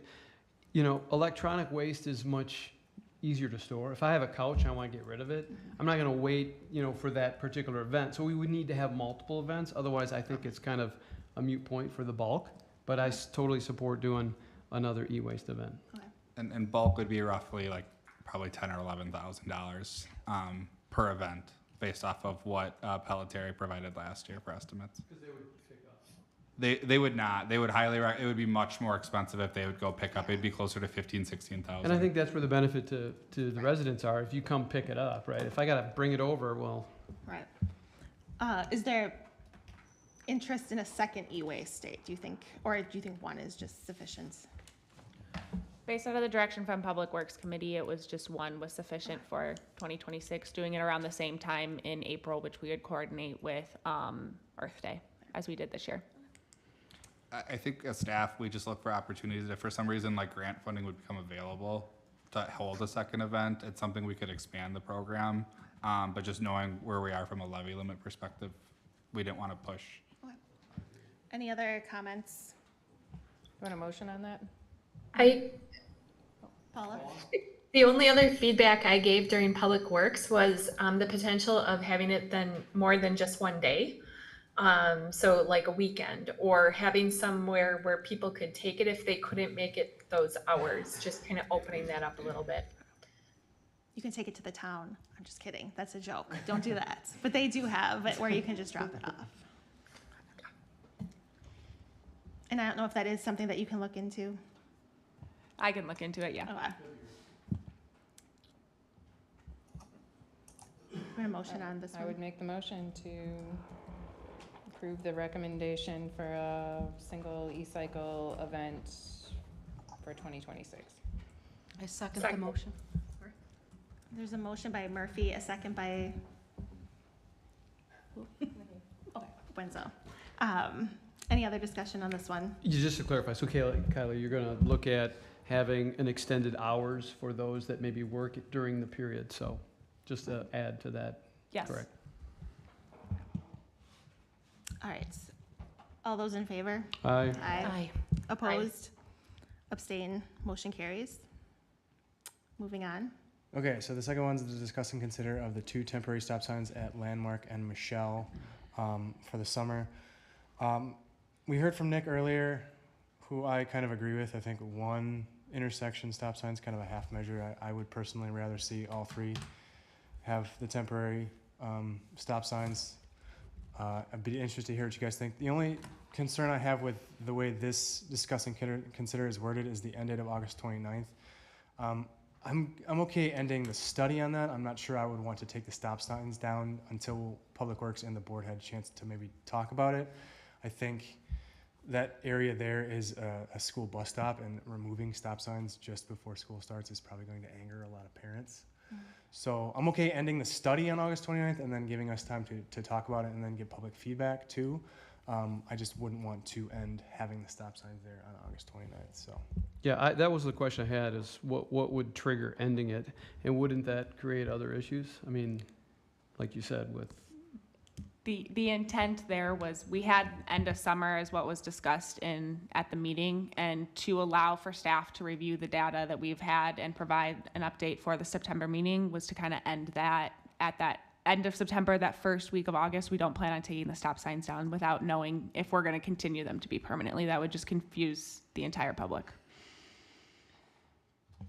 Electronic waste is much easier to store. If I have a couch, I want to get rid of it. I'm not going to wait, for that particular event. So we would need to have multiple events. Otherwise, I think it's kind of a moot point for the bulk. But I totally support doing another e-waste event. Okay. And bulk would be roughly probably $10,000 or $11,000 per event, based off of what Pelletieri provided last year for estimates. Because they would pick up. They would not. They would highly. It would be much more expensive if they would go pick up. It'd be closer to $15,000-16,000. And I think that's where the benefit to the residents are. If you come pick it up, right? If I got to bring it over, well. Right. Is there, interest in a second e-way state, do you think? Or do you think one is just sufficient? Based out of the direction from Public Works Committee, it was just one was sufficient for 2026, doing it around the same time in April, which we would coordinate with Earth Day, as we did this year. I think as staff, we just look for opportunities. If for some reason like grant funding would become available to hold a second event, it's something we could expand the program. But just knowing where we are from a levy limit perspective, we didn't want to push. Okay. Any other comments? You want a motion on that? Paula? The only other feedback I gave during Public Works was the potential of having it then more than just one day. So like a weekend, or having somewhere where people could take it if they couldn't make it those hours, just kind of opening that up a little bit. You can take it to the town. I'm just kidding. That's a joke. Don't do that. But they do have it where you can just drop it off. And I don't know if that is something that you can look into. I can look into it, yeah. Okay. We're gonna motion on this one. I would make the motion to approve the recommendation for a single e-cycle event for 2026. I second the motion. There's a motion by Murphy, a second by Wenzel. Any other discussion on this one? Just to clarify, so Kylie, you're going to look at having an extended hours for those that maybe work during the period. So just to add to that. Yes. Correct. All right. All those in favor? Aye. Aye. Opposed? Abstain? Motion carries. Moving on. Okay, so the second one's to discuss and consider of the 2 temporary stop signs at Landmark and Michelle for the summer. We heard from Nick earlier, who I kind of agree with. I think 1 intersection stop sign is kind of a half measure. I would personally rather see all 3 have the temporary stop signs. I'd be interested to hear what you guys think. The only concern I have with the way this discuss and consider is worded is the end date of August 29th. I'm okay ending the study on that. I'm not sure I would want to take the stop signs down until Public Works and the board had a chance to maybe talk about it. I think that area there is a school bus stop, and removing stop signs just before school starts is probably going to anger a lot of parents. So I'm okay ending the study on August 29th and then giving us time to talk about it and then get public feedback too. I just wouldn't want to end having the stop signs there on August 29th, so. Yeah, that was the question I had, is what would trigger ending it? And wouldn't that create other issues? I mean, like you said, with. The intent there was we had end of summer as what was discussed at the meeting, and to allow for staff to review the data that we've had and provide an update for the September meeting was to kind of end that at that end of September, that first week of August. We don't plan on taking the stop signs down without knowing if we're going to continue them to be permanently. That would just confuse the entire public.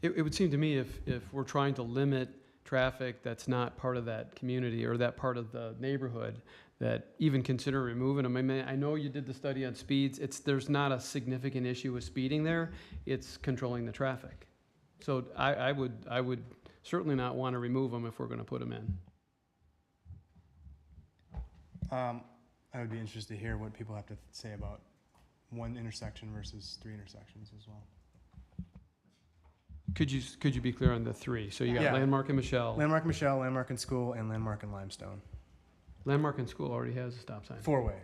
It would seem to me if we're trying to limit traffic that's not part of that community or that part of the neighborhood, that even consider removing them. I mean, I know you did the study on speeds. There's not a significant issue with speeding there. It's controlling the traffic. So I would certainly not want to remove them if we're going to put them in. I would be interested to hear what people have to say about 1 intersection versus 3 intersections as well. Could you be clear on the 3? So you got Landmark and Michelle. Landmark, Michelle, Landmark and School, and Landmark and Limestone. Landmark and School already has a stop sign. 4-way.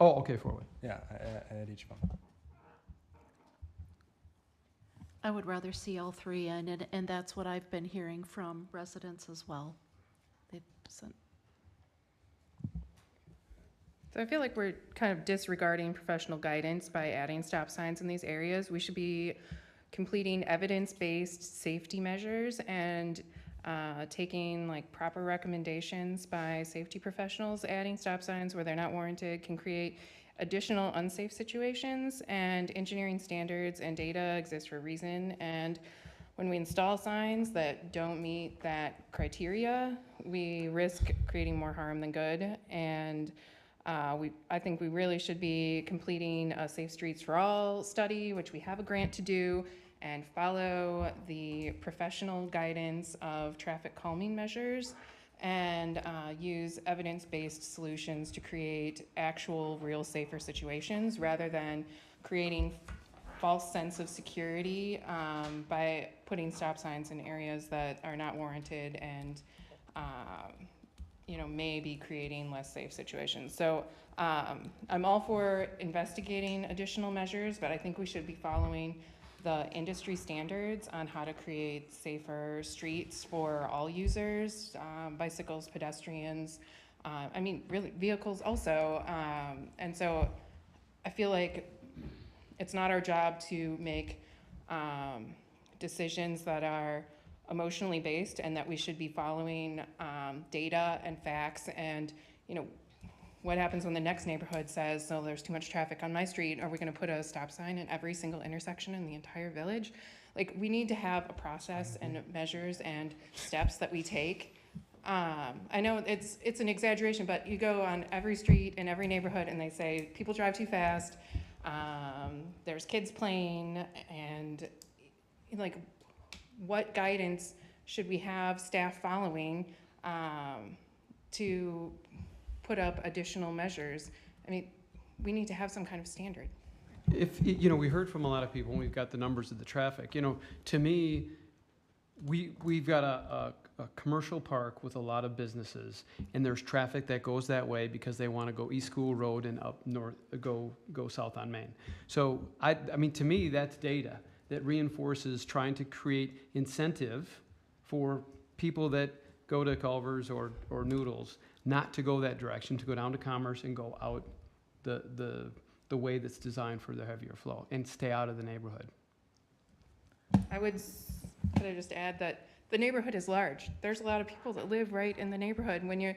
Oh, okay, 4-way. Yeah, at each one. I would rather see all 3, and that's what I've been hearing from residents as well. They've sent. So I feel like we're kind of disregarding professional guidance by adding stop signs in these areas. We should be completing evidence-based safety measures and taking like proper recommendations by safety professionals. Adding stop signs where they're not warranted can create additional unsafe situations, and engineering standards and data exist for a reason. And when we install signs that don't meet that criteria, we risk creating more harm than good. And I think we really should be completing a Safe Streets for All study, which we have a grant to do, and follow the professional guidance of traffic calming measures and use evidence-based solutions to create actual, real, safer situations rather than creating false sense of security by putting stop signs in areas that are not warranted and may be creating less safe situations. So I'm all for investigating additional measures, but I think we should be following the industry standards on how to create safer streets for all users, bicycles, pedestrians, really vehicles also. And so I feel like it's not our job to make decisions that are emotionally based, and that we should be following data and facts. And what happens when the next neighborhood says, "Oh, there's too much traffic on my street. Are we going to put a stop sign in every single intersection in the entire village?" Like, we need to have a process and measures and steps that we take. I know it's an exaggeration, but you go on every street in every neighborhood and they say people drive too fast. There's kids playing, and like, what guidance should we have staff following to put up additional measures? I mean, we need to have some kind of standard. If, we heard from a lot of people, and we've got the numbers of the traffic. To me, we've got a commercial park with a lot of businesses, and there's traffic that goes that way because they want to go East School Road and up north, go south on Main. So I mean, to me, that's data that reinforces trying to create incentive for people that go to Culver's or Noodles not to go that direction, to go down to Commerce and go out the way that's designed for the heavier flow and stay out of the neighborhood. Could I just add that the neighborhood is large. There's a lot of people that live right in the neighborhood. When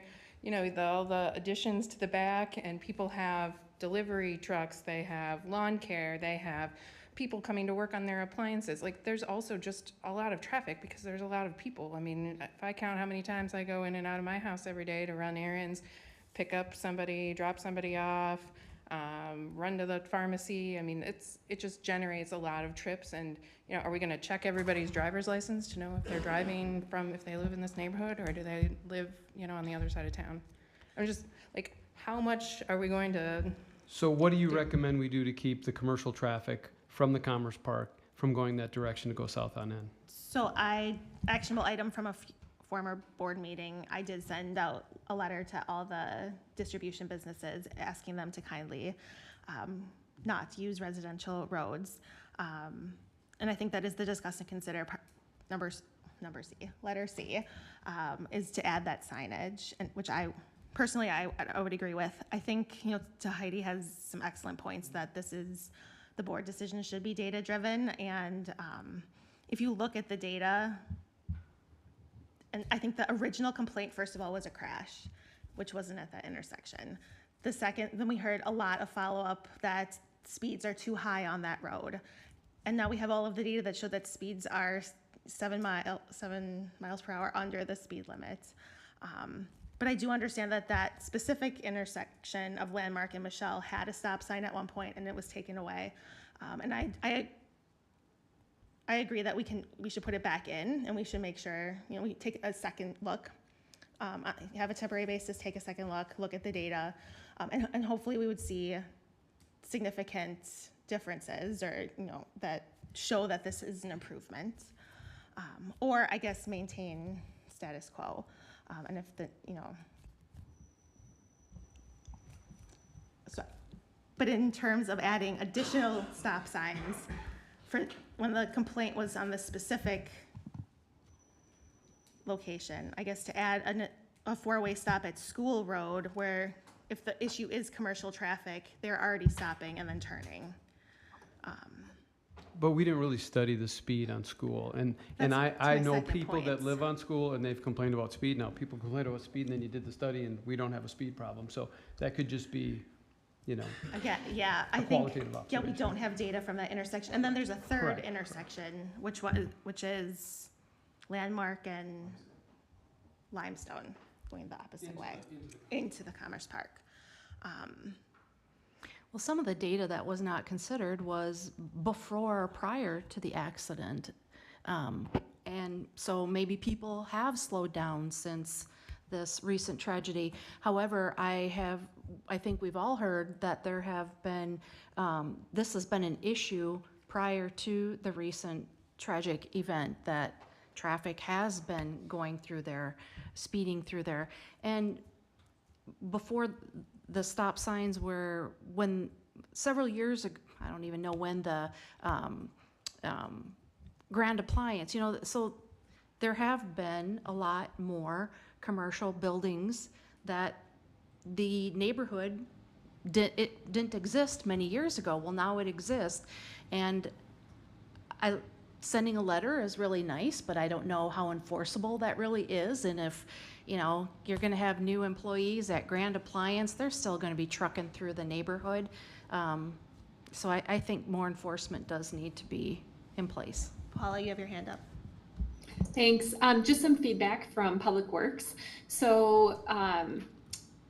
all the additions to the back, and people have delivery trucks, they have lawn care, they have people coming to work on their appliances. Like, there's also just a lot of traffic because there's a lot of people. I mean, if I count how many times I go in and out of my house every day to run errands, pick up somebody, drop somebody off, run to the pharmacy. I mean, it just generates a lot of trips. And are we going to check everybody's driver's license to know if they're driving if they live in this neighborhood, or do they live on the other side of town? I'm just like, how much are we going to? So what do you recommend we do to keep the commercial traffic from the Commerce Park from going that direction to go south on in? So actionable item from a former board meeting, I did send out a letter to all the distribution businesses asking them to kindly not use residential roads. And I think that is the discuss and consider letter C, is to add that signage, and which I personally would agree with. I think, to Heidi has some excellent points that the board decision should be data driven. And if you look at the data, and I think the original complaint, first of all, was a crash, which wasn't at that intersection. Then we heard a lot of follow-up that speeds are too high on that road. And now we have all of the data that show that speeds are 7 miles per hour under the speed limit. But I do understand that specific intersection of Landmark and Michelle had a stop sign at one point, and it was taken away. And I agree that we should put it back in, and we should make sure, we take a second look, have a temporary basis, take a second look at the data, and hopefully we would see significant differences, or, that show that this is an improvement, or I guess maintain status quo. And if but in terms of adding additional stop signs, when the complaint was on the specific location, I guess to add a four-way stop at School Road, where if the issue is commercial traffic, they're already stopping and then turning. But we didn't really study the speed on School, and I know people that live on School, and they've complained about speed. Now, people complain about speed, and then you did the study, and we don't have a speed problem. So that could just be, Again, yeah, I think, we don't have data from that intersection. And then there's a third intersection, which is Landmark and Limestone, going the opposite way into the Commerce Park. Well, some of the data that was not considered was before or prior to the accident. And so maybe people have slowed down since this recent tragedy. However, I think we've all heard that there have been, this has been an issue prior to the recent tragic event, that traffic has been going through there, speeding through there. And before the stop signs were, when several years ago, I don't even know when, the Grand Appliance, so there have been a lot more commercial buildings that the neighborhood didn't exist many years ago. Well, now it exists, and sending a letter is really nice, but I don't know how enforceable that really is. And if, you're gonna have new employees at Grand Appliance, they're still gonna be trucking through the neighborhood. So I think more enforcement does need to be in place. Paula, you have your hand up. Thanks. Just some feedback from Public Works. So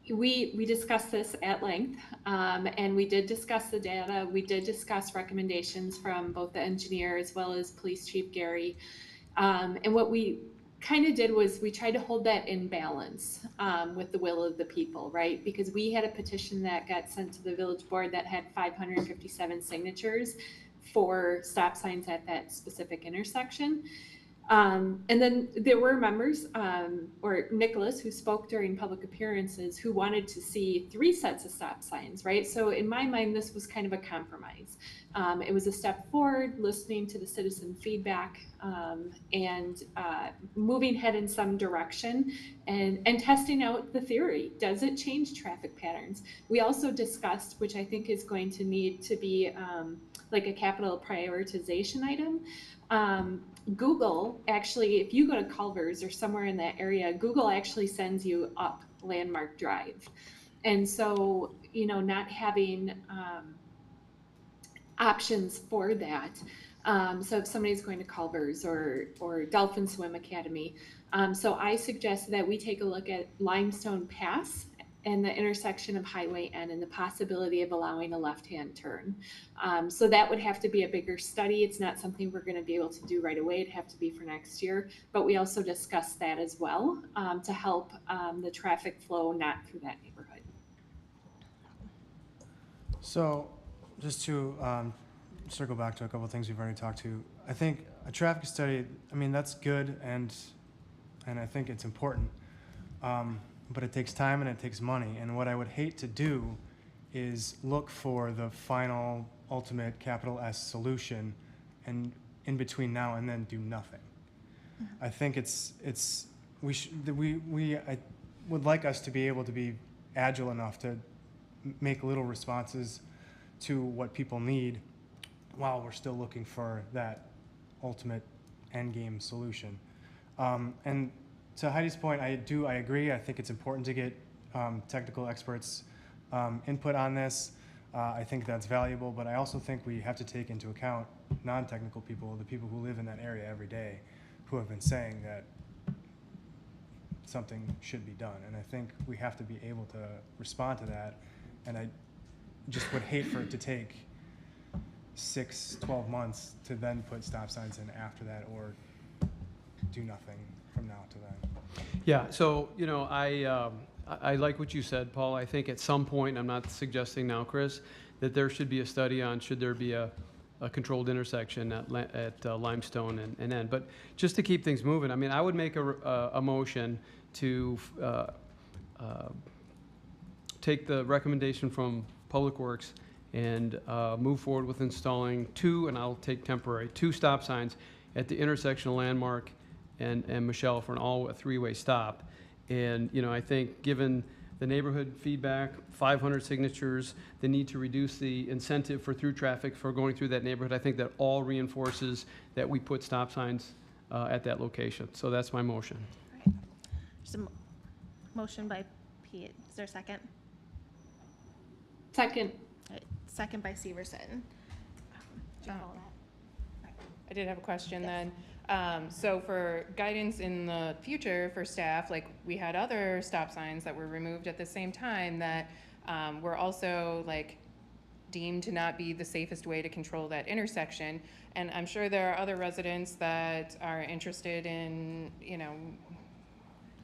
we discussed this at length, and we did discuss the data. We did discuss recommendations from both the engineer as well as Police Chief Gary. And what we kind of did was we tried to hold that in balance with the will of the people, right? Because we had a petition that got sent to the village board that had 557 signatures for stop signs at that specific intersection. And then there were members, or Nicholas, who spoke during public appearances, who wanted to see 3 sets of stop signs, right? So in my mind, this was kind of a compromise. It was a step forward, listening to the citizen feedback, and moving ahead in some direction, and testing out the theory. Does it change traffic patterns? We also discussed, which I think is going to need to be like a capital prioritization item. Google actually, if you go to Culver's or somewhere in that area, Google actually sends you up Landmark Drive. And so, not having options for that. So if somebody's going to Culver's or Dolphin Swim Academy. So I suggest that we take a look at Limestone Pass and the intersection of Highway N and the possibility of allowing a left-hand turn. So that would have to be a bigger study. It's not something we're going to be able to do right away. It'd have to be for next year. But we also discussed that as well to help the traffic flow not through that neighborhood. So just to circle back to a couple of things we've already talked to, I think a traffic study, that's good, and I think it's important. But it takes time and it takes money. And what I would hate to do is look for the final, ultimate capital S solution, and in between now and then do nothing. I think I would like us to be able to be agile enough to make little responses to what people need while we're still looking for that ultimate end game solution. And to Heidi's point, I agree. I think it's important to get technical experts' input on this. I think that's valuable, but I also think we have to take into account non-technical people, the people who live in that area every day, who have been saying that something should be done. And I think we have to be able to respond to that. And I just would hate for it to take 6-12 months to then put stop signs in after that, or do nothing from now to then. Yeah, so, I like what you said, Paul. I think at some point, I'm not suggesting now, Chris, that there should be a study on should there be a controlled intersection at Limestone and N. But just to keep things moving, I would make a motion to take the recommendation from Public Works and move forward with installing 2, and I'll take temporary, 2 stop signs at the intersection of Landmark and Michelle for a 3-way stop. And, I think given the neighborhood feedback, 500 signatures, the need to reduce the incentive for through traffic for going through that neighborhood, I think that all reinforces that we put stop signs at that location. So that's my motion. All right. Just a motion by Pete. Is there a second? Second. All right. Second by Severson. Did you follow that? I did have a question then. So for guidance in the future for staff, like we had other stop signs that were removed at the same time that were also deemed to not be the safest way to control that intersection. And I'm sure there are other residents that are interested in,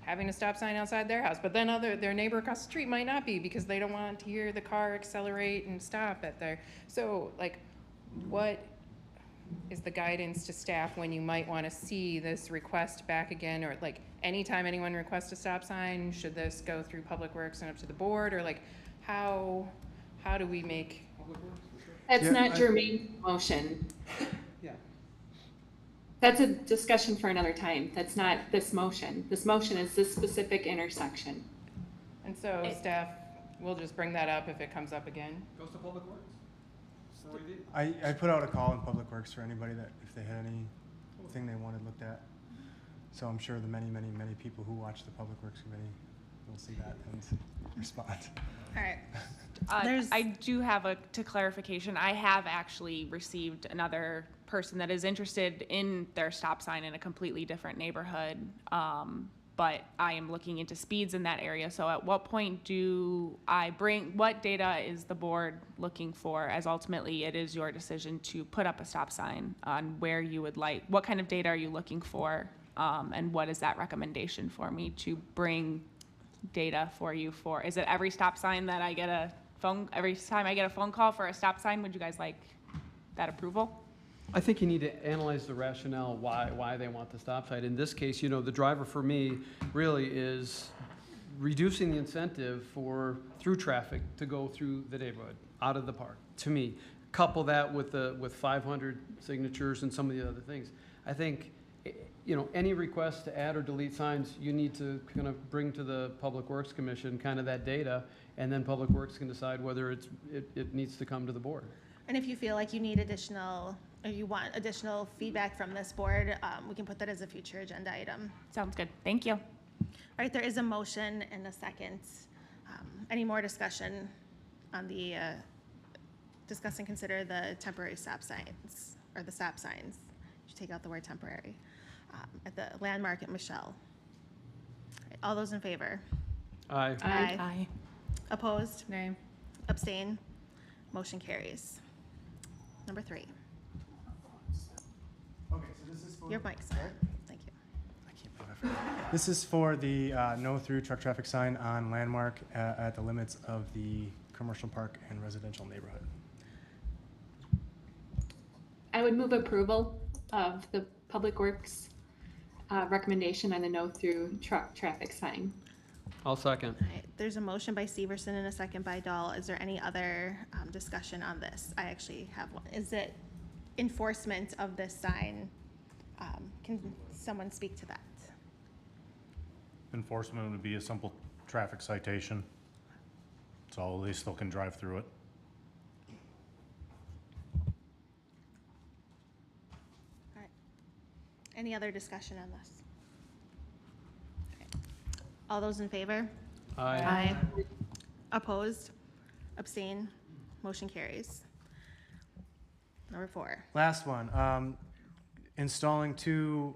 having a stop sign outside their house, but then their neighbor across the street might not be because they don't want to hear the car accelerate and stop at their, so like, what is the guidance to staff when you might want to see this request back again, or like anytime anyone requests a stop sign, should this go through Public Works and up to the board, or like how do we make? That's not germane motion. Yeah. That's a discussion for another time. That's not this motion. This motion is this specific intersection. And so staff will just bring that up if it comes up again. Goes to Public Works. I put out a call in Public Works for anybody that, if they had anything they wanted looked at. So I'm sure the many people who watch the Public Works Committee will see that and respond. All right. I do have to clarification. I have actually received another person that is interested in their stop sign in a completely different neighborhood. But I am looking into speeds in that area. So at what point do I what data is the board looking for, as ultimately it is your decision to put up a stop sign on where you would like, what kind of data are you looking for? And what is that recommendation for me to bring data for you for? Is it every stop sign that I get every time I get a phone call for a stop sign, would you guys like that approval? I think you need to analyze the rationale why they want the stop sign. In this case, the driver for me really is reducing the incentive for through traffic to go through the neighborhood, out of the park, to me. Couple that with 500 signatures and some of the other things. I think, any request to add or delete signs, you need to kind of bring to the Public Works Commission kind of that data, and then Public Works can decide whether it needs to come to the board. And if you feel like you need or you want additional feedback from this board, we can put that as a future agenda item. Sounds good. Thank you. All right, there is a motion and a second. Any more discussion on the discuss and consider the temporary stop signs, or the stop signs? You should take out the word temporary. At the Landmark at Michelle. All right, all those in favor? Aye. Aye. Opposed? Nay. Abstain? Motion carries. Number 3. Okay, so this is for your mic, sir. Thank you. I can't believe I forgot. This is for the no through truck traffic sign on Landmark at the limits of the commercial park and residential neighborhood. I would move approval of the Public Works recommendation on the no through truck traffic sign. I'll second. All right, there's a motion by Severson and a second by Dahl. Is there any other discussion on this? I actually have one. Is it enforcement of this sign? Can someone speak to that? Enforcement would be a simple traffic citation. So they still can drive through it. All right. Any other discussion on this? All those in favor? Aye. Opposed? Abstain? Motion carries. Number 4. Last one, installing 2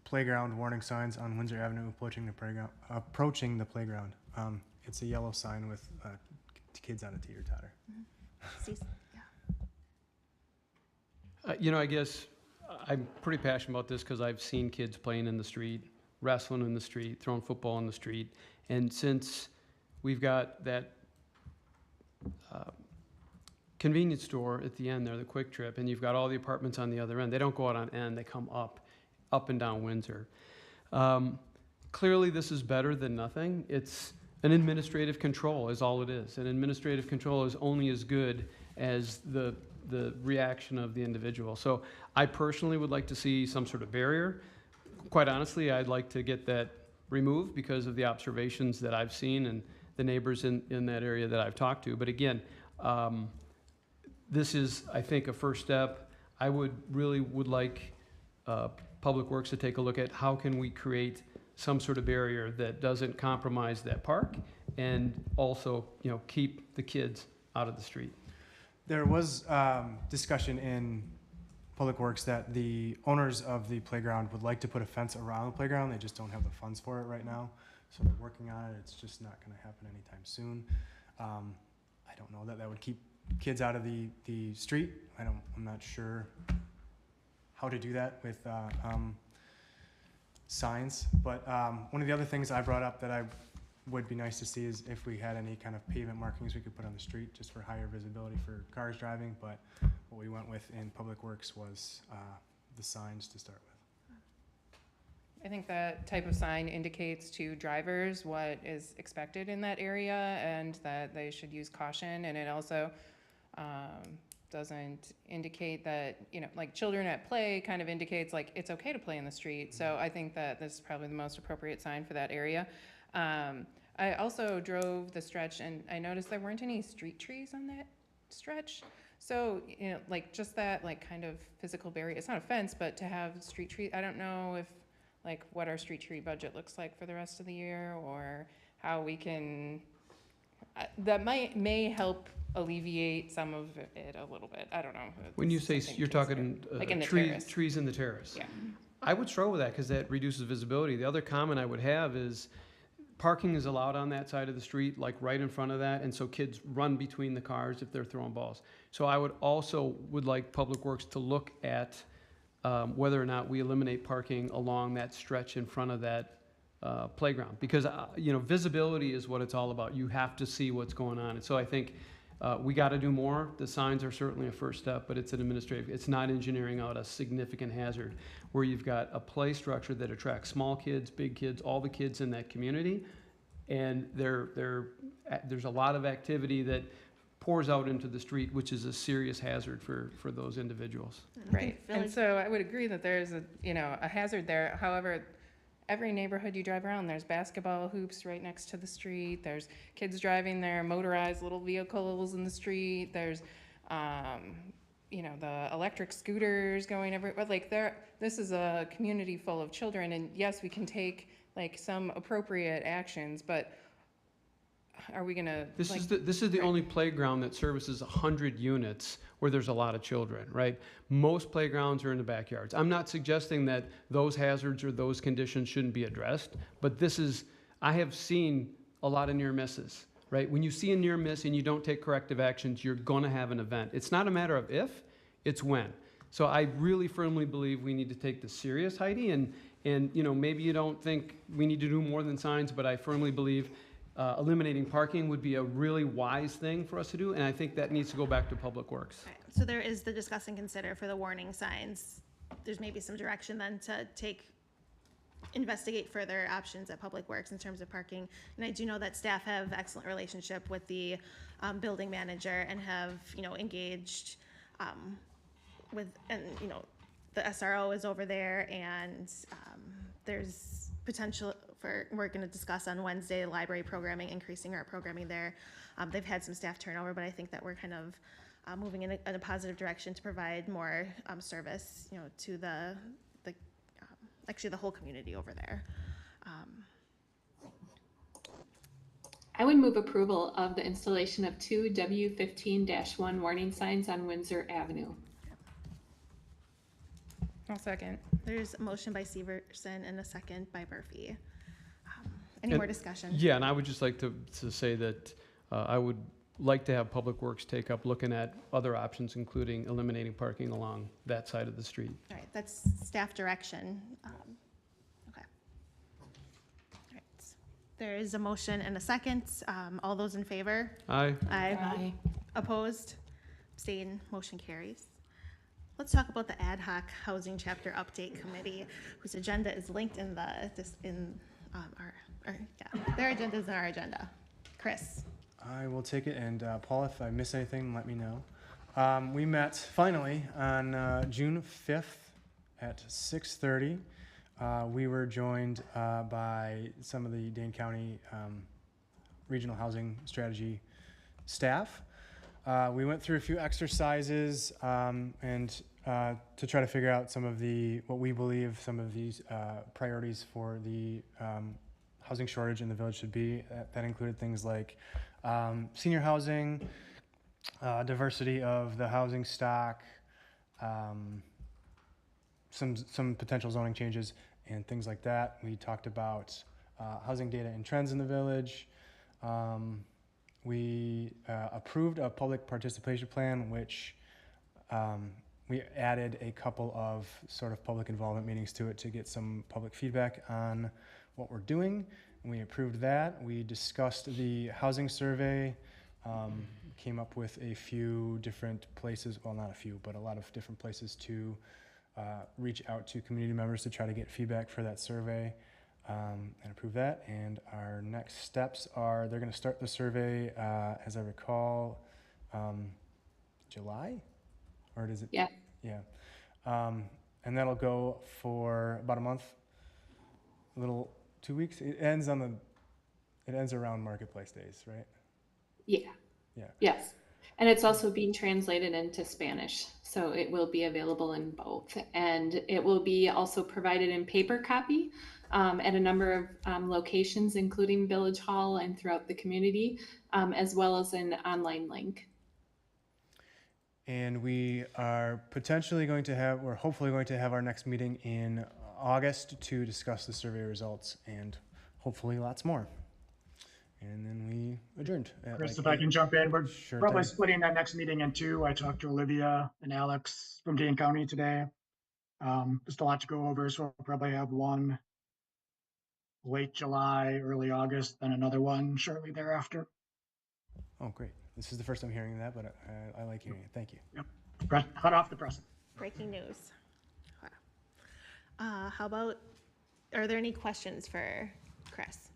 playground warning signs on Windsor Avenue approaching the playground. It's a yellow sign with kids on a teeter-totter. I guess I'm pretty passionate about this because I've seen kids playing in the street, wrestling in the street, throwing football in the street. And since we've got that convenience store at the end there, the Quick Trip, and you've got all the apartments on the other end, they don't go out on end, they come up and down Windsor. Clearly this is better than nothing. It's an administrative control is all it is. And administrative control is only as good as the reaction of the individual. So I personally would like to see some sort of barrier. Quite honestly, I'd like to get that removed because of the observations that I've seen and the neighbors in that area that I've talked to. But again, this is, I think, a first step. I would like Public Works to take a look at how can we create some sort of barrier that doesn't compromise that park and also, keep the kids out of the street. There was discussion in Public Works that the owners of the playground would like to put a fence around the playground. They just don't have the funds for it right now. So they're working on it. It's just not going to happen anytime soon. I don't know that would keep kids out of the street. I'm not sure how to do that with signs. But one of the other things I brought up that I would be nice to see is if we had any kind of pavement markings we could put on the street just for higher visibility for cars driving. But what we went with in Public Works was the signs to start with. I think that type of sign indicates to drivers what is expected in that area and that they should use caution. And it also doesn't indicate that, like children at play kind of indicates like it's okay to play in the street. So I think that this is probably the most appropriate sign for that area. I also drove the stretch and I noticed there weren't any street trees on that stretch. So, like just that like kind of physical barrier, it's not a fence, but to have street trees, I don't know if like what our street tree budget looks like for the rest of the year or how we can, that may help alleviate some of it a little bit. I don't know. When you say, you're talking like in the terrace. trees in the terrace. Yeah. I would struggle with that because that reduces visibility. The other comment I would have is parking is allowed on that side of the street, like right in front of that, and so kids run between the cars if they're throwing balls. So I would like Public Works to look at whether or not we eliminate parking along that stretch in front of that playground. Because, visibility is what it's all about. You have to see what's going on. And so I think we got to do more. The signs are certainly a first step, but it's it's not engineering out a significant hazard where you've got a play structure that attracts small kids, big kids, all the kids in that community. And there's a lot of activity that pours out into the street, which is a serious hazard for those individuals. Right. And so I would agree that there's a hazard there. However, every neighborhood you drive around, there's basketball hoops right next to the street. There's kids driving their motorized little vehicles in the street. There's, the electric scooters going everywhere. Like this is a community full of children. And yes, we can take like some appropriate actions, but are we gonna? This is the only playground that services 100 units where there's a lot of children, right? Most playgrounds are in the backyards. I'm not suggesting that those hazards or those conditions shouldn't be addressed, but I have seen a lot of near misses, right? When you see a near miss and you don't take corrective actions, you're gonna have an event. It's not a matter of if, it's when. So I really firmly believe we need to take this serious, Heidi, and maybe you don't think we need to do more than signs, but I firmly believe eliminating parking would be a really wise thing for us to do, and I think that needs to go back to Public Works. Right. So there is the discuss and consider for the warning signs. There's maybe some direction then to investigate further options at Public Works in terms of parking. And I do know that staff have excellent relationship with the building manager and have, engaged the SRO is over there, and there's potential we're going to discuss on Wednesday library programming, increasing our programming there. They've had some staff turnover, but I think that we're kind of moving in a positive direction to provide more service, to actually the whole community over there. I would move approval of the installation of 2 W15-1 warning signs on Windsor Avenue. I'll second. There's a motion by Severson and a second by Murphy. Any more discussion? Yeah, and I would just like to say that I would like to have Public Works take up looking at other options, including eliminating parking along that side of the street. All right, that's staff direction. Okay. All right. There is a motion and a second. All those in favor? Aye. Aye. Opposed? Abstain? Motion carries. Let's talk about the ad hoc housing chapter update committee, whose agenda is linked in their agenda is in our agenda. Chris. I will take it, and Paul, if I miss anything, let me know. We met finally on June 5th at 6:30. We were joined by some of the Dane County Regional Housing Strategy staff. We went through a few exercises and to try to figure out what we believe some of these priorities for the housing shortage in the village should be. That included things like senior housing, diversity of the housing stock, some potential zoning changes and things like that. We talked about housing data and trends in the village. We approved a public participation plan, which we added a couple of sort of public involvement meetings to it to get some public feedback on what we're doing. And we approved that. We discussed the housing survey, came up with a few different places, well, not a few, but a lot of different places to reach out to community members to try to get feedback for that survey, and approve that. And our next steps are, they're gonna start the survey, as I recall, July? Or is it? Yeah. Yeah. And that'll go for about a month, a little, 2 weeks. It ends around Marketplace Days, right? Yeah. Yeah. Yes. And it's also being translated into Spanish, so it will be available in both. And it will be also provided in paper copy at a number of locations, including Village Hall and throughout the community, as well as an online link. And we are potentially going to have, we're hopefully going to have our next meeting in August to discuss the survey results and hopefully lots more. And then we adjourned. Chris, if I can jump in, we're probably thing. splitting that next meeting in two. I talked to Olivia and Alex from Dane County today. Just a lot to go over, so we'll probably have one late July, early August, then another one shortly thereafter. Oh, great. This is the first time hearing that, but I like hearing it. Thank you. Yep. Hot off the press. Breaking news. How about, are there any questions for Chris?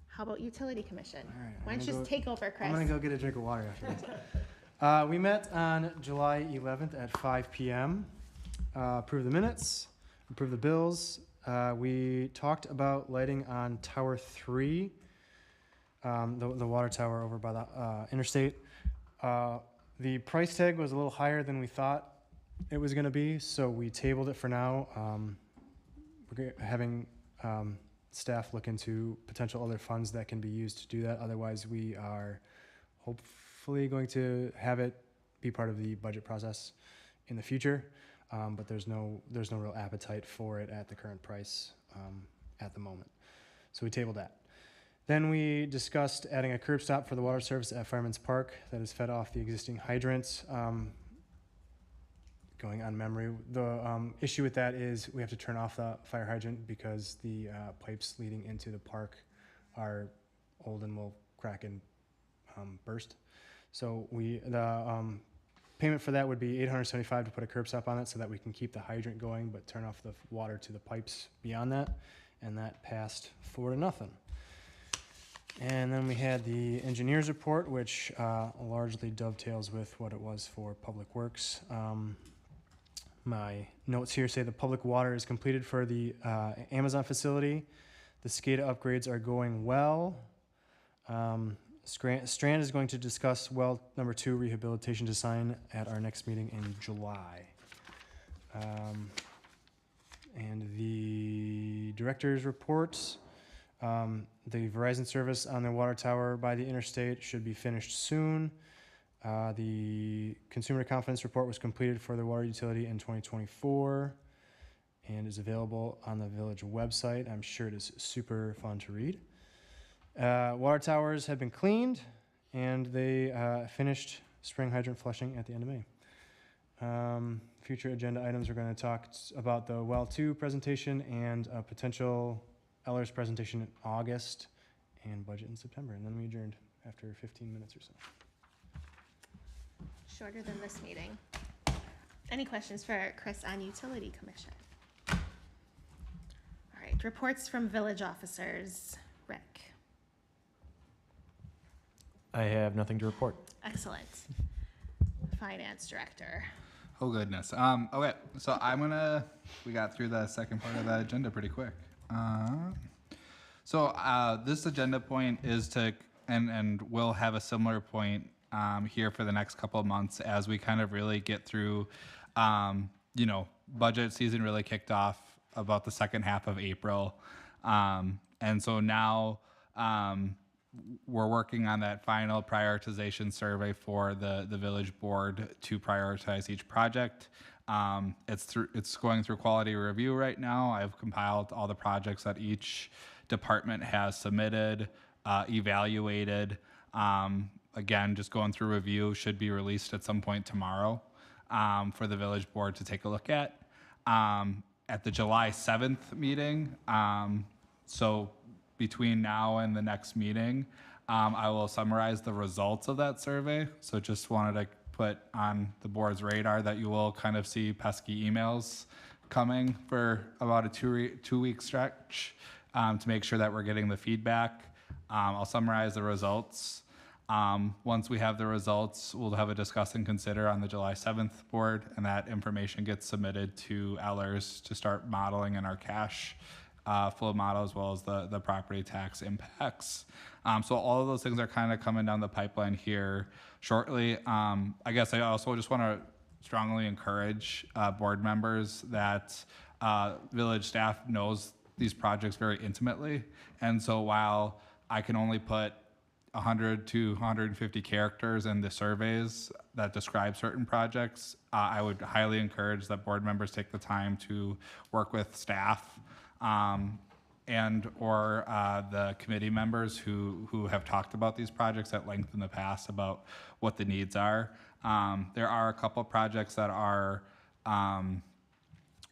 How about Utility Commission? All right, Why don't you just take over, Chris? I'm gonna go get a drink of water after this. We met on July 11th at 5 p.m. Approved the minutes, approved the bills. We talked about lighting on Tower 3, the water tower over by the interstate. The price tag was a little higher than we thought it was gonna be, so we tabled it for now. We're having staff look into potential other funds that can be used to do that. Otherwise, we are hopefully going to have it be part of the budget process in the future. But there's no real appetite for it at the current price at the moment. So we tabled that. Then we discussed adding a curb stop for the water service at Fireman's Park that is fed off the existing hydrants. Going on memory, the issue with that is we have to turn off the fire hydrant because the pipes leading into the park are old and will crack and burst. So the payment for that would be $875 to put a curb stop on it so that we can keep the hydrant going but turn off the water to the pipes beyond that, and that passed 4-0. And then we had the engineer's report, which largely dovetails with what it was for Public Works. My notes here say the public water is completed for the Amazon facility. The SCADA upgrades are going well. Strand is going to discuss well number 2 rehabilitation design at our next meeting in July. And the director's reports, the Verizon service on the water tower by the interstate should be finished soon. The consumer confidence report was completed for the water utility in 2024 and is available on the village website. I'm sure it is super fun to read. Water towers have been cleaned and they finished spring hydrant flushing at the end of May. Future agenda items, we're going to talk about the Well 2 presentation and a potential Ellers presentation in August and budget in September. And then we adjourned after 15 minutes or so. Shorter than this meeting. Any questions for Chris on Utility Commission? All right, reports from village officers. Rick. I have nothing to report. Excellent. Finance Director. Oh goodness. Okay, so we got through the second part of that agenda pretty quick. This agenda point is and we'll have a similar point here for the next couple of months as we kind of really get through, budget season really kicked off about the second half of April. And so now we're working on that final prioritization survey for the village board to prioritize each project. It's going through quality review right now. I've compiled all the projects that each department has submitted, evaluated. Again, just going through review, should be released at some point tomorrow. for the village board to take a look at the July 7th meeting. So between now and the next meeting, I will summarize the results of that survey. So just wanted to put on the board's radar that you will kind of see pesky emails coming for about a two-week stretch to make sure that we're getting the feedback. I'll summarize the results. Once we have the results, we'll have a discuss and consider on the July 7th board, and that information gets submitted to Ellers to start modeling in our cash flow model as well as the property tax impacts. So all of those things are kind of coming down the pipeline here shortly. I guess I also just want to strongly encourage board members that village staff knows these projects very intimately. And so while I can only put 100 to 150 characters in the surveys that describe certain projects, I would highly encourage that board members take the time to work with staff and or the committee members who have talked about these projects at length in the past about what the needs are. There are a couple projects that are,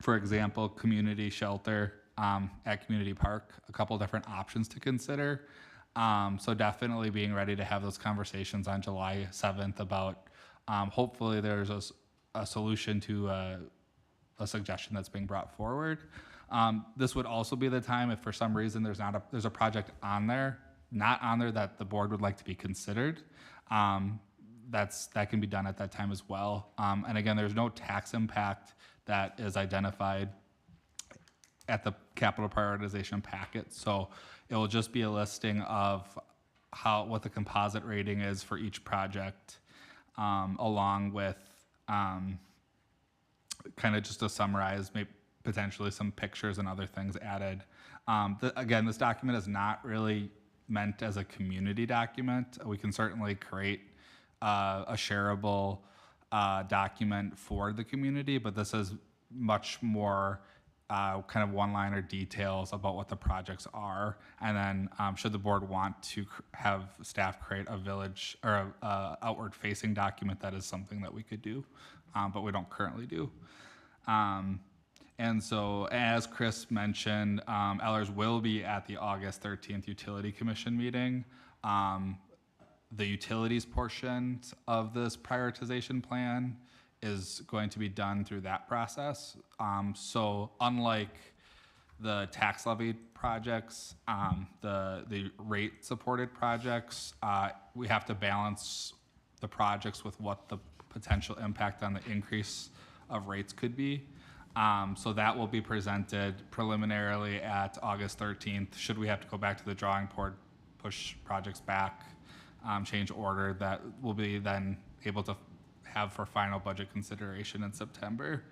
for example, community shelter at Community Park, a couple different options to consider. So definitely being ready to have those conversations on July 7th about hopefully there's a solution to a suggestion that's being brought forward. This would also be the time if for some reason there's a project not on there that the board would like to be considered. That can be done at that time as well. And again, there's no tax impact that is identified at the capital prioritization packet. So it will just be a listing of what the composite rating is for each project, along with kind of just to summarize, maybe potentially some pictures and other things added. Again, this document is not really meant as a community document. We can certainly create a shareable document for the community, but this is much more kind of one-liner details about what the projects are. And then should the board want to have staff create a village or a outward-facing document, that is something that we could do, but we don't currently do. And so, as Chris mentioned, Ellers will be at the August 13th Utility Commission meeting. The utilities portion of this prioritization plan is going to be done through that process. So unlike the tax levy projects, the rate supported projects, we have to balance the projects with what the potential impact on the increase of rates could be. So that will be presented preliminarily at August 13th. Should we have to go back to the drawing board, push projects back, change order, that will be then able to have for final budget consideration in September.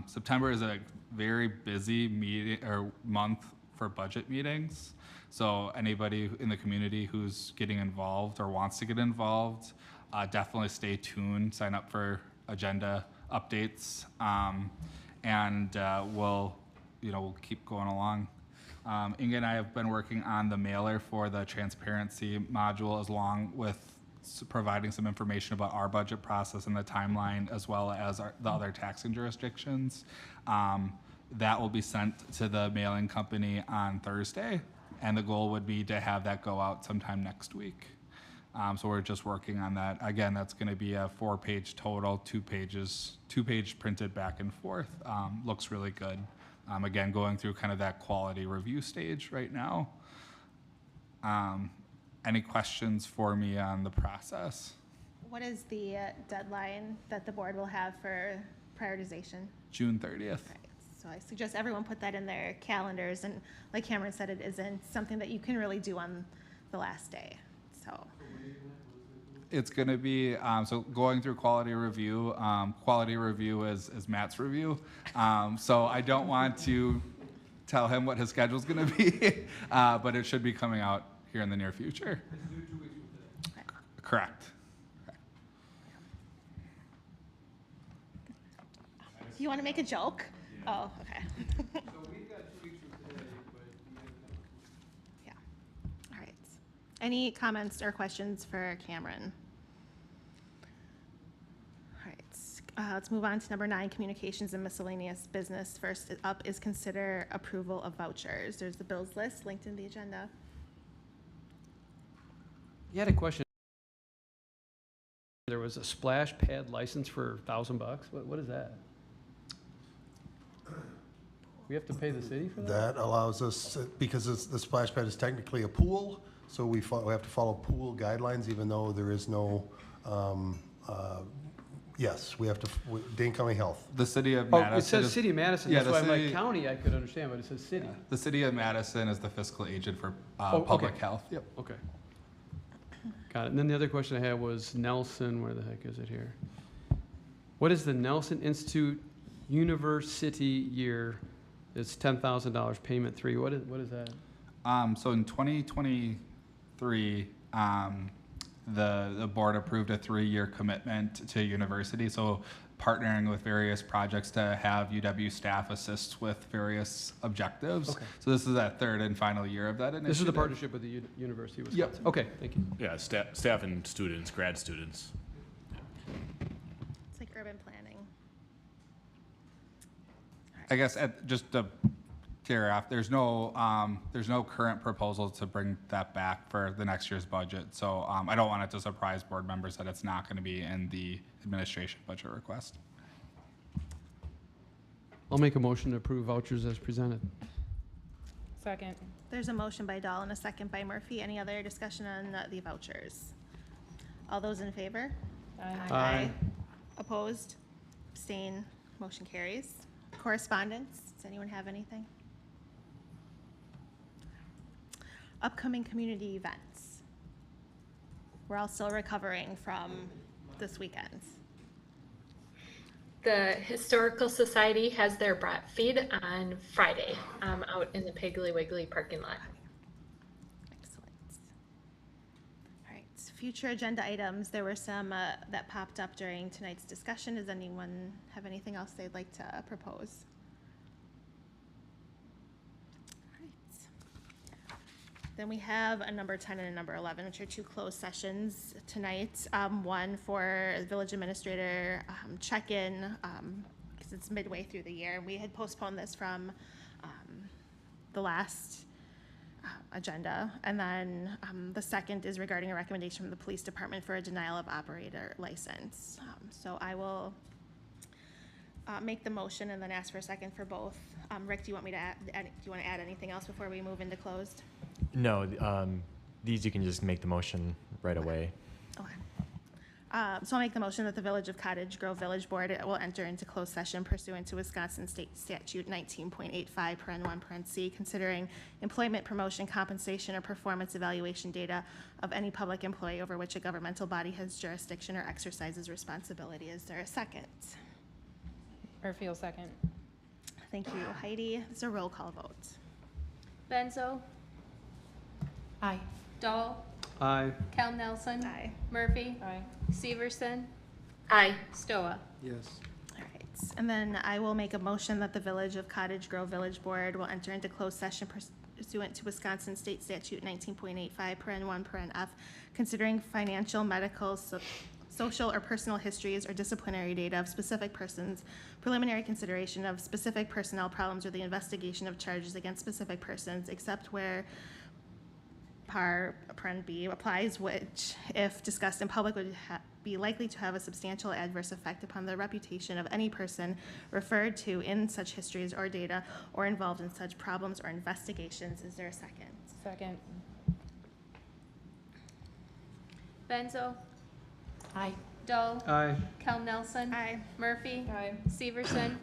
September is a very busy month for budget meetings. So anybody in the community who's getting involved or wants to get involved, definitely stay tuned, sign up for agenda updates, and we'll keep going along. Inga and I have been working on the mailer for the transparency module, along with providing some information about our budget process and the timeline, as well as the other taxing jurisdictions. That will be sent to the mailing company on Thursday, and the goal would be to have that go out sometime next week. So we're just working on that. Again, that's going to be a 4-page total, 2-page printed back and forth. Looks really good. Again, going through kind of that quality review stage right now. Any questions for me on the process? What is the deadline that the board will have for prioritization? June 30th. Right. So I suggest everyone put that in their calendars. And like Cameron said, it isn't something that you can really do on the last day. So it's going to be, so going through quality review. Quality review is Matt's review. So I don't want to tell him what his schedule is going to be, but it should be coming out here in the near future. Correct. You want to make a joke? Oh, okay. Yeah. All right. Any comments or questions for Cameron? All right. Let's move on to number 9, communications and miscellaneous business. First up is consider approval of vouchers. There's the bills list linked in the agenda. You had a question. There was a splash pad license for $1,000. What is that? We have to pay the city for that? That allows us, because the splash pad is technically a pool, so we have to follow pool guidelines, even though there is no, yes, we have to, Dane County Health. The city of Oh, Madison. it says city of Madison. Yeah, That's why the I'm like city, county, I could understand, but it says city. the city of Madison is the fiscal agent for Oh, public okay. health. Yep, okay. Got it. And then the other question I had was Nelson, where the heck is it here? What is the Nelson Institute University year? It's $10,000, payment 3. What is that? So in 2023, the board approved a 3-year commitment to university. So partnering with various projects to have UW staff assist with various objectives. Okay. So this is that 3rd and final year of that initiative. This is the partnership with the University of Wisconsin? Yep. Okay, thank you. Yeah, staff and students, grad students. It's like urban planning. I guess just to clear off, there's no current proposal to bring that back for the next year's budget. So I don't want it to surprise board members that it's not going to be in the administration budget request. I'll make a motion to approve vouchers as presented. Second. There's a motion by Dahl and a second by Murphy. Any other discussion on the vouchers? All those in favor? Aye. Opposed? Abstain? Motion carries. Correspondence? Does anyone have anything? Upcoming community events. We're all still recovering from this weekend. The Historical Society has their brat feed on Friday out in the Piggly Wiggly parking lot. Excellent. All right, future agenda items. There were some that popped up during tonight's discussion. Does anyone have anything else they'd like to propose? All right. Then we have a number 10 and a number 11, which are 2 closed sessions tonight. One for village administrator check-in, because it's midway through the year. We had postponed this from the last agenda. And then the second is regarding a recommendation from the police department for a denial of operator license. So I will make the motion and then ask for a second for both. Rick, do you want me to do you want to add anything else before we move into closed? No, these you can just make the motion right away. Okay. So I'll make the motion that the Village of Cottage Grove Village Board will enter into closed session pursuant to Wisconsin State Statute 19.85, paren 1, paren C, considering employment, promotion, compensation, or performance evaluation data of any public employee over which a governmental body has jurisdiction or exercises responsibility. Is there a second? Murphy will second. Thank you, Heidi. It's a roll call vote. Benzo? Aye. Dahl? Aye. Cal Nelson? Aye. Murphy? Aye. Severson? Aye. Stoa? Yes. All right, and then I will make a motion that the Village of Cottage Grove Village Board will enter into closed session pursuant to Wisconsin State Statute 19.85, paren 1, paren F, considering financial, medical, social or personal histories or disciplinary data of specific persons, preliminary consideration of specific personnel problems, or the investigation of charges against specific persons, except where par paren B applies, which, if discussed in public, would be likely to have a substantial adverse effect upon the reputation of any person referred to in such histories or data or involved in such problems or investigations. Is there a second? Second. Benzo? Aye. Dahl? Aye. Cal Nelson? Aye. Murphy? Aye. Severson?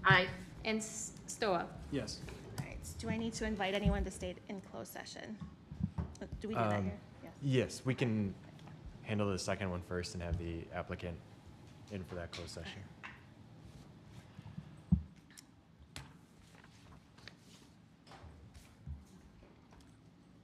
Aye. And Stoa? Yes. All right, do I need to invite anyone to stay in closed session? Do we do that here? Yes. Yes, we can handle the second one first and have the applicant in for that closed session.